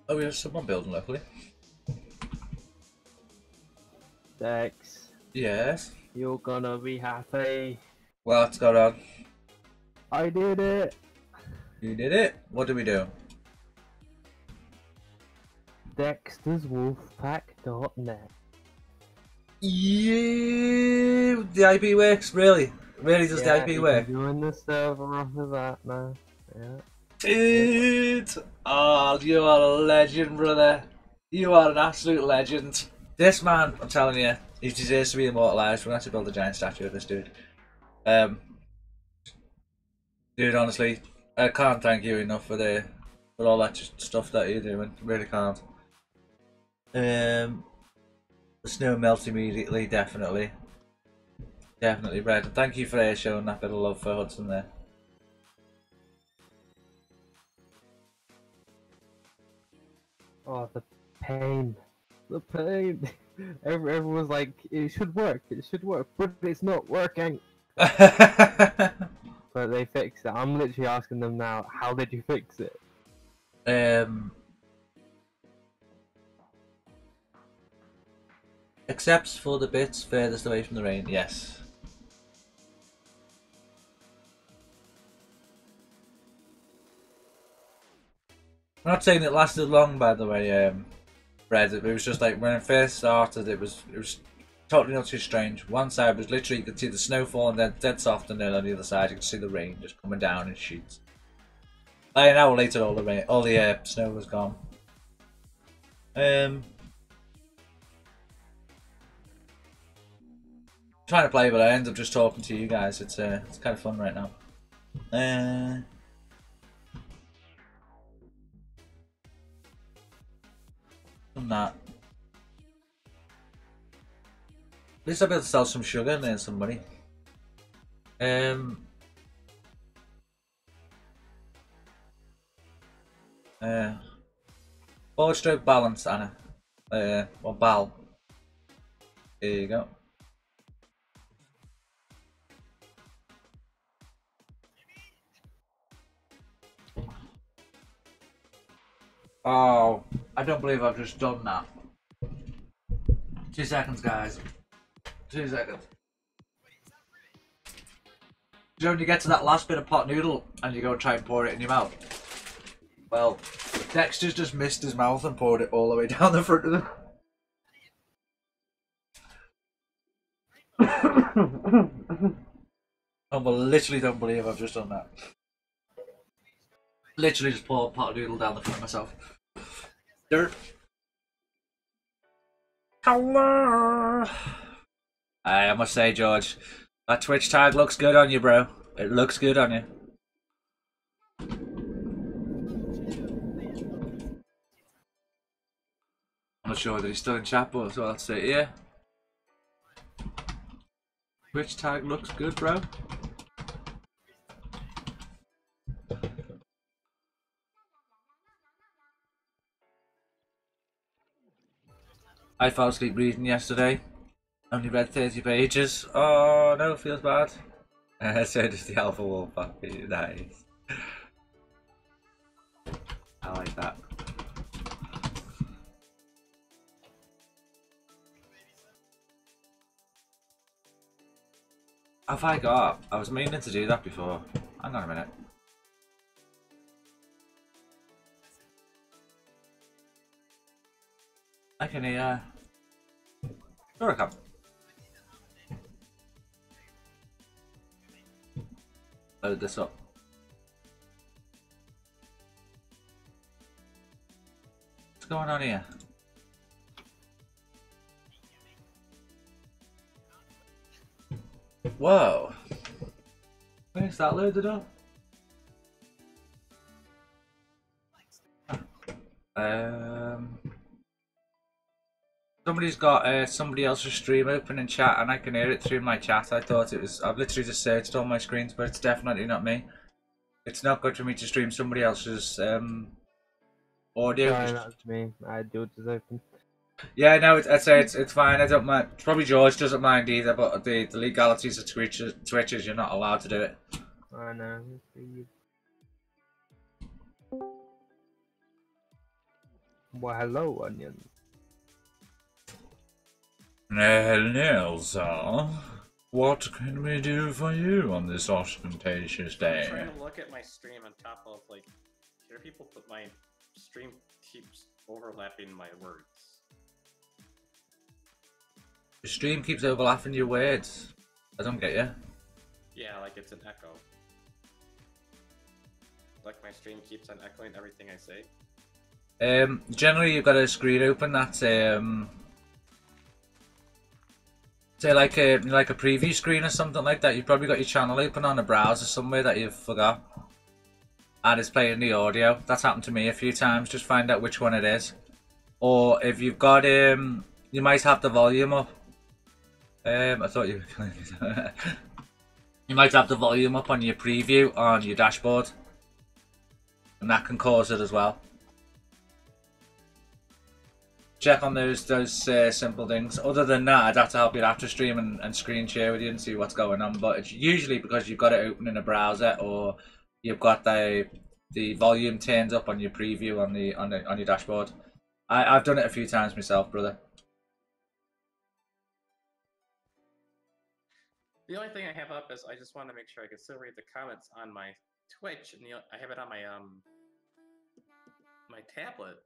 Oh, we have someone building locally. Dex, Yes. you're gonna be happy. What's going on? I did it. You did it? What do we do? Dexter'sWolfpack.net. Yeah, the IP works, really? Really does the IP work? Join the server after that now. Yeah. Dude! Oh, you are a legend, brother. You are an absolute legend. This man, I'm telling you, he deserves to be immortalised. We're going to have to build a giant statue of this dude. Dude, honestly, I can't thank you enough for all that stuff that you're doing. Really can't. The snow melts immediately, definitely. Definitely, Brad. And thank you for showing that bit of love for Hudson there. Oh, the pain. The pain. Everyone's like, it should work, but it's not working. But they fixed it. I'm literally asking them now, how did you fix it? Except for the bits furthest away from the rain, yes. I'm not saying it lasted long, by the way, Brad. It was just like when it first started, it was totally not too strange. One side was literally, you could see the snow falling dead soft, and then on the other side you could see the rain just coming down in sheets. Like an hour later, all the snow was gone. Trying to play, but I end up just talking to you guys. It's kind of fun right now. And that. At least I'll be able to sell some sugar and earn some money. Forward stroke balance, Anna. Or bal. There you go. Oh, I don't believe I've just done that. 2 seconds, guys. 2 seconds. You know when you get to that last bit of pot noodle and you go and try and pour it in your mouth? Well, Dexter's just missed his mouth and poured it all the way down the front of him. I literally don't believe I've just done that. Literally just pour a pot of noodle down the front of myself. Dirt. Hello. I must say, George, That Twitch tag looks good on you, bro. It looks good on you. I'm not sure that he's still in chat, but so I'll say yeah. Twitch tag looks good, bro. I fell asleep reading yesterday. Only read 30 pages. Oh no, feels bad. So does the Alpha Wolf puppy. Nice. I like that. Have I got? I was meaning to do that before. Hang on a minute. I can hear. Sure, I can. Load this up. What's going on here? Whoa. Where's that loaded up? Somebody's got somebody else's stream open in chat and I can hear it through my chat. I thought it was, I've literally just searched on my screens, but it's definitely not me. It's not good for me to stream somebody else's audio. Sorry, that's me. I do it is open. Yeah, no, I'd say it's fine. I don't mind. Probably George doesn't mind either, but the legalities of Twitch is you're not allowed to do it. I know. Well, hello, Onion. Hello, sir. What can we do for you on this ostentatious day? I'm trying to look at my stream on top of, like, here people put my stream keeps overlapping my words. Your stream keeps overlapping your words. I don't get you. Yeah, like it's an echo. Like my stream keeps on echoing everything I say. Generally you've got a screen open that's say like a preview screen or something like that. You've probably got your channel open on a browser somewhere that you've forgot, and it's playing the audio. That's happened to me a few times. Just find out which one it is, or if you've got you might have the volume up. I thought you were you might have the volume up on your preview on your dashboard, and that can cause it as well. Check on those simple things. Other than that, I'd have to help you after stream and screen share with you and see what's going on. But it's usually because you've got it open in a browser, or you've got the volume turned up on your preview on your dashboard. I've done it a few times myself, brother. The only thing I have up is I just want to make sure I can still read the comments on my Twitch, and I have it on my my tablet.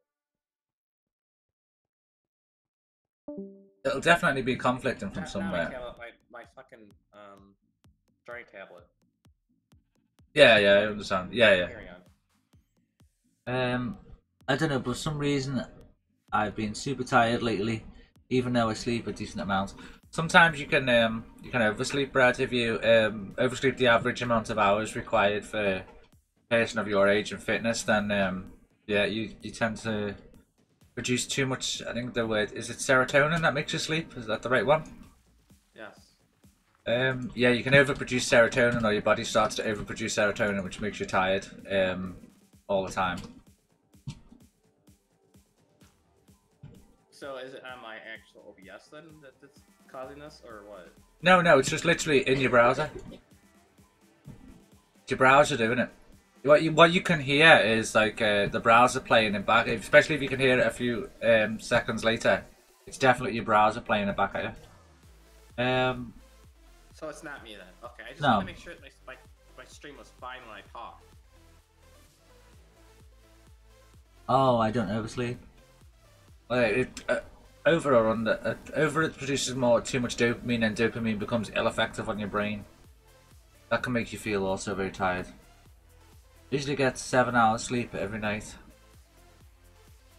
It'll definitely be conflicting from Not somewhere. my tablet, my fucking drawing tablet. Yeah, I understand. Yeah. Carry on. I don't know, but for some reason I've been super tired lately, even though I sleep a decent amount. Sometimes you can oversleep, Brad, if you oversleep the average amount of hours required for a person of your age and fitness. Then yeah, you tend to produce too much. I think the word is it serotonin that makes you sleep. Is that the right one? Yes. Yeah, you can overproduce serotonin, or your body starts to overproduce serotonin, which makes you tired all the time. So is it on my actual OBS then that's causing this, or what? No, it's just literally in your browser. It's your browser doing it. What you can hear is like the browser playing it back, especially if you can hear it a few seconds later. It's definitely your browser playing it back at you. So it's not me then. Okay, I just No. want to make sure that my stream was fine when I talked. Oh, I don't oversleep. Over or under, over it produces too much dopamine, and dopamine becomes ill effective on your brain. That can make you feel also very tired. Usually get 7 hours sleep every night.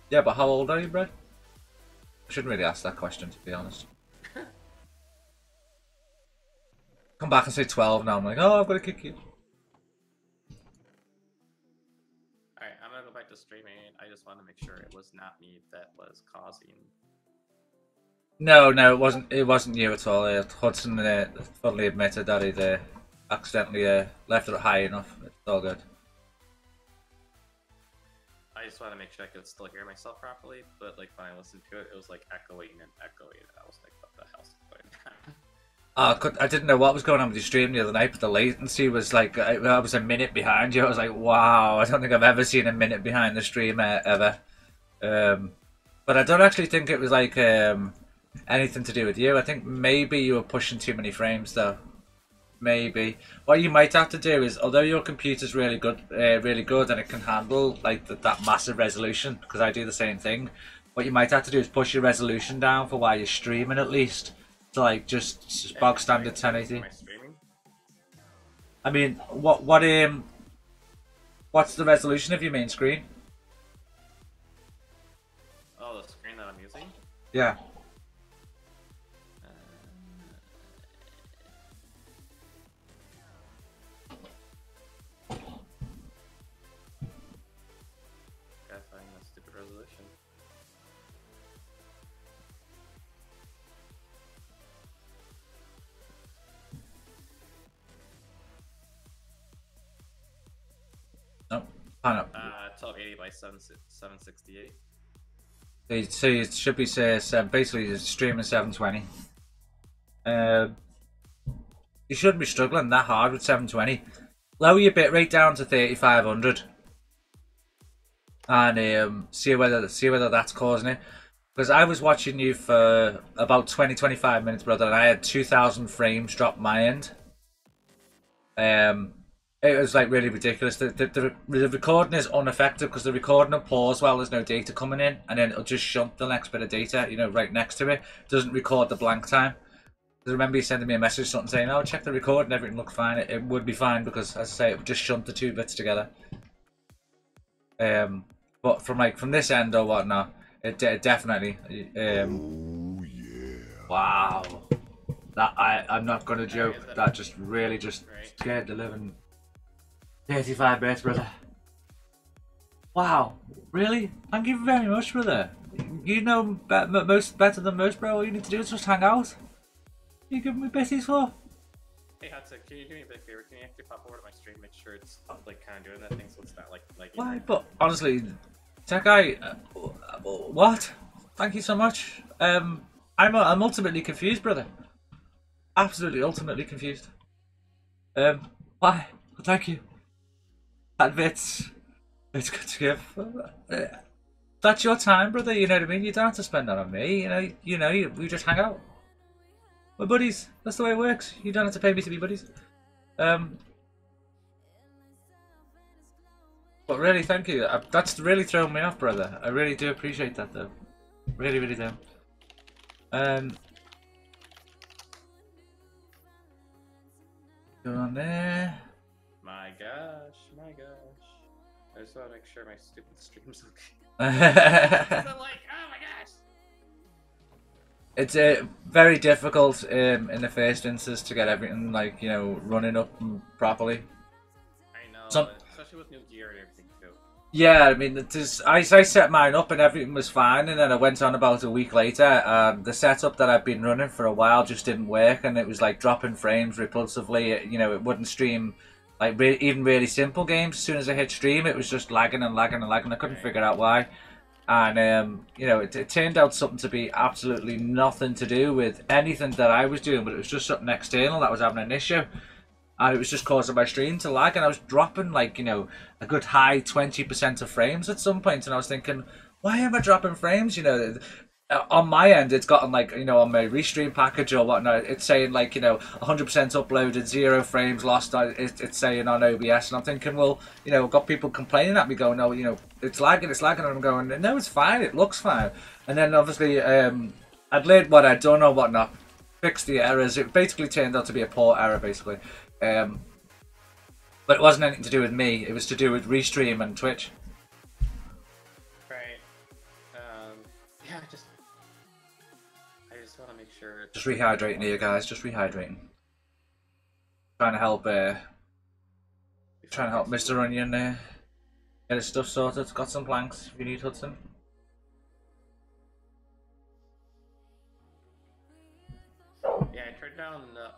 Yeah, but how old are you, Brad? I shouldn't really ask that question, to be honest. come back and say 12 now. I'm like, oh, I've got to kick you. Alright, I'm gonna go back to streaming. I just want to make sure it was not me that was causing. No, it wasn't. It wasn't you at all. Hudson fully admitted that he'd accidentally left it high enough. It's all good. I just want to make sure I could still hear myself properly, but like when I listened to it, it was like echoing and echoing, and I was like, what the hell's going on? I didn't know what was going on with your stream the other night, but the latency was like I was a minute behind you. I was like, wow, I don't think I've ever seen a minute behind the stream ever. But I don't actually think it was like anything to do with you. I think maybe you were pushing too many frames though. Maybe what you might have to do is, although your computer's really good and it can handle like that massive resolution, because I do the same thing, what you might have to do is push your resolution down for while you're streaming at least to like just bog standard 1080. Am I streaming? I mean, what's the resolution of your main screen? Oh, the screen that I'm using? Yeah. Gotta find that stupid resolution. No, pan up. 1280 by 768. So it should be basically it's streaming 720. You shouldn't be struggling that hard with 720. Lower your bitrate down to 3500, and see whether that's causing it. Because I was watching you for about 20-25 minutes, brother, and I had 2,000 frames drop my end. It was like really ridiculous. The recording is unaffected because the recording will pause while there's no data coming in, and then it'll just shunt the next bit of data, right next to it. It doesn't record the blank time. I remember you sending me a message, something saying, "Oh, check the recording, everything looked fine." It would be fine because, as I say, it would just shunt the two bits together. But from this end or whatnot, it definitely. Oh yeah! Wow, that I'm not gonna joke. That just really just scared the living. 35 bits, brother. Wow, really? Thank you very much, brother. You know better than most, bro. All you need to do is just hang out. You giving me bitties for? Hey Hudson, can you do me a big favor? Can you actually pop over to my stream, make sure it's like kind of doing that thing so it's not like Why? But honestly, that guy. What? Thank you so much. I'm ultimately confused, brother. Absolutely, ultimately confused. Why? Thank you. That it's good to give. That's your time, brother. You know what I mean. You don't have to spend that on me. We just hang out. We're buddies. That's the way it works. You don't have to pay me to be buddies. But really, thank you. That's really thrown me off, brother. I really do appreciate that, though. Really, really do. Go on there. My gosh. I just want to make sure my stupid stream's okay. I'm like, oh my gosh. It's very difficult in the first instance to get everything running up properly. I know, especially with new gear and everything too. Yeah, I mean, I set mine up and everything was fine, and then I went on about a week later. The setup that I've been running for a while just didn't work, and it was like dropping frames repulsively. It wouldn't stream like even really simple games. As soon as I hit stream, it was just lagging and lagging and lagging. I couldn't figure out why. And it turned out something to be absolutely nothing to do with anything that I was doing, but it was just something external that was having an issue, and it was just causing my stream to lag, and I was dropping a good high 20% of frames at some point, and I was thinking, why am I dropping frames? On my end, it's gotten on my restream package or whatnot, it's saying 100% uploaded, 0 frames lost. It's saying on OBS, and I'm thinking, well, I've got people complaining at me going, no, it's lagging, and I'm going, no, it's fine, it looks fine. And then obviously, I'd learned what I'd done or whatnot, fixed the errors. It basically turned out to be a port error, basically. But it wasn't anything to do with me. It was to do with Restream and Twitch. Right. Yeah, I just want to make sure. Just rehydrating here, guys. Just rehydrating. trying to help Mr. Onion get his stuff sorted. Got some planks if you need, Hudson. Yeah, I turned down the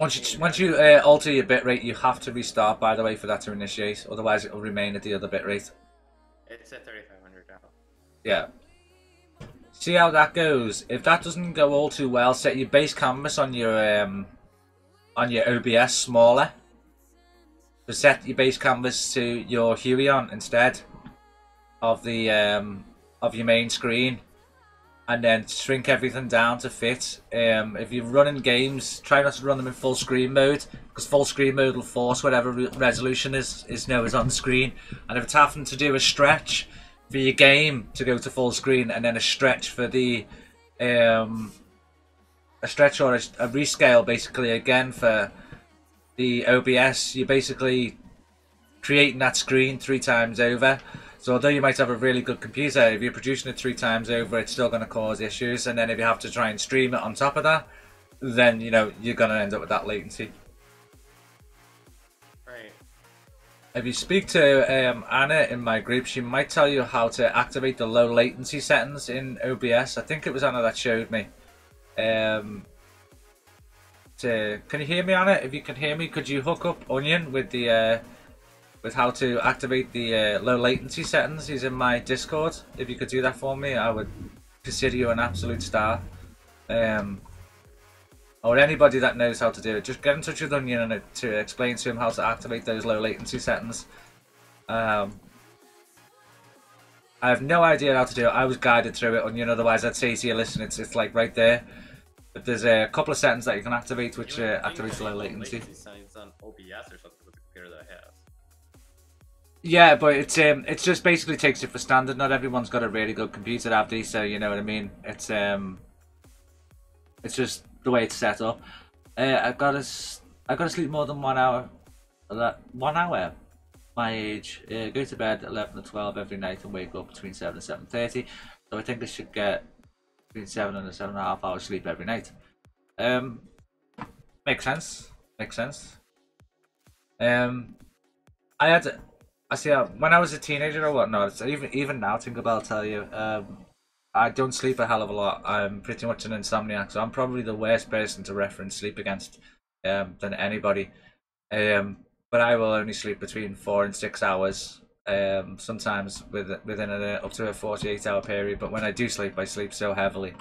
Once you alter your bitrate, you have to restart, by the way, for that to initiate. Otherwise, it will remain at the other bitrate. It's at 3500 now. Yeah. See how that goes. If that doesn't go all too well, set your base canvas on your OBS smaller. So set your base canvas to your Huion instead of the of your main screen, and then shrink everything down to fit. If you're running games, try not to run them in full screen mode, because full screen mode will force whatever resolution is on the screen. And if it's having to do a stretch for your game to go to full screen, and then a stretch for the a stretch or a rescale basically again for the OBS, you're basically creating that screen 3 times over. So although you might have a really good computer, if you're producing it 3 times over, it's still going to cause issues. And then if you have to try and stream it on top of that, then you know you're going to end up with that latency. Right. If you speak to Anna in my group, she might tell you how to activate the low latency settings in OBS. I think it was Anna that showed me. Can you hear me, Anna? If you can hear me, could you hook up Onion with the with how to activate the low latency settings? He's in my Discord. If you could do that for me, I would consider you an absolute star. Or anybody that knows how to do it, just get in touch with Onion to explain to him how to activate those low latency settings. I have no idea how to do it. I was guided through it, Onion. Otherwise, I'd say to you, listen, it's like right there. But there's a couple of settings that you can activate, which activates low latency. Settings on OBS or something with the computer that I have. Yeah, but it's just basically takes it for standard. Not everyone's got a really good computer, have they? So you know what I mean. It's just the way it's set up. I gotta sleep more than 1 hour. 1 hour. My age. Go to bed 11 to 12 every night and wake up between 7 and 7:30. So I think I should get between 7 and 7.5 hours sleep every night. Makes sense. Makes sense. When I was a teenager or whatnot, even now, Tinkerbell will tell you, I don't sleep a hell of a lot. I'm pretty much an insomniac, so I'm probably the worst person to reference sleep against than anybody. But I will only sleep between 4 and 6 hours, sometimes within up to a 48-hour period. But when I do sleep, I sleep so heavily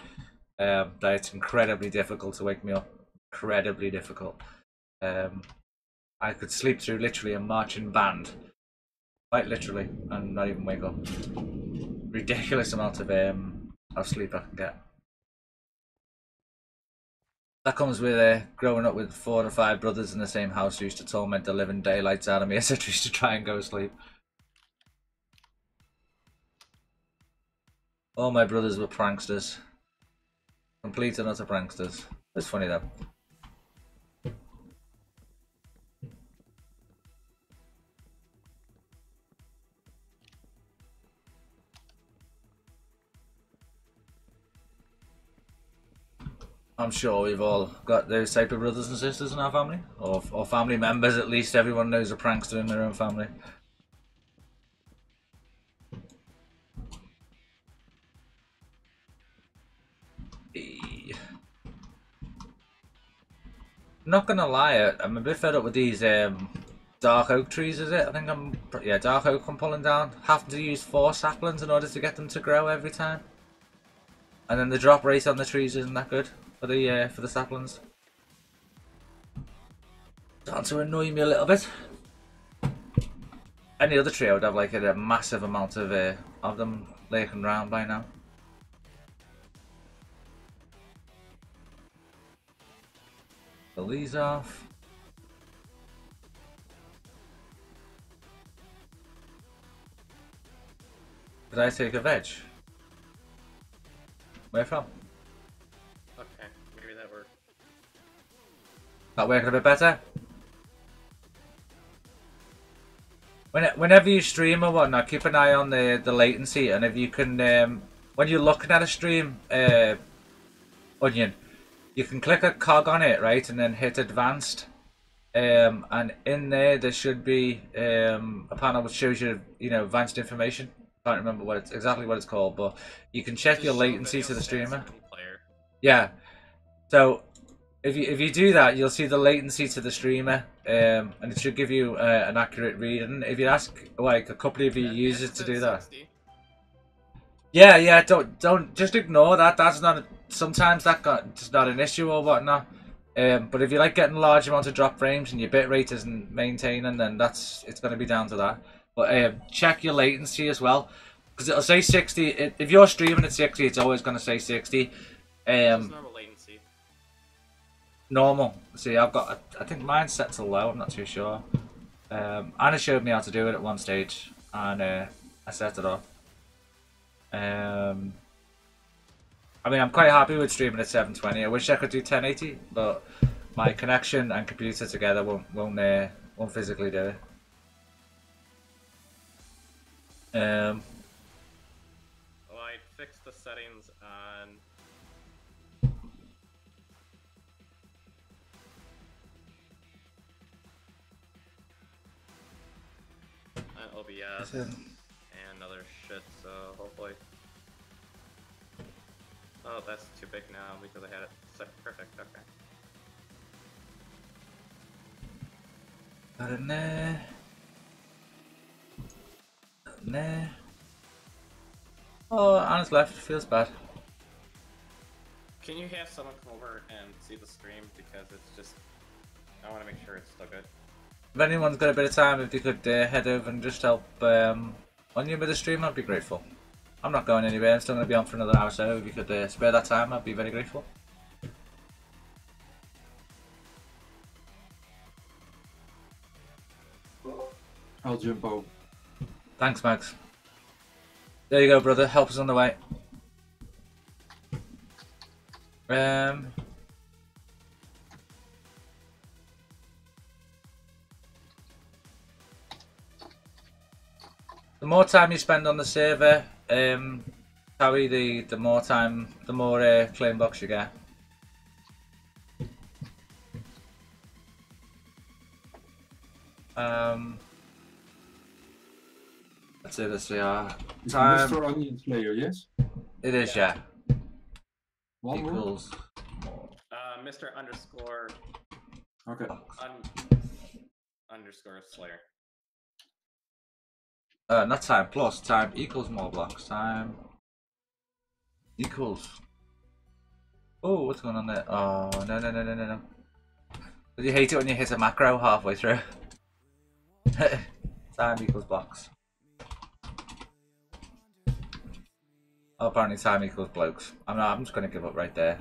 that it's incredibly difficult to wake me up. Incredibly difficult. I could sleep through literally a marching band. Quite literally, and not even wake up. Ridiculous amount of sleep I can get. That comes with growing up with 4 or 5 brothers in the same house who used to torment the living daylights out of me as I used to try and go to sleep. All my brothers were pranksters. Complete and utter pranksters. It's funny though. I'm sure we've all got those type of brothers and sisters in our family, or family members at least. Everyone knows a prankster in their own family. Not gonna lie, I'm a bit fed up with these dark oak trees. Is it? I think dark oak I'm pulling down. Having to use 4 saplings in order to get them to grow every time, and then the drop rate on the trees isn't that good for the saplings. Starting to annoy me a little bit. Any other tree I would have like a massive amount of them laying around by now. Pull these off. Did I take a veg? Where from? Okay, maybe that worked. That working a bit better? Whenever you stream or whatnot, keep an eye on the latency, and if you can, when you're looking at a stream, Onion, you can click a cog on it, right, and then hit advanced. And in there should be a panel which shows you, advanced information. I can't remember exactly what it's called, but you can check your latency to the streamer. Yeah. So if you do that, you'll see the latency to the streamer, and it should give you an accurate read. And if you ask like a couple of your users to do that, yeah, don't just ignore that. That's not sometimes that's not an issue or whatnot. But if you like getting large amounts of drop frames and your bitrate isn't maintaining, then it's going to be down to that. But check your latency as well, because it'll say 60. If you're streaming at 60, it's always going to say 60. Normal latency. Normal. See, I think mine's set to low. I'm not too sure. Anna showed me how to do it at one stage, and I set it off. I mean, I'm quite happy with streaming at 720. I wish I could do 1080, but my connection and computer together won't physically do it. Well, I fixed the settings on. On OBS and other shit, so hopefully. Oh, that's too big now because I had it set perfect. Okay. Nah. Oh, Anna's left. Feels bad. Can you have someone come over and see the stream because it's just I want to make sure it's still good. If anyone's got a bit of time, if you could head over and just help on you with the stream, I'd be grateful. I'm not going anywhere. I'm still going to be on for another hour, so if you could spare that time, I'd be very grateful. I'll jump over. Thanks, Max. There you go, brother. Help us on the way. The more time you spend on the server, Harry, the more claim box you get. Let's see, let's see. Time. Mr. Onion Slayer, yes? It is, yeah. One more? Equals. Mr. Underscore. Okay. Underscore Slayer. Not time plus time equals more blocks. Time equals. Oh, what's going on there? Oh, no. Did you hate it when you hit a macro halfway through? Time equals blocks. Oh, apparently time equals blokes. I'm just gonna give up right there.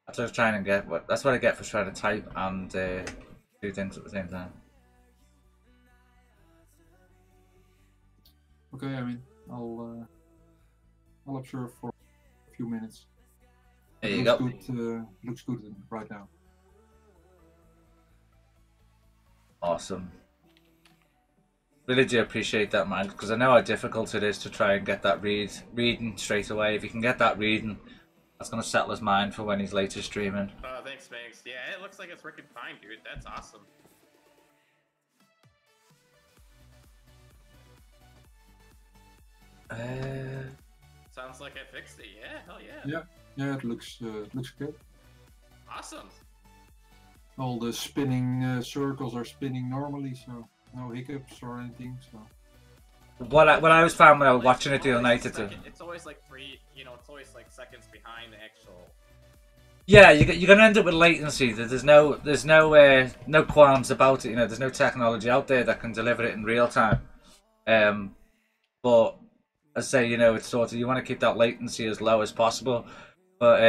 That's what I was trying to get. That's what I get for trying to type and do things at the same time. Okay, I mean, I'll observe for a few minutes. There you go. Looks good right now. Awesome. Really do appreciate that, man, because I know how difficult it is to try and get that reading straight away. If you can get that reading, that's gonna settle his mind for when he's later streaming. Oh, thanks, Manx. Yeah, it looks like it's working fine, dude. That's awesome. Sounds like I fixed it. Yeah, hell yeah. Yeah, it looks good. Awesome. All the spinning circles are spinning normally, so no hiccups or anything. So. What I always found when I was watching it the other night, it's always like it's always like seconds behind the actual. Yeah, you're gonna end up with latency. There's no qualms about it. You know, there's no technology out there that can deliver it in real time. But as I say, you know, it's sort of, you want to keep that latency as low as possible. But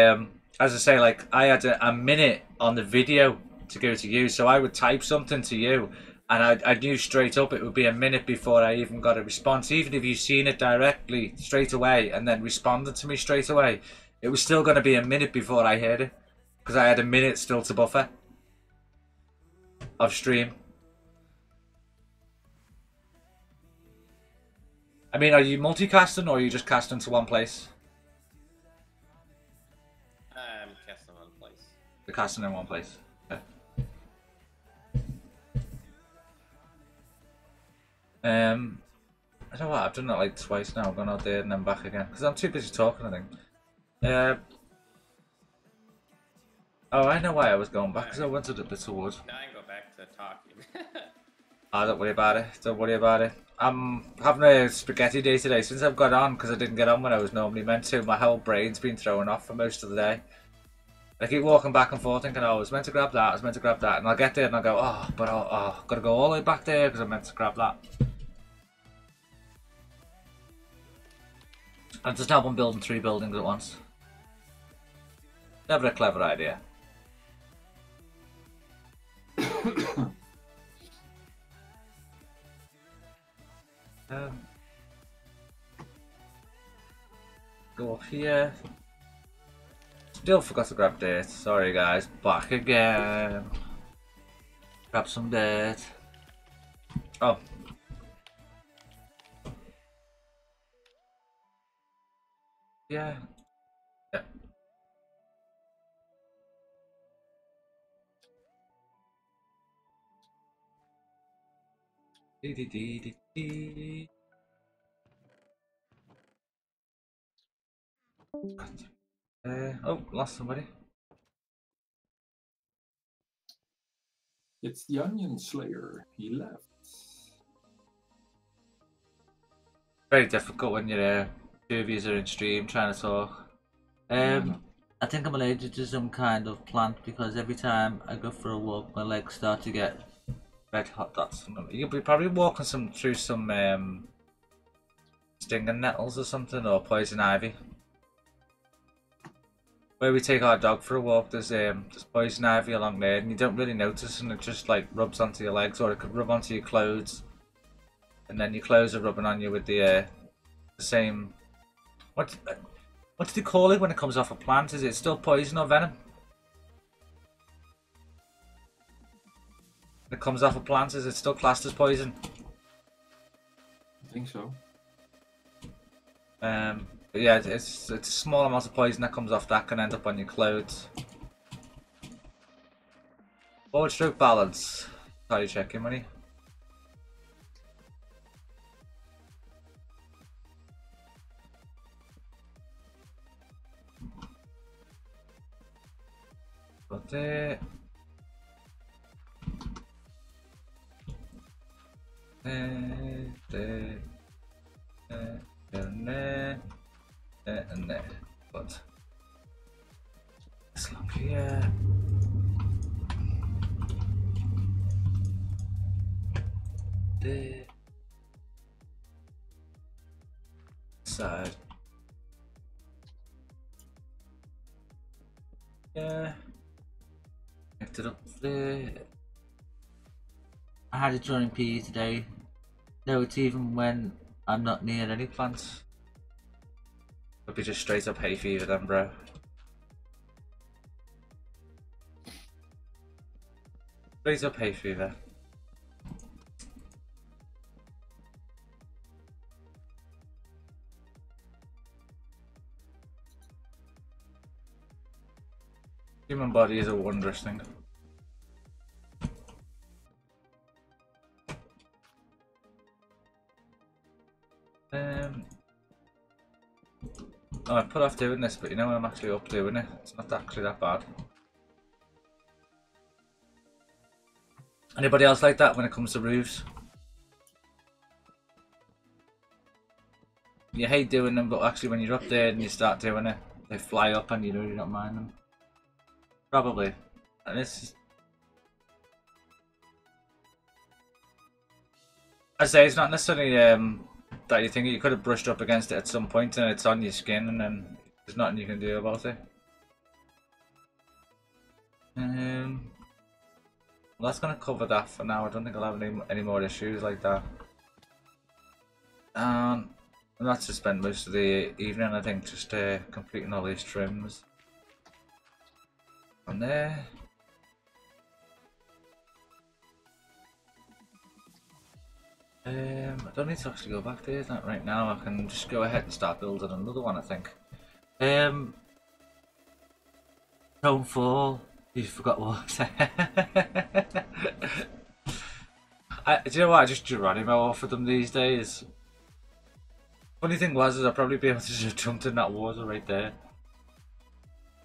as I say, like, I had a minute on the video to go to you, so I would type something to you, and I knew straight up it would be a minute before I even got a response. Even if you've seen it directly straight away and then responded to me straight away, it was still going to be a minute before I heard it, because I had a minute still to buffer of stream. I mean, are you multicasting or are you just casting to one place? I'm casting one place. You're casting in one place. Okay. I don't know what, I've done that like twice now. I've gone out there and then back again. Because I'm too busy talking, I think. Oh, I know why I was going back, because I wanted a bit of wood. Now I can go back to talking. Oh, don't worry about it. Don't worry about it. I'm having a spaghetti day today since I've got on, because I didn't get on when I was normally meant to. My whole brain's been thrown off for most of the day. I keep walking back and forth thinking, oh, I was meant to grab that, I was meant to grab that. And I'll get there and I'll go, oh, but gotta go all the way back there because I meant to grab that. And just help them building 3 buildings at once. Never a clever idea. Go up here. Still forgot to grab dirt. Sorry guys, back again. Grab some dirt. Oh. Yeah. Yeah. Dee dee dee dee dee. Oh, lost somebody. It's the Onion Slayer. He left. Very difficult when you're two of you are in stream trying to talk. I think I'm allergic to some kind of plant because every time I go for a walk, my legs start to get red hot dots. You'll be probably walking through some stinging nettles or something, or poison ivy. Where we take our dog for a walk, there's poison ivy along there, and you don't really notice, and it just like rubs onto your legs, or it could rub onto your clothes, and then your clothes are rubbing on you with the same. What do they call it when it comes off a plant? Is it still poison or venom? When it comes off a plant, is it still classed as poison? I think so. But yeah, it's a small amount of poison that comes off that can end up on your clothes. Forward stroke balance. How are you checking, money? Got it. And there, but this lump here. There. Side. Yeah. Picked it up there. I had a join PE today. No, it's even when I'm not near any plants. It'll be just straight up hay fever then, bro. Straight up hay fever. Human body is a wondrous thing. Oh, I put off doing this, but you know I'm actually up doing it. It's not actually that bad. Anybody else like that when it comes to roofs? You hate doing them, but actually when you're up there and you start doing it, they fly up and you really don't mind them. Probably. And this, I say it's not necessarily that you think you could have brushed up against it at some point and it's on your skin and then there's nothing you can do about it. Well, that's gonna cover that for now. I don't think I'll have any more issues like that. And that's to spend most of the evening, I think, just completing all these trims. From there. I don't need to actually go back there right now. I can just go ahead and start building another one, I think. Tonefall. You forgot what. Do you know what? I just Geronimo offered them these days. Funny thing was, is I'd probably be able to just jump in that water right there.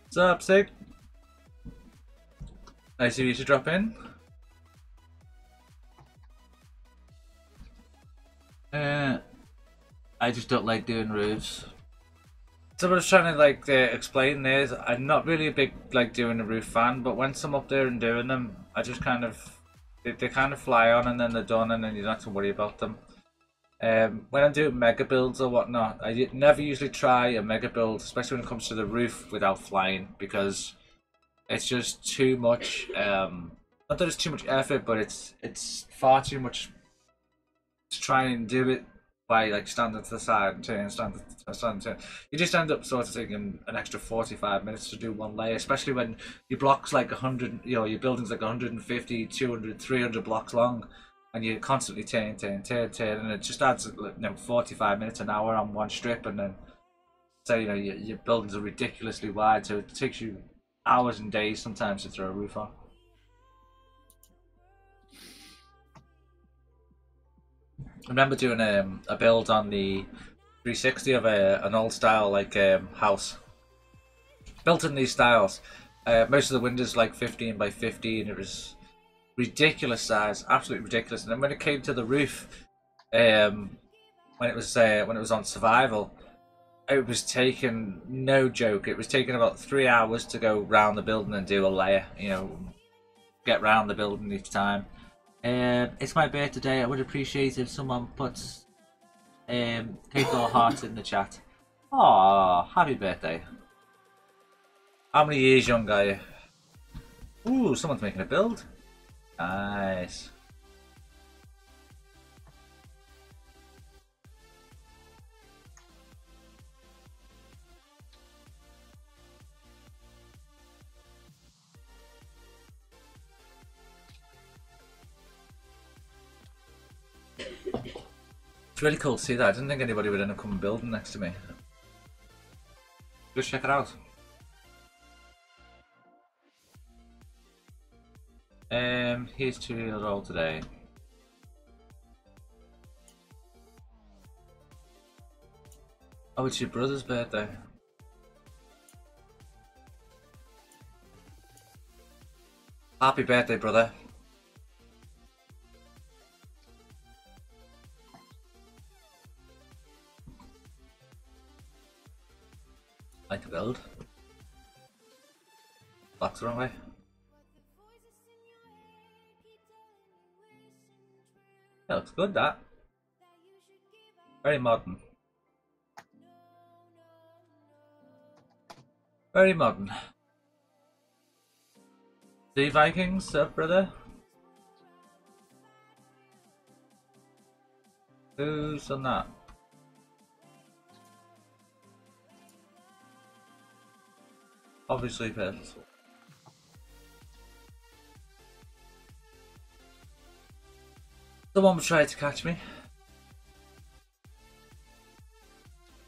What's up, Sig? Nice of you to drop in. I just don't like doing roofs. So I was trying to like explain this. I'm not really a big like doing a roof fan, but once I'm up there and doing them, I just kind of they kind of fly on and then they're done, and then you don't have to worry about them. When I'm doing mega builds or whatnot, I never usually try a mega build, especially when it comes to the roof, without flying, because it's just too much. Not that it's too much effort, but it's far too much to try and do it by like standing to the side and turning, standing to turn. You just end up sort of taking an extra 45 minutes to do one layer, especially when your block's like 100, you know, your building's like 150, 200, 300 blocks long, and you're constantly turning, and it just adds 45 minutes, an hour on one strip, and then say your buildings are ridiculously wide, so it takes you hours and days sometimes to throw a roof on. I remember doing a build on the 360 of an old style like house, built in these styles. Most of the windows like 15 by 15. It was ridiculous size, absolutely ridiculous. And then when it came to the roof, when it was on survival, it was taking, no joke, it was taking about 3 hours to go round the building and do a layer. Get round the building each time. It's my birthday today. I would appreciate if someone puts cake or hearts in the chat. Aw, happy birthday. How many years young are you? Ooh, someone's making a build. Nice. It's really cool to see that. I didn't think anybody would end up coming building next to me. Just check it out. He's 2 years old today. Oh, it's your brother's birthday. Happy birthday, brother. Like to build. Box the wrong way. That looks good, that. Very modern. Very modern. The Vikings, brother? Who's on that? Obviously Piss. Someone tried to catch me.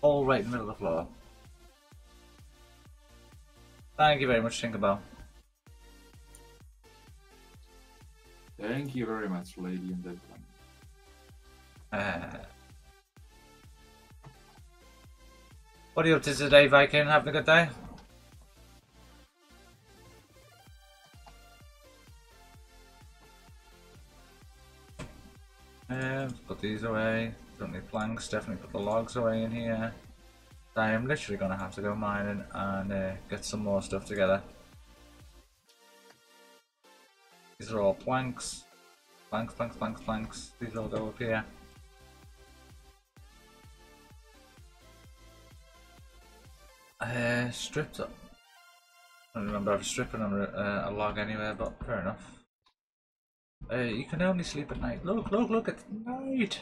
All right in the middle of the floor. Thank you very much, Tinkerbell. Thank you very much, lady and gentlemen. What are you up to today, Viking? Having a good day? Put these away. Don't need planks. Definitely put the logs away in here. I am literally gonna have to go mining and get some more stuff together. These are all planks. Planks. These all go up here. Stripped up. I don't remember if I was stripping on a log anywhere, but fair enough. You can only sleep at night. Look at night.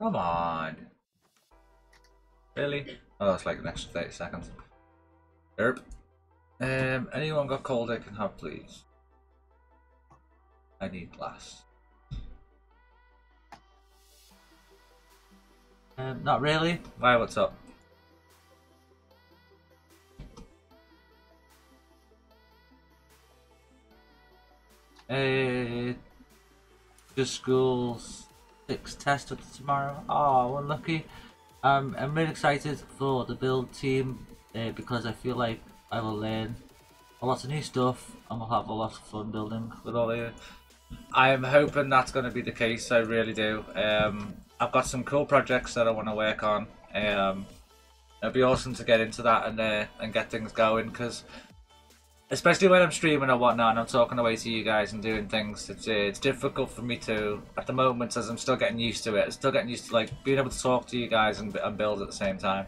Come on. Really? Oh, it's like an extra 30 seconds. Derp. Anyone got coal they can have, please? I need glass. Not really. Why, what's up? Just school 6 test up tomorrow. Oh, unlucky. I'm really excited for the build team because I feel like I will learn a lot of new stuff and we'll have a lot of fun building with all of you. I am hoping that's going to be the case. I really do. I've got some cool projects that I want to work on. It'll be awesome to get into that and get things going, because especially when I'm streaming or whatnot and I'm talking away to you guys and doing things, it's difficult for me to, at the moment, as I'm still getting used to it. I'm still getting used to like being able to talk to you guys and build at the same time.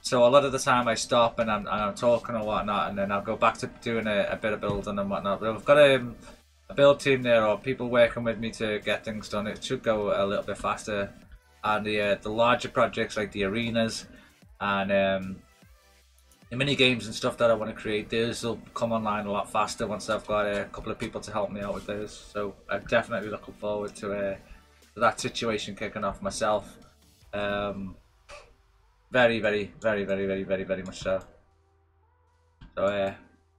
So a lot of the time I stop and I'm talking or whatnot, and then I'll go back to doing a bit of building and whatnot. But I've got a build team there, or people working with me to get things done. It should go a little bit faster, and the larger projects like the arenas and the mini games and stuff that I want to create, those will come online a lot faster once I've got a couple of people to help me out with those. So I'm definitely looking forward to that situation kicking off myself. Very much so. So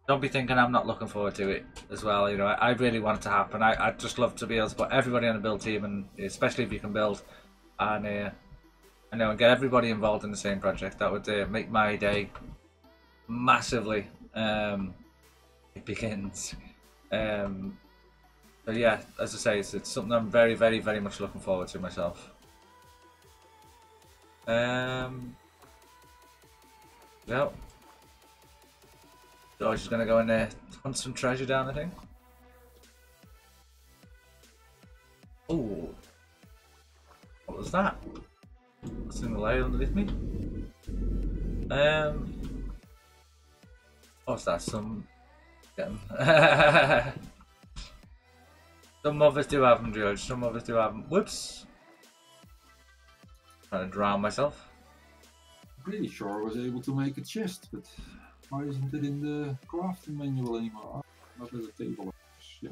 don't be thinking I'm not looking forward to it as well. You know, I really want it to happen. I'd just love to be able to put everybody on the build team, and especially if you can build, and and get everybody involved in the same project. That would make my day massively. It begins. But yeah, as I say, it's something I'm very much looking forward to myself. Well, George is gonna go in there, hunt some treasure down, I think. Oh, what was that? What's in the layer underneath me? What's that? Some of us do have them, George. Some of us do have them. Whoops! Trying to drown myself. Pretty sure I was able to make a chest, but why isn't it in the crafting manual anymore? Not at the table. Yeah,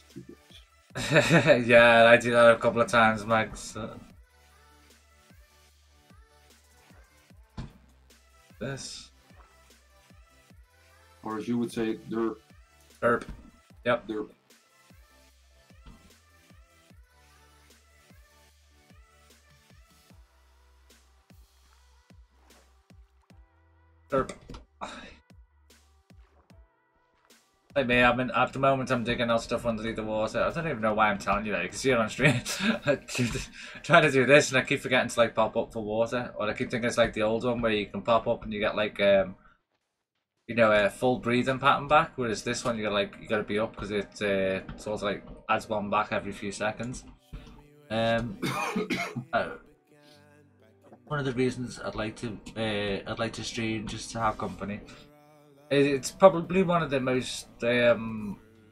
stupid. Yeah, I did that a couple of times, Max. This. Or as you would say, derp. Derp. Yep. Derp. Derp. Like me, at the moment I'm digging out stuff underneath the water. I don't even know why I'm telling you that. You can see it on stream. I keep trying to do this and I keep forgetting to like pop up for water. Or I keep thinking it's like the old one where you can pop up and you get like you know, a full breathing pattern back. Whereas this one you gotta be up because it sort of like adds one back every few seconds. One of the reasons I'd like to stream, just to have company. It's probably one of the most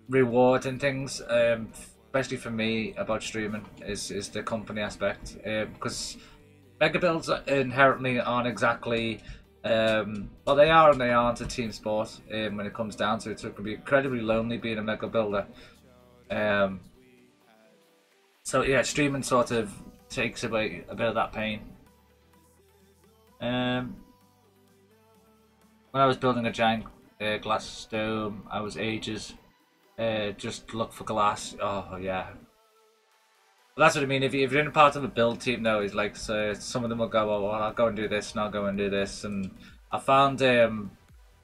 rewarding things, especially for me, about streaming is the company aspect. Because mega builds inherently aren't exactly well, they are and they aren't a team sport when it comes down to it. So it can be incredibly lonely being a mega builder. So yeah, streaming sort of takes away a bit of that pain. When I was building a giant glass dome, I was ages just look for glass. Oh yeah, well, that's what I mean. If you're in a part of a build team, though, is like, so some of them will go, oh, well, I'll go and do this, and I'll go and do this. And I found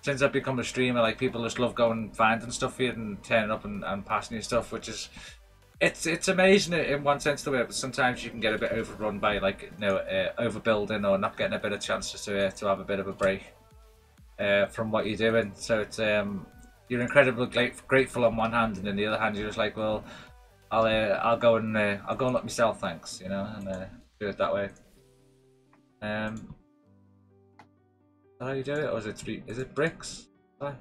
since I've become a streamer, like people just love going finding stuff for you and turning up and passing you stuff, which is. It's amazing in one sense the way, but sometimes you can get a bit overrun by like overbuilding or not getting a bit of chances to have a bit of a break from what you're doing. So it's you're incredibly grateful on one hand, and on the other hand you're just like, well, I'll go and let myself, thanks, you know, and do it that way. Is that how you do it, or is it bricks? It's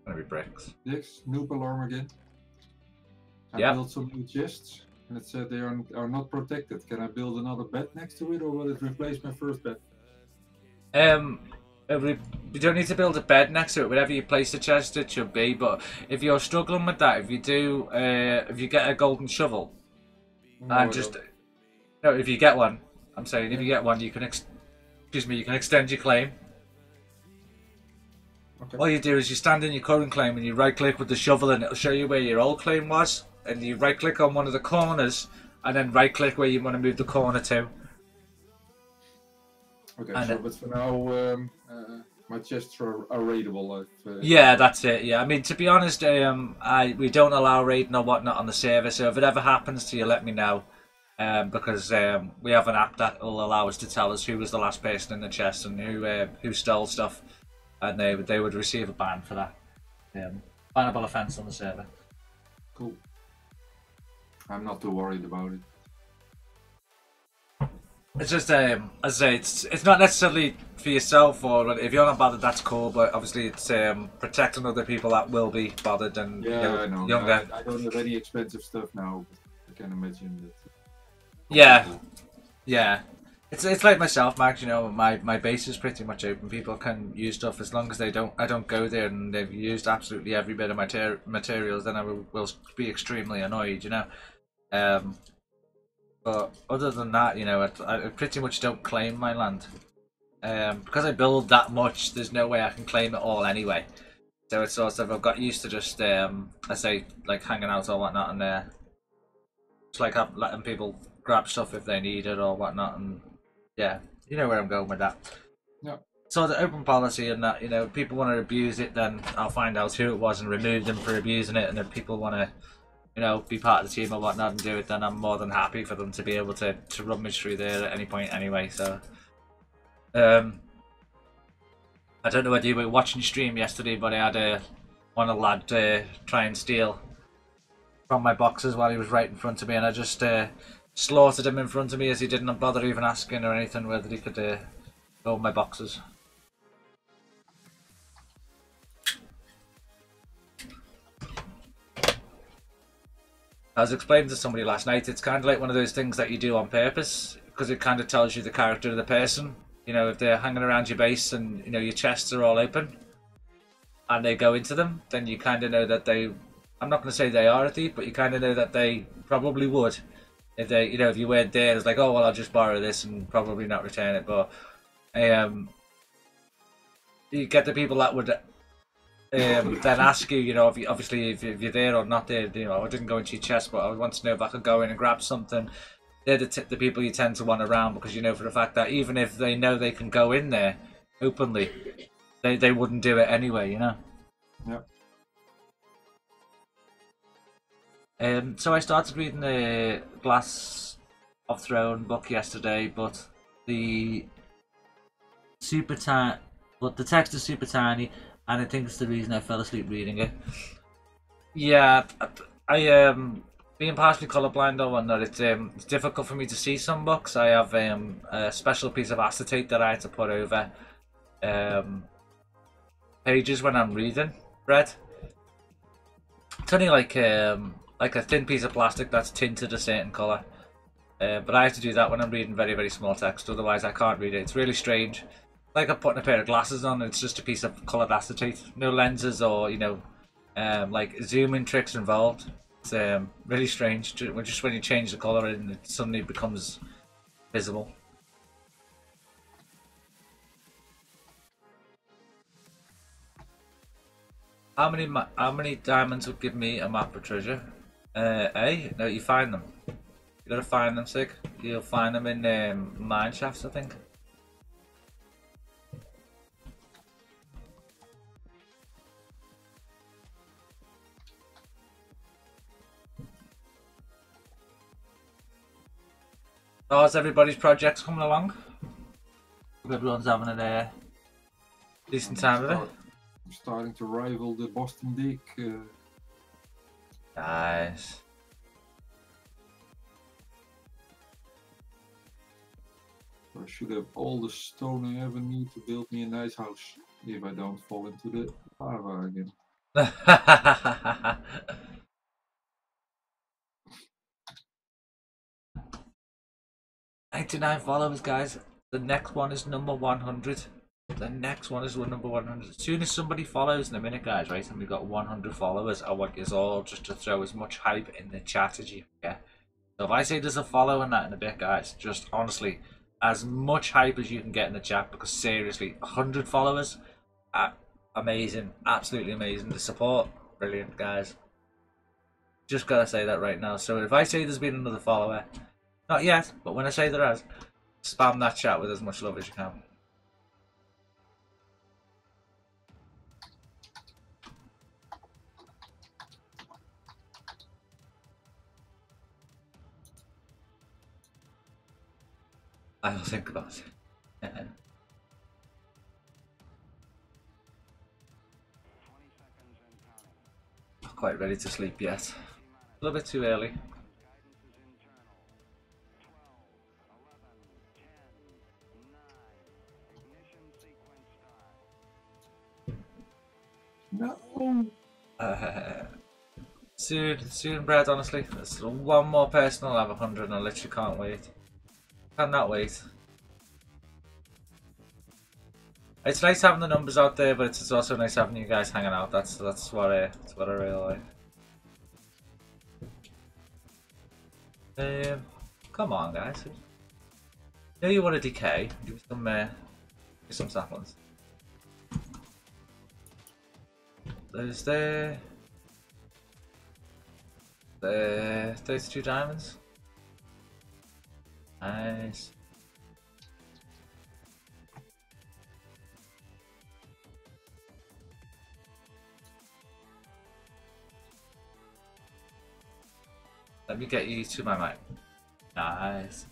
gonna be bricks. Yes, noob alarm again. I built some new chests, and it said they are not protected. Can I build another bed next to it, or will it replace my first bed? You don't need to build a bed next to it. Wherever you place the chest, it should be. But if you're struggling with that, if you get a golden shovel, if you get one, I'm saying if you get one, you can you can extend your claim. Okay. All you do is you stand in your current claim and you right click with the shovel and it'll show you where your old claim was. And you right click on one of the corners and then right click where you want to move the corner to. Okay, And but for now, my chests are raidable. Yeah, that's it. Yeah, I mean, to be honest, we don't allow raiding or whatnot on the server. So if it ever happens to you, let me know. Because we have an app that will allow us to tell us who was the last person in the chest and who stole stuff, and they would receive a ban for that. Bannable offence on the server. Cool. I'm not too worried about it. It's just as I say, it's not necessarily for yourself, or if you're not bothered, that's cool. But obviously, it's protecting other people that will be bothered and Yeah, I know. younger. I don't have any expensive stuff now. But I can imagine that. Yeah, yeah. It's like myself, Max. You know, my base is pretty much open. People can use stuff as long as I don't go there and they've used absolutely every bit of materials. Then I will be extremely annoyed. You know. But other than that, you know, I pretty much don't claim my land. Because I build that much, there's no way I can claim it all anyway. So it's sort of, I've got used to just, I say, like hanging out or whatnot, and just like letting people grab stuff if they need it or whatnot, and yeah, you know where I'm going with that. Yeah. So the open policy and that, you know, people want to abuse it, then I'll find out who it was and remove them for abusing it, and if people want to, you know, be part of the team or whatnot and do it, then I'm more than happy for them to be able to rummage through there at any point anyway. So, I don't know whether you were watching stream yesterday, but I had one lad try and steal from my boxes while he was right in front of me, and I just slaughtered him in front of me as he didn't bother even asking or anything whether he could go my boxes. I was explaining to somebody last night, it's kind of like one of those things that you do on purpose, because it kind of tells you the character of the person. You know, if they're hanging around your base and, you know, your chests are all open, and they go into them, then you kind of know that they, I'm not going to say they are a thief, but you kind of know that they probably would. If they, you know, if you weren't there, it's like, oh, well, I'll just borrow this and probably not return it. But you get the people that would then ask you, you know, if you're there or not there. You know, I didn't go into your chest, but I want to know if I could go in and grab something. They're the people you tend to want around, because you know for the fact that even if they know they can go in there openly, they wouldn't do it anyway, you know. Yeah. So I started reading the Glass of Throne book yesterday, but the text is super tiny, and I think it's the reason I fell asleep reading it. Yeah, I being partially colourblind or whatnot, it's difficult for me to see some books. I have a special piece of acetate that I had to put over pages when I'm reading red. It's only like a thin piece of plastic that's tinted a certain colour, but I have to do that when I'm reading very, very small text, otherwise I can't read it. It's really strange. Like I'm putting a pair of glasses on, it's just a piece of coloured acetate, no lenses or, you know, like zooming tricks involved. It's really strange. Just when you change the colour and it suddenly becomes visible. How many diamonds would give me a map of treasure? No, you find them. You gotta find them, Sig. You'll find them in mine shafts, I think. How's everybody's projects coming along? Everyone's having a decent time with it. I'm starting to rival the Boston Dig. Nice. I should have all the stone I ever need to build me a nice house, if I don't fall into the lava again. 99 followers, guys. The next one is number 100. The next one is number 100. As soon as somebody follows in a minute, guys, right, and we've got 100 followers, I want you all just to throw as much hype in the chat as you can. So if I say there's a follow in that in a bit, guys, just honestly, as much hype as you can get in the chat, because seriously, 100 followers, amazing, absolutely amazing. The support, brilliant, guys. Just gotta say that right now. So if I say there's been another follower, not yet, but when I say there has, spam that chat with as much love as you can. I'll think about it. Not quite ready to sleep yet. A little bit too early. No. Soon, Brad. Honestly, there's one more person will have 100, and I literally can't wait. Cannot wait. It's nice having the numbers out there, but it's also nice having you guys hanging out. That's what I really like. Come on, guys. Know you want to decay? Give some saplings. There's the 32 diamonds. Nice. Let me get you to my mic. Nice.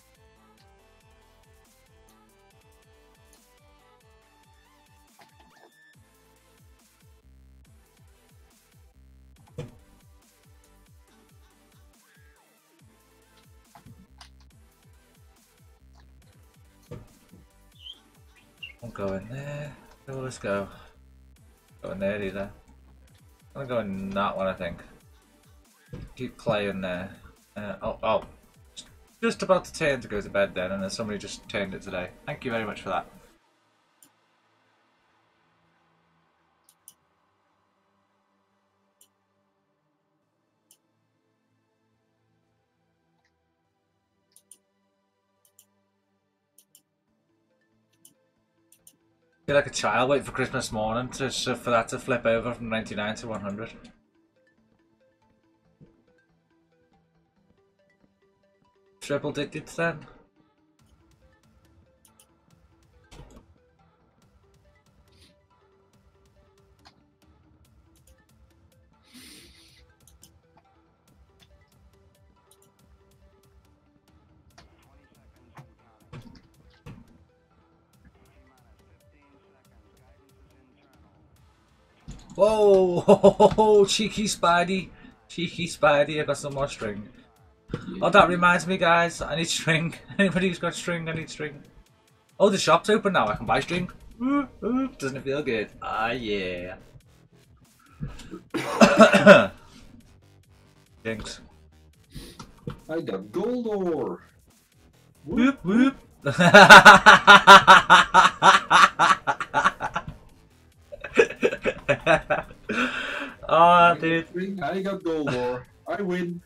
I'll go in there. Oh, let's go. Go in there either. I'm gonna go in that one, I think. Keep playing there. Oh, just about to turn to go to bed then, and then somebody just turned it today. Thank you very much for that. Feel like a child waiting for Christmas morning for that to flip over from 99 to 100. Triple digits then? Whoa! Cheeky Spidey! Cheeky Spidey, I got some more string. Oh, that reminds me, guys. I need string. Anybody who's got string, I need string. Oh, the shop's open now. I can buy string. Doesn't it feel good? Ah, yeah. Jinx. I got gold ore. Whoop whoop. Oh, dude. I got gold ore. I win.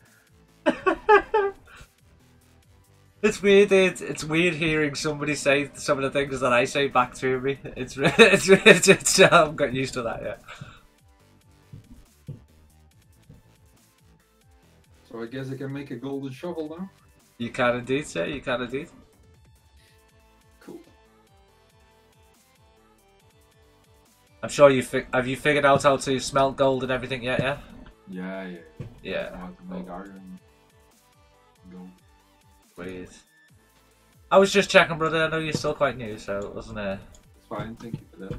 It's weird. It's weird hearing somebody say some of the things that I say back to me. It's I'm getting used to that. Yeah. So I guess I can make a golden shovel now. You can indeed, sir. You can indeed. Cool. I'm sure have you figured out how to smelt gold and everything yet? Yeah. Yeah. Yeah. How to make iron. Gold. Weird. I was just checking, brother. I know you're still quite new, so it wasn't a. It's fine. Thank you for that.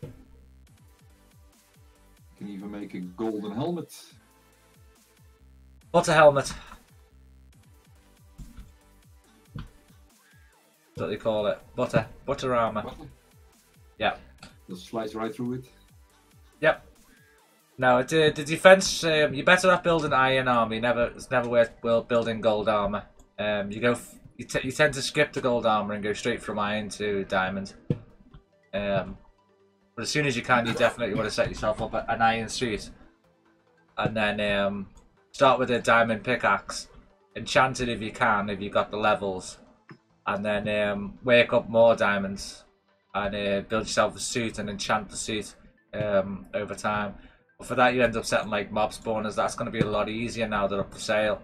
You can even make a golden helmet. What's a helmet? That's what they call it. Butter armor. What? Yeah. Just slice right through it. Yep. No, the defense. You're better off building iron armor. It's never worth building gold armor. You tend to skip the gold armor and go straight from iron to diamond. But as soon as you can, you definitely want to set yourself up an iron suit, and then start with a diamond pickaxe. Enchant it if you can, if you got the levels, and then wake up more diamonds and build yourself a suit and enchant the suit over time. But for that, you end up setting like mob spawners. That's going to be a lot easier now they're up for sale.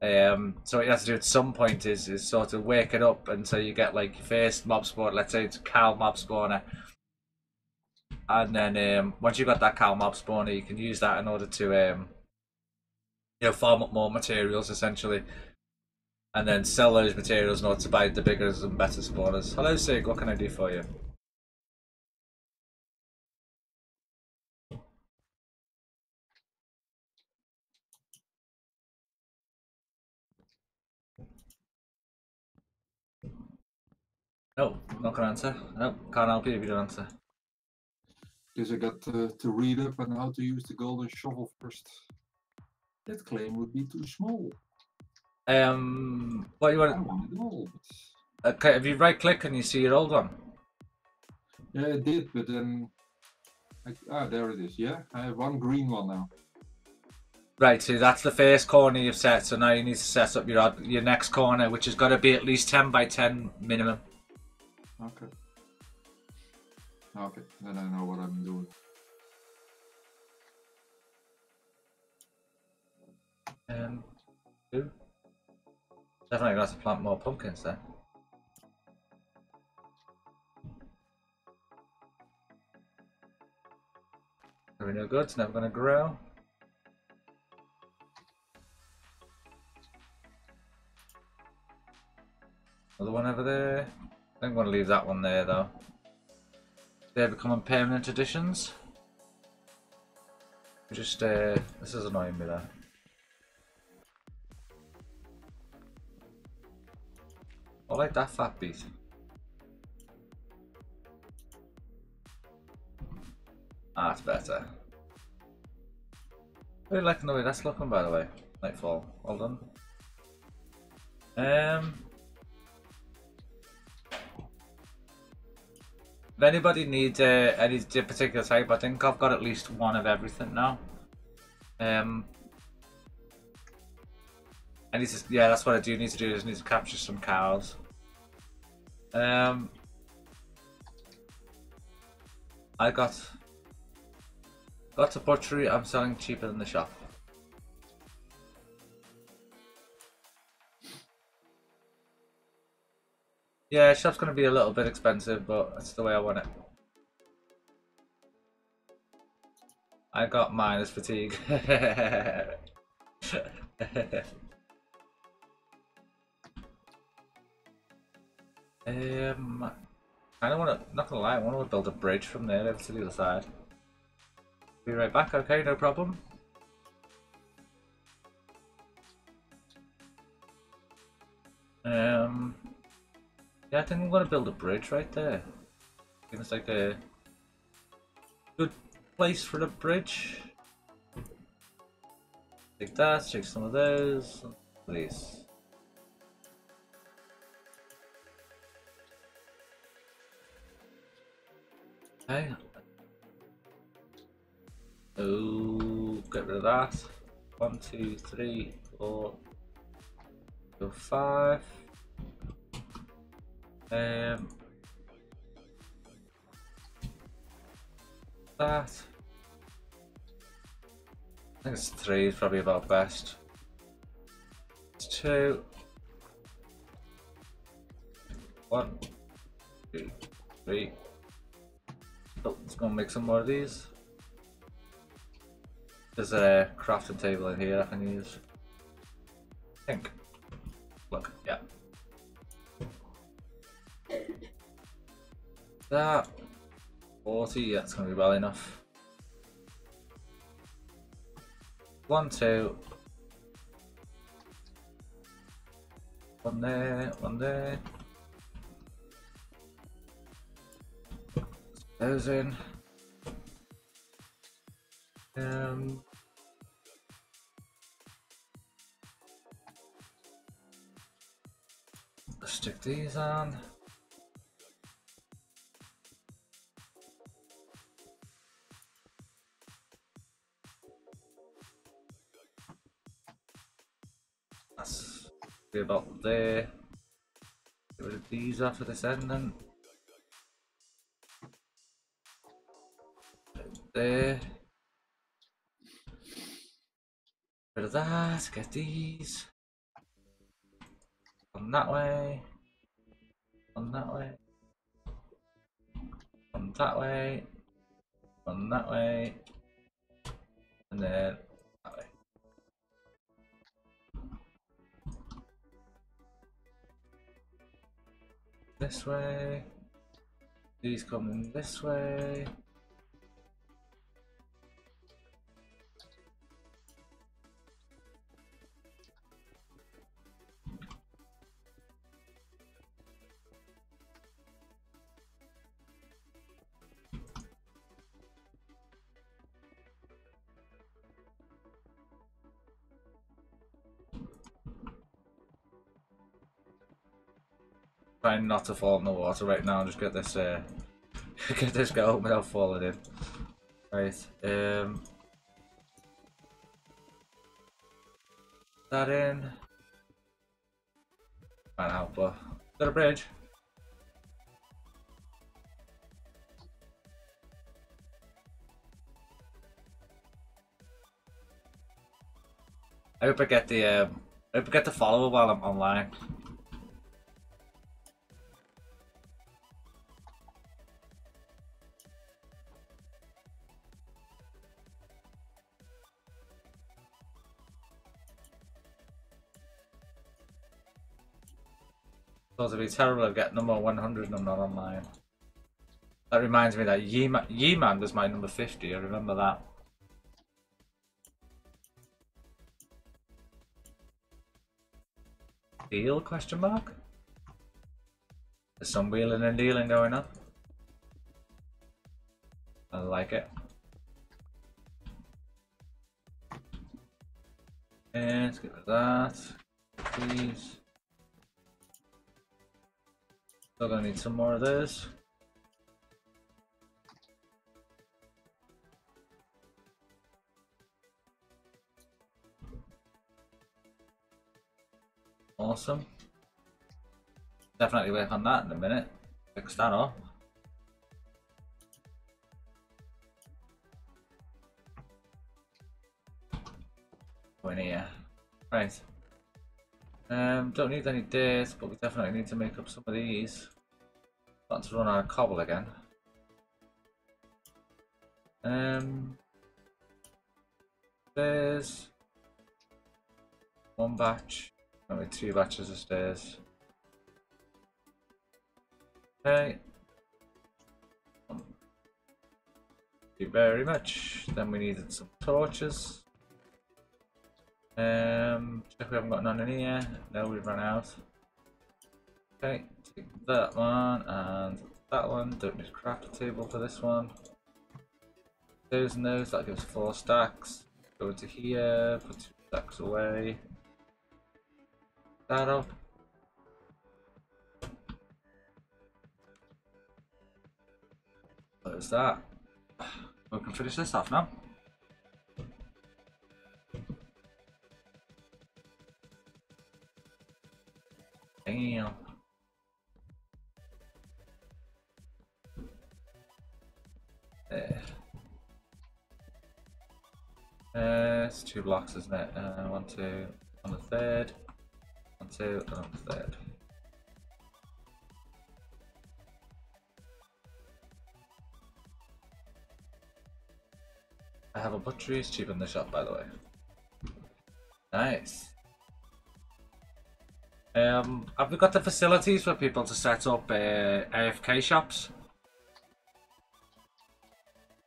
So what you have to do at some point is sort of wake it up until you get like your first mob spawner. Let's say it's a cow mob spawner, and then once you've got that cow mob spawner, you can use that in order to farm up more materials essentially, and then sell those materials in order to buy the bigger and better spawners. Hello Sig, what can I do for you? No, not gonna answer. No, can't help you if you don't answer. Guess I got to read up on how to use the golden shovel first. That claim would be too small. What you want? I want it all. Okay, if you right click and you see your old one. Yeah, I did, but then there it is. Yeah, I have one green one now. Right, so that's the first corner you've set. So now you need to set up your next corner, which has got to be at least 10 by 10 minimum. Okay. Okay, then I know what I'm doing. Two. Definitely got to plant more pumpkins then. Are we no good? It's never going to grow. Another one over there. I think I'm going to leave that one there though. They're becoming permanent additions. Just this is annoying me though. I like that fat beat. That's better. I really liking the way that's looking, by the way. Nightfall, well done. If anybody needs any particular type, I think I've got at least one of everything now. I need to, yeah, that's what I do need to do. Is need to capture some cows. I got a butchery. I'm selling cheaper than the shop. Yeah, shop's gonna be a little bit expensive, but that's the way I want it. I got minus fatigue. I don't want to. Not gonna lie, I want to build a bridge from there over to the other side. Be right back. Okay, no problem. Yeah, I think I'm gonna build a bridge right there. I think it's like a good place for a bridge. Take that, take some of those, please. Okay. Oh, get rid of that. 1, 2, 3, 4, 5. That. I think it's 3 is probably about best. It's 2. 1, 2, 3. Oh, let's go and make some more of these. There's a crafting table in here I can use. I think. Look, yeah. That 40, that's gonna be well enough. 1, 2. 1 there, 1 there. Those in. Stick these on. That's be about there. rid of these off at this end then. There. Rid of that, get these. On that way. On that way. On that way. On that way. And then that way. This way. These coming this way. Trying not to fall in the water right now and just get this get this going without falling in. Right. That in. Ran out, but got a bridge. I hope I get the follower while I'm online. Supposed to be terrible at getting number 100 and I'm not online. That reminds me that Yeeman was my number 50, I remember that. Deal, question mark? There's some wheeling and dealing going on. I like it. And let's get rid of that. Please. Still gonna need some more of this. Awesome. Definitely work on that in a minute. Fix that up. Go in here. Right. Don't need any dates, but we definitely need to make up some of these. Starting to run out of cobble again. There's one batch, maybe 2 batches of stairs. Okay. Thank you very much. Then we needed some torches. Check we haven't got none in here. No, we've run out. Okay, take that one and that one. Don't need a crafting table for this one. Those and those, that gives 4 stacks. Go into here, put 2 stacks away. That up. Close that. We can finish this off now. Damn. There. It's 2 blocks, isn't it? 1, 2, on the third. 1, 2, and on the third. I have a butchery, it's cheap in the shop, by the way. Nice. Have we got the facilities for people to set up AFK shops?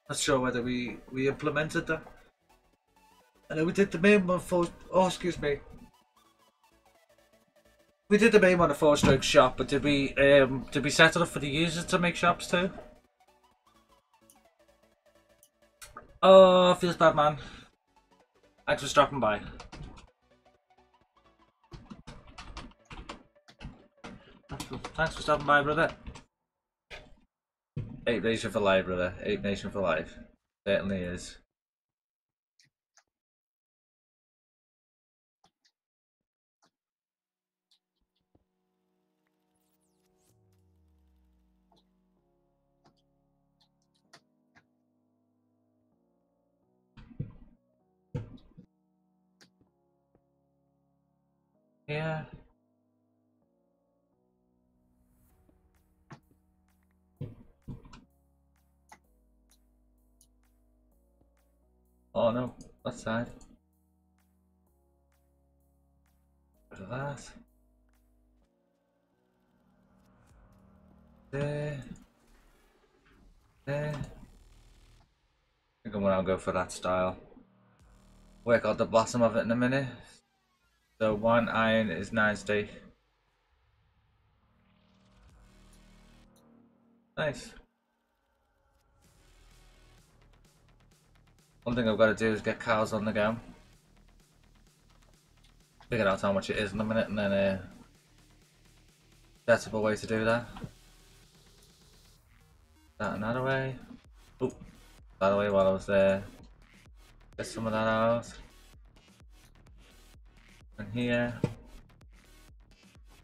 Not sure whether we implemented that. I know we did the main one for. Oh, excuse me. We did the main one a 4-stroke shop, but did we set it up for the users to make shops too? Oh, feels bad, man. Thanks for stopping by. Thanks for stopping by, brother. Ape Nation for life, brother. Ape Nation for life. Certainly is. Yeah. Oh no, that side. Bit of that. There. There. I think I'm gonna go for that style. Work out the bottom of it in a minute. So 1 iron is 9 steak. Nice. One thing I've got to do is get cows on the go. Figure out how much it is in a minute and then set up a way to do that. That and that away. Oh, that away while I was there. Get some of that out. And here.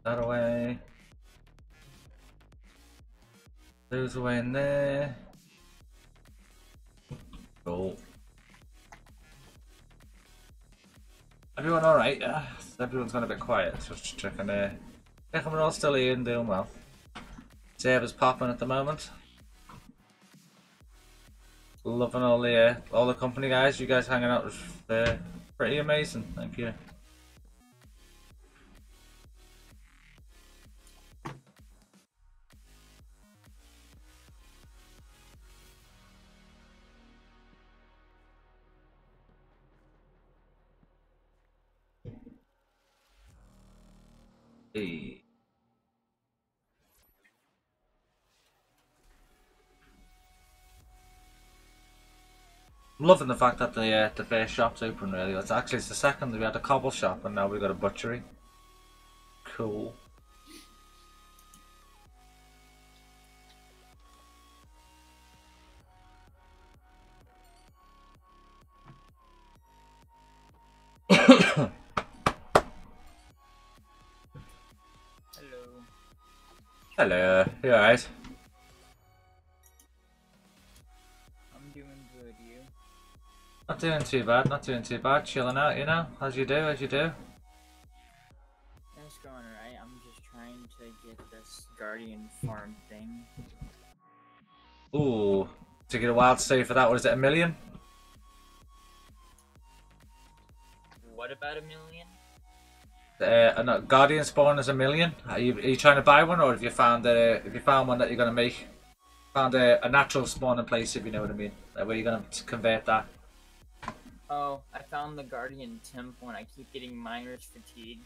That away. Those away in there. Cool. Everyone alright? Everyone's gone a bit quiet. Just checking we're all still here and doing well. Server's popping at the moment. Loving all the company, guys. You guys hanging out was pretty amazing. Thank you. Hey. I'm loving the fact that the first shop's open. Really, it's the second. We had a cobble shop, and now we've got a butchery. Cool. Hello, you alright? I'm doing good, you? Not doing too bad, not doing too bad. Chilling out, you know? As you do, as you do. That's going alright. I'm just trying to get this Guardian farm thing. Ooh, to get a wild save for that, what is it, 1 million? What about 1 million? No, Guardian spawn is 1 million. Are you trying to buy one, or have you found one that you're gonna make? Found a natural spawning place, if you know what I mean. Where you're gonna convert that. Oh, I found the Guardian temple and I keep getting miner's fatigue.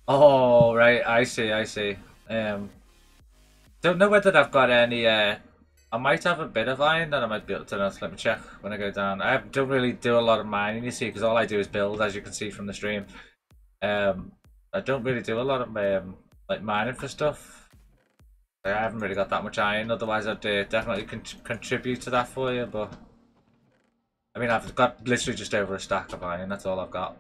Oh right, I see. Don't know whether I've got any. I might have a bit of iron that I might be able to. Let me check when I go down. I don't really do a lot of mining, you see, because all I do is build, as you can see from the stream. I don't really do a lot of like mining for stuff. I haven't really got that much iron, otherwise I'd definitely contribute to that for you, but I mean, I've got literally just over a stack of iron, that's all I've got.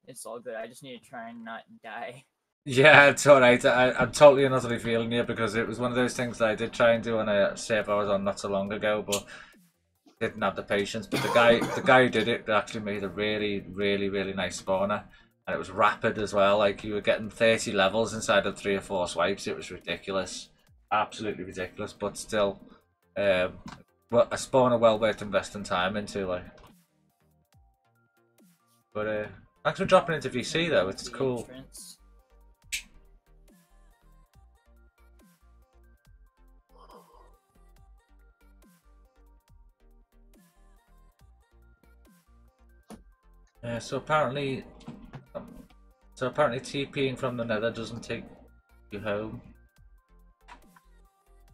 It's all good, I just need to try and not die. Yeah, it's alright. I'm totally and utterly feeling you, because it was one of those things that I did try and do on a server I was on not so long ago, but didn't have the patience. But the guy who did it actually made a really nice spawner, and it was rapid as well. Like, you were getting 30 levels inside of 3 or 4 swipes. It was ridiculous, absolutely ridiculous. But still, a spawner well worth investing time into. Like, but thanks for dropping into VC though. It's cool. Entrance. So apparently TPing from the Nether doesn't take you home.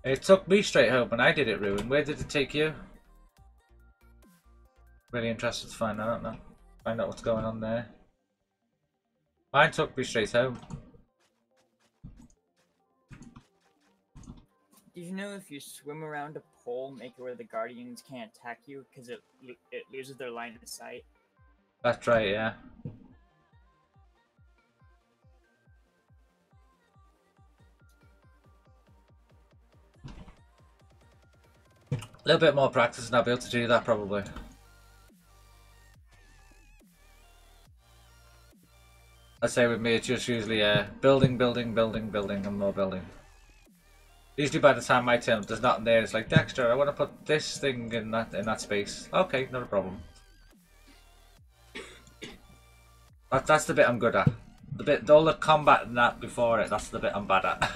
It took me straight home when I did it, Ruin. Where did it take you? Really interested to find out now. Find out what's going on there. Mine took me straight home. Did you know if you swim around a pole, make it where the Guardians can't attack you because it loses their line of sight? That's right, yeah. A little bit more practice and I'll be able to do that probably. I say with me, it's just usually building, building, building, building, and more building. Usually by the time my turn, there's nothing there. It's like, Dexter, I want to put this thing in that space. Okay, not a problem. That's the bit I'm good at. All the combat and that before it, that's the bit I'm bad at.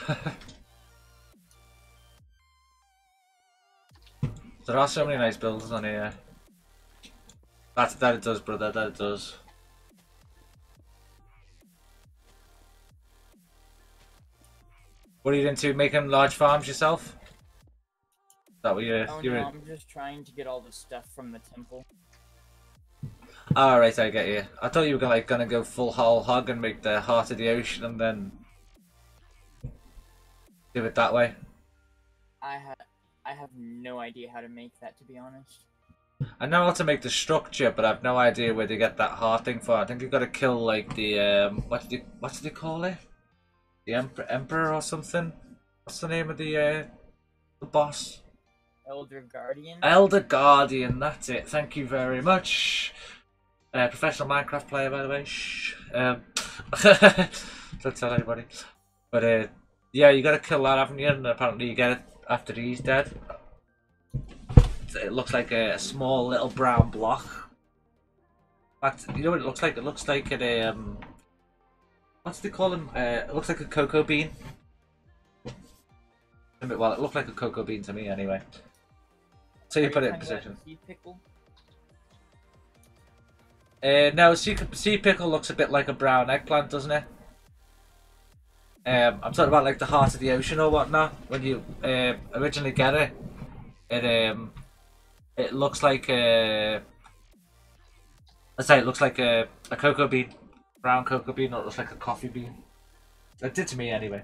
There are so many nice buildings on here. That it does, brother, that it does. What are you into? Making large farms yourself? Is that what you're... Oh no, I'm just trying to get all the stuff from the temple. Alright, I get you. I thought you were gonna go full whole hog and make the heart of the ocean and then do it that way. I have no idea how to make that, to be honest. I know how to make the structure, but I've no idea where to get that heart thing for. I think you've got to kill like the what did they call it? The emperor or something? What's the name of the boss? Elder Guardian? Elder Guardian, that's it. Thank you very much. Professional Minecraft player, by the way. Shh. Don't tell anybody. But yeah, you gotta kill that, haven't you? And apparently you get it after he's dead. It looks like a small little brown block. In fact, you know what it looks like? It looks like a what's they call them? It looks like a cocoa bean. Well, it looked like a cocoa bean to me anyway. So you put it in position. Sea pickle? No, sea pickle looks a bit like a brown eggplant, doesn't it? I'm talking about like the heart of the ocean or whatnot. When you originally get it, it looks like a... Let's say it looks like a cocoa bean. Brown cocoa bean, or it looks like a coffee bean. It did to me anyway.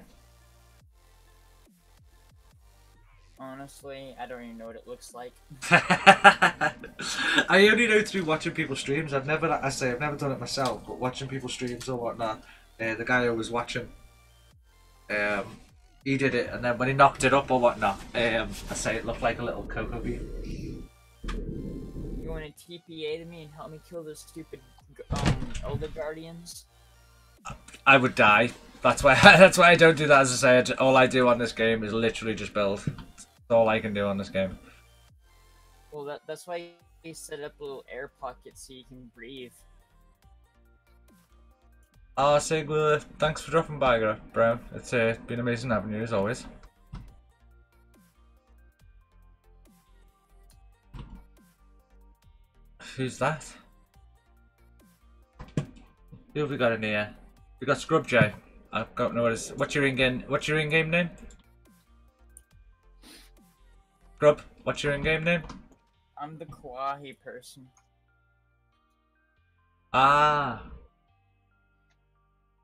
Honestly, I don't even know what it looks like. I only know through watching people's streams. I've never done it myself, but watching people's streams or whatnot. The guy I was watching, he did it, and then when he knocked it up or whatnot, I say it looked like a little cocoa bean. You want to TPA to me and help me kill those stupid Elder Guardians? I would die. That's why I don't do that. As I say, all I do on this game is literally just build. That's all I can do on this game. Well, that's why you set up a little air pocket so you can breathe. Ah, Sig, thanks for dropping by, bro. It's been amazing having you as always. Who's that? Who have we got in here? We got Scrub J. I don't know what's your in-game name? Scrub, what's your in-game name? I'm the Kawaii person. Ah.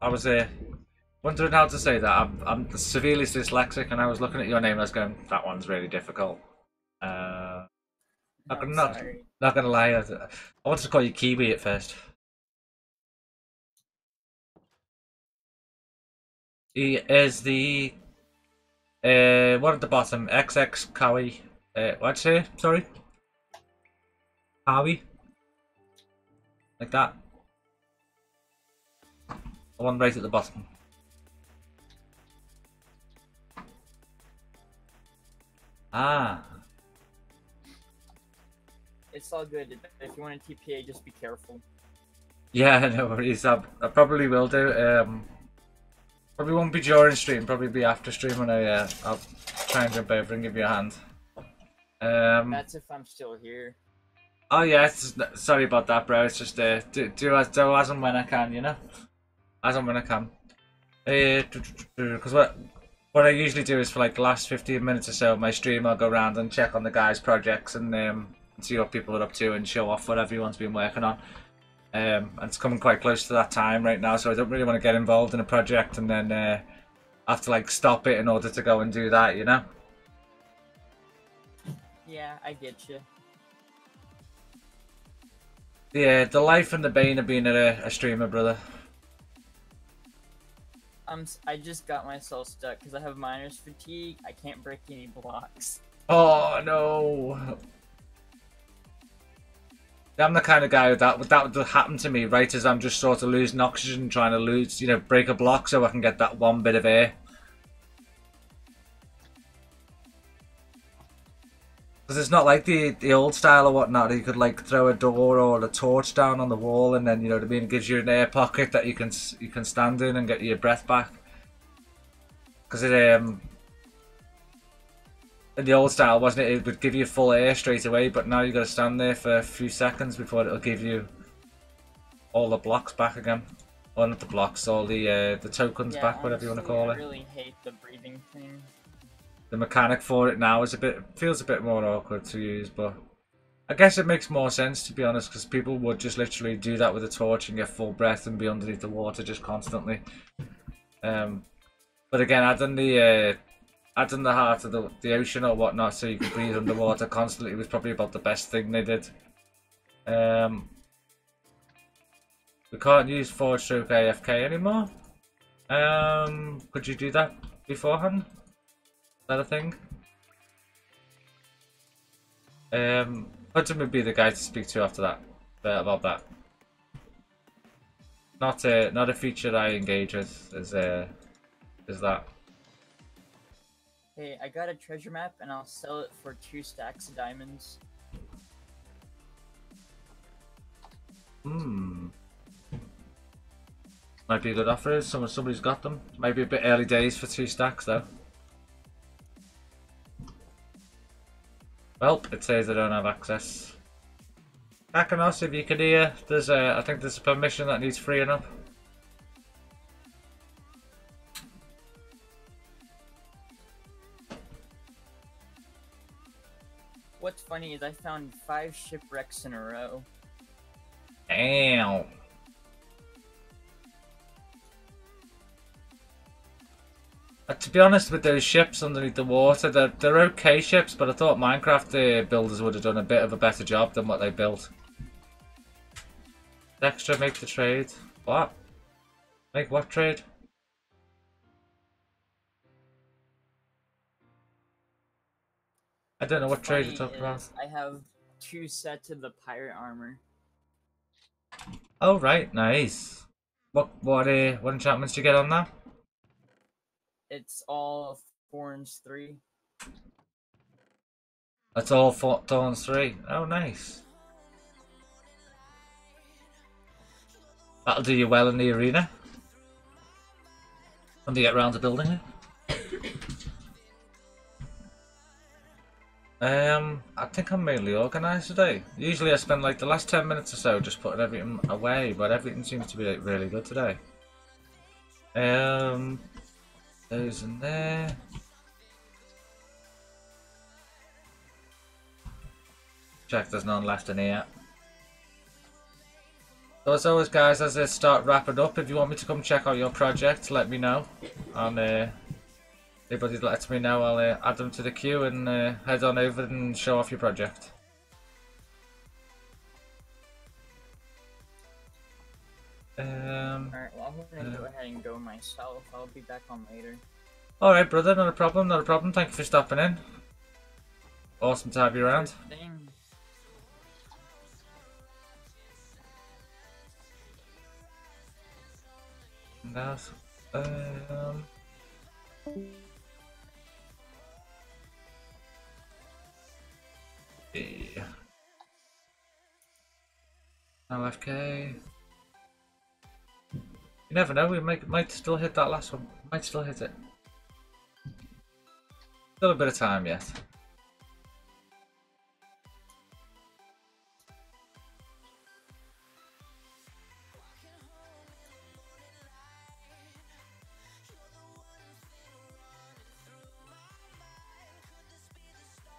I was wondering how to say that. I'm severely dyslexic, and I was looking at your name and I was going, that one's really difficult. Not gonna lie, I wanted to call you Kiwi at first. He is the one at the bottom, XX Kawi. What'd you say? Sorry? Kawi? Like that. The one right at the bottom. Ah. It's all good. If you want a TPA, just be careful. Yeah, no worries. I probably will do. Probably won't be during stream. Probably be after stream when I'll try and jump over and give you a hand. That's if I'm still here. Oh yeah, sorry about that, bro. It's just do as and when I can, you know, as and when I can. Because what I usually do is for like the last 15 minutes or so of my stream, I'll go around and check on the guys' projects and see what people are up to and show off what everyone's been working on. And it's coming quite close to that time right now, so I don't really want to get involved in a project and then have to like stop it in order to go and do that, you know? Yeah, I get you. Yeah, the life and the bane of being a streamer, brother. I just got myself stuck because I have miner's fatigue. I can't break any blocks. Oh no! I'm the kind of guy that would happen to me right as I'm just sort of losing oxygen, trying to lose, you know, break a block so I can get that one bit of air. Because it's not like the old style or whatnot. You could like throw a door or a torch down on the wall, and then, you know what I mean, it gives you an air pocket that you can stand in and get your breath back. Because it in the old style, wasn't it? It would give you full air straight away, but now you got to stand there for a few seconds before it'll give you all the blocks back again. Or not the blocks, all the tokens Yeah, back, whatever you want to call I it. really hate the breathing thing. The mechanic for it now is feels a bit more awkward to use, but I guess it makes more sense, to be honest, because people would just literally do that with a torch and get full breath and be underneath the water just constantly. But again, adding the heart of the ocean or whatnot so you could breathe underwater constantly was probably about the best thing they did. We can't use forward stroke AFK anymore. Could you do that beforehand? Is that a thing? Hudson would be the guy to speak to after that, about that. Not a feature I engage with, is that. Hey, I got a treasure map and I'll sell it for 2 stacks of diamonds. Might be a good offer. Somebody's got them. Might be a bit early days for 2 stacks though. Well, it says I don't have access. Akanos, if you can hear, I think there's a permission that needs freeing up. What's funny is I found 5 shipwrecks in a row. Damn. To be honest, with those ships underneath the water, they're okay ships, but I thought Minecraft builders would have done a bit of a better job than what they built. Extra, make the trade. What? Make what trade? I don't know what trade you're talking about. I have 2 sets of the pirate armor. Oh right, nice. What enchantments do you get on that? It's all Thorns 3. That's all Thorns 3. Oh, nice. That'll do you well in the arena. When you get round to building it. I think I'm mainly organised today. Usually I spend like the last 10 minutes or so just putting everything away, but everything seems to be like really good today. Those in there. Check there's none left in here. So as always guys, as I start wrapping up, if you want me to come check out your project, let me know. And anybody that lets me know, I'll add them to the queue and head on over and show off your project. Alright, well I'm gonna go ahead and go myself. I'll be back on later. Alright brother, not a problem, not a problem. Thank you for stopping in. Awesome to have you around. That's, yeah. LFK. You never know, we might still hit that last one. Might still hit it. Still a bit of time yet.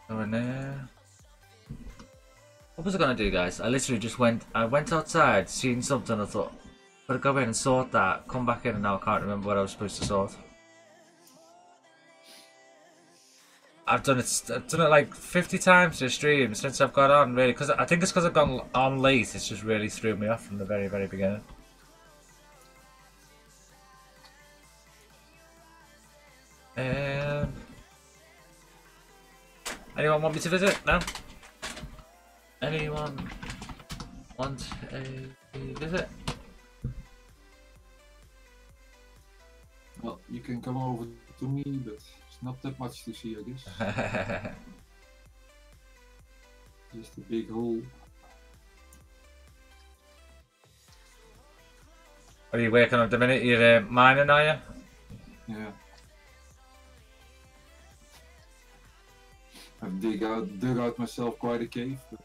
Go in there. What was I gonna do, guys? I literally just went outside, seen something, I thought, gotta go in and sort that, come back in, and now I can't remember what I was supposed to sort. I've done it like 50 times to stream since I've got on, really, because I think it's because I've gone on late, it's just really threw me off from the very, very beginning. Anyone want me to visit? No? Anyone? want a visit? Well, you can come over to me, but it's not that much to see, I guess. Just a big hole. What are you working on at the minute? You're mining, are you? Yeah. I've dug out myself quite a cave, but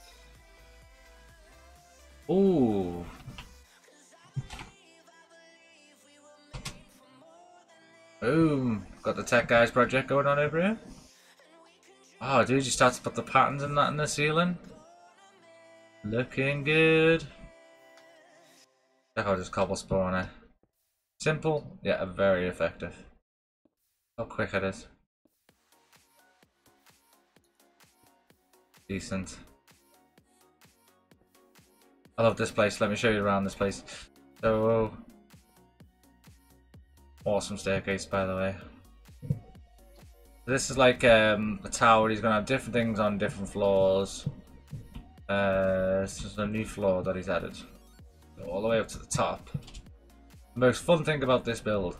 Ooh. Boom. Got the Tech Guys project going on over here. Oh, dude, you start to put the patterns and that in the ceiling. Looking good. Check out this cobblestone spawner. Simple, yet very effective. How quick it is. Decent. I love this place. Let me show you around this place. So, awesome staircase, by the way. This is like a tower. He's gonna have different things on different floors. This is a new floor that he's added. Go all the way up to the top. The most fun thing about this build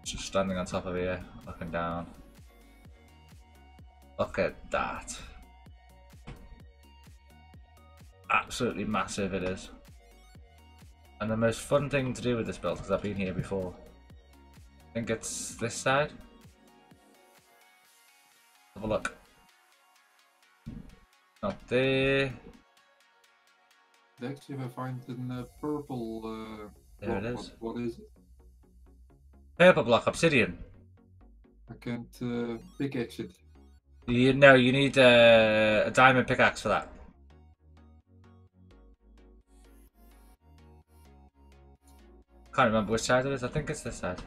is just standing on top of here, looking down. Look at that. Absolutely massive it is. And the most fun thing to do with this build, because I've been here before, I think it's this side. Have a look. Not there. Dex, if I find a purple There it block, is. what is it? Purple block obsidian. I can't pickaxe it. You know, you need a diamond pickaxe for that. Can't remember which side it is. I think it's this side.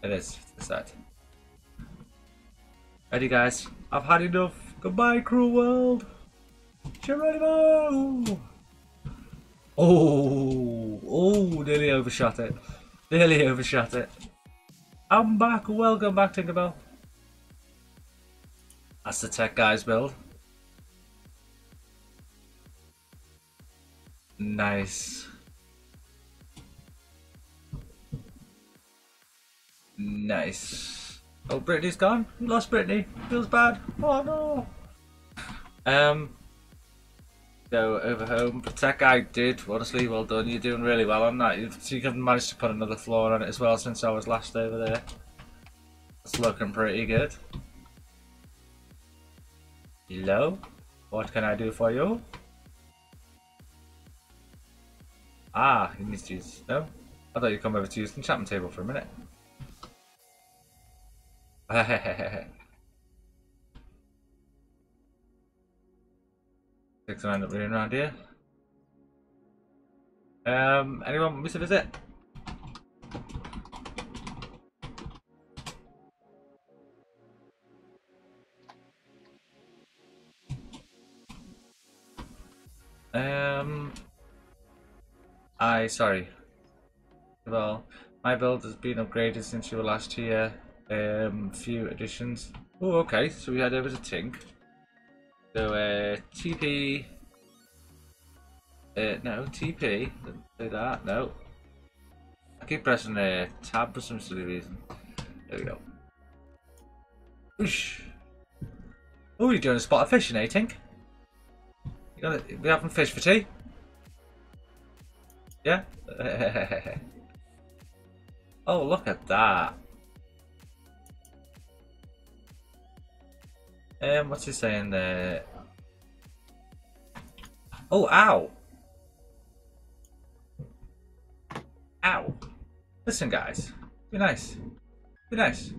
It is this side. Ready, guys? I've had enough. Goodbye, cruel world. Geronimo! Oh, nearly overshot it. Nearly overshot it. I'm back. Welcome back, Tinkerbell. That's the Tech Guys build. Nice. Nice. Oh, Brittany's gone. We lost Brittany. Feels bad. Oh no. So over home, but Tech Guy did. Honestly, well done. You're doing really well on that. You've managed to put another floor on it as well since I was last over there. It's looking pretty good. Hello. What can I do for you? Ah, he needs to use. No, I thought you'd come over to use the enchantment table for a minute. Six and end up running around here. Anyone want me to visit? Sorry. Well, my build has been upgraded since you were last here. Few additions. Oh, okay. So we had over to Tink. So, TP. No, TP. Didn't say that. No. I keep pressing tab for some silly reason. There we go. Whoosh. Oh, you're doing a spot of fishing, eh, Tink? We having fish for tea? Yeah? Oh, look at that. What's he saying there? Oh, ow! Ow! Listen, guys. Be nice. Be nice.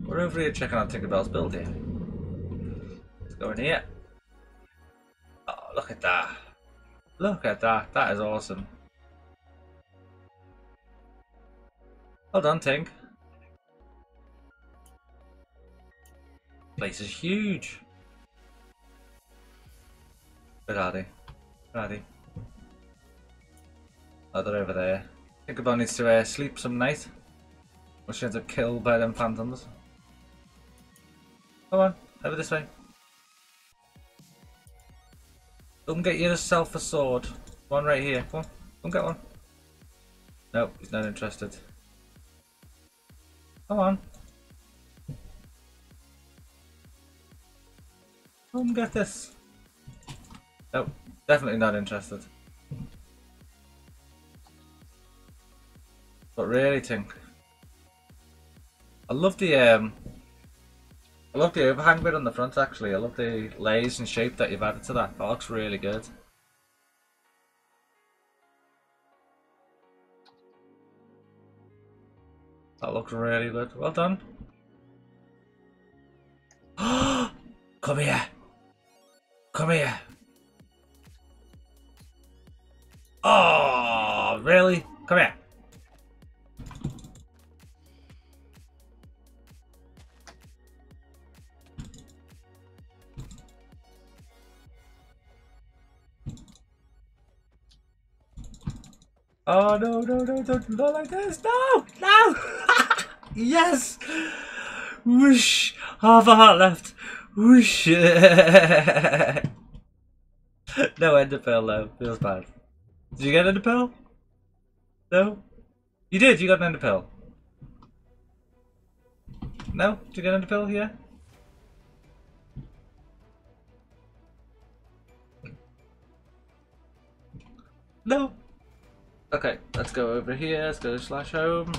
We're over here checking out Tinkerbell's build here. Let's go in here. Oh, look at that. Look at that. That is awesome. Well done, Tink. Place is huge. Where are they? Where are they? Oh, they're over there. Tinkerbell needs to sleep some night. Or she ends up killed by them phantoms. Come on, over this way. Come get yourself a sword. One right here. Come on. Come get one. Nope, he's not interested. Come on. Come get this. Nope, definitely not interested. But really, Tink. I love the overhang bit on the front. Actually, I love the layers and shape that you've added to that. That looks really good. That looks really good. Well done. Come here. Come here. Oh, really? Come here. Oh no, no, no, don't like this. No, no. Yes. Whoosh. Half a heart left. Whoosh. No ender pearl though. Feels bad. Did you get an ender pearl? No? You did, you got an ender pearl. No? Did you get an ender pearl? Yeah? No? Okay, let's go over here, let's go to /home.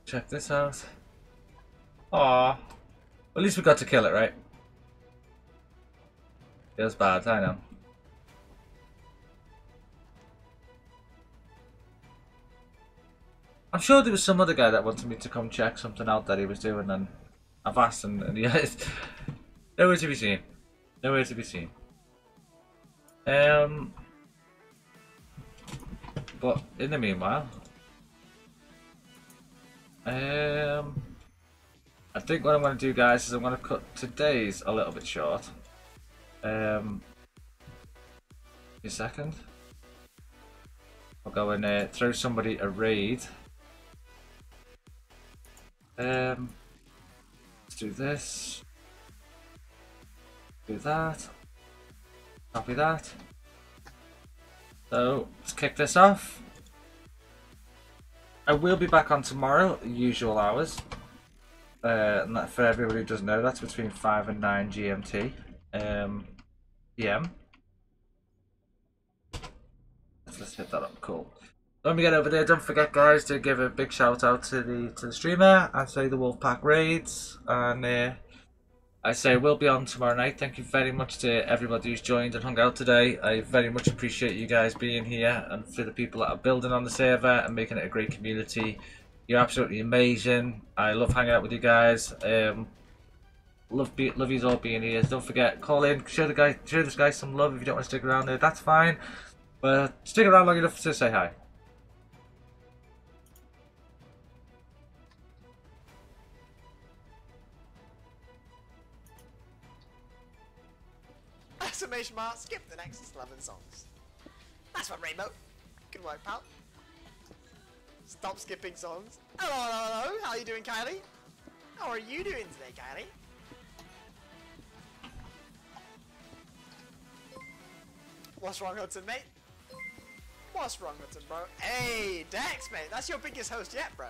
Check this out. Aww. At least we got to kill it, right? Feels bad, I know. I'm sure there was some other guy that wanted me to come check something out that he was doing, and I've asked, and yeah, it's nowhere to be seen. Nowhere to be seen. But in the meanwhile, I think what I'm going to do, guys, is I'm going to cut today's a little bit short. A second. I'll go and throw somebody a raid. Let's do this. Do that. Copy that. So let's kick this off. I will be back on tomorrow, usual hours. And that, for everybody who doesn't know, that's between 5 and 9 GMT. PM. Let's hit that up. Cool. When we get over there, don't forget, guys, to give a big shout out to the streamer and say the Wolfpack raids. And I say we'll be on tomorrow night. Thank you very much to everybody who's joined and hung out today. I very much appreciate you guys being here, and for the people that are building on the server and making it a great community. You're absolutely amazing. I love hanging out with you guys. Love you all being here. Don't forget, call in, show this guy some love. If you don't want to stick around there, that's fine. But stick around long enough to say hi. Exclamation mark, skip the next 11 songs. Nice one, Rainbow. Good work, pal. Stop skipping songs. Hello, hello, hello. How are you doing, Kylie? How are you doing today, Kylie? What's wrong, Hudson, mate? What's wrong, Hudson, bro? Hey, Dex, mate. That's your biggest host yet, bro.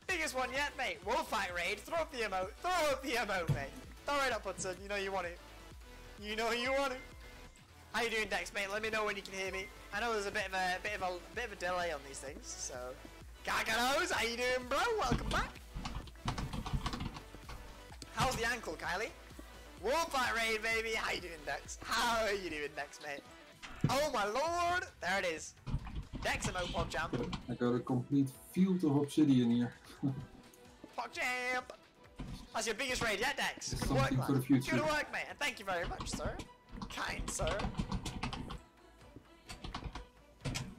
Biggest one yet, mate. Wolfpack raid. Throw up the emote. Throw up the emote, mate. Throw it up, Hudson. You know you want it. You know you want it. How you doing, Dex, mate? Let me know when you can hear me. I know there's a bit of a delay on these things, so. Gaganos, how you doing, bro? Welcome back. How's the ankle, Kylie? Wolfpack raid, baby. How you doing, Dex? How are you doing, Dex, mate? Oh my lord! There it is. Dex emote pop jam. I got a complete field of obsidian here. Pop jam. That's your biggest raid yet, Dex. Good Something work, for the man. future. Good work, mate. And thank you very much, sir. Kind, sir.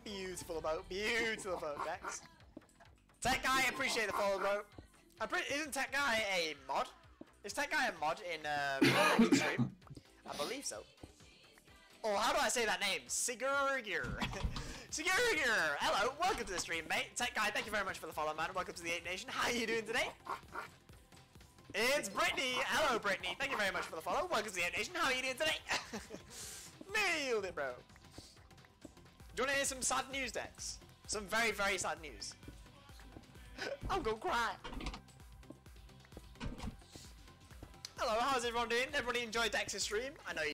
Beautiful emote. Beautiful emote, Dex. Tech Guy, appreciate the follow, bro. Isn't Tech Guy a mod? Is Tech Guy a mod in stream? I believe so. Oh, how do I say that name? Sigurgir. Sigurgir! Hello, welcome to the stream, mate. Tech Guy, thank you very much for the follow, man. Welcome to the Ape Nation. How are you doing today? It's Brittany. Hello, Brittany. Thank you very much for the follow. Welcome to the Nation. How are you doing today? Nailed it, bro. Do you want to hear some sad news, Dex? Some very, very sad news. I'm gonna cry. Hello, how's everyone doing? Everybody enjoy Dex's stream? I know you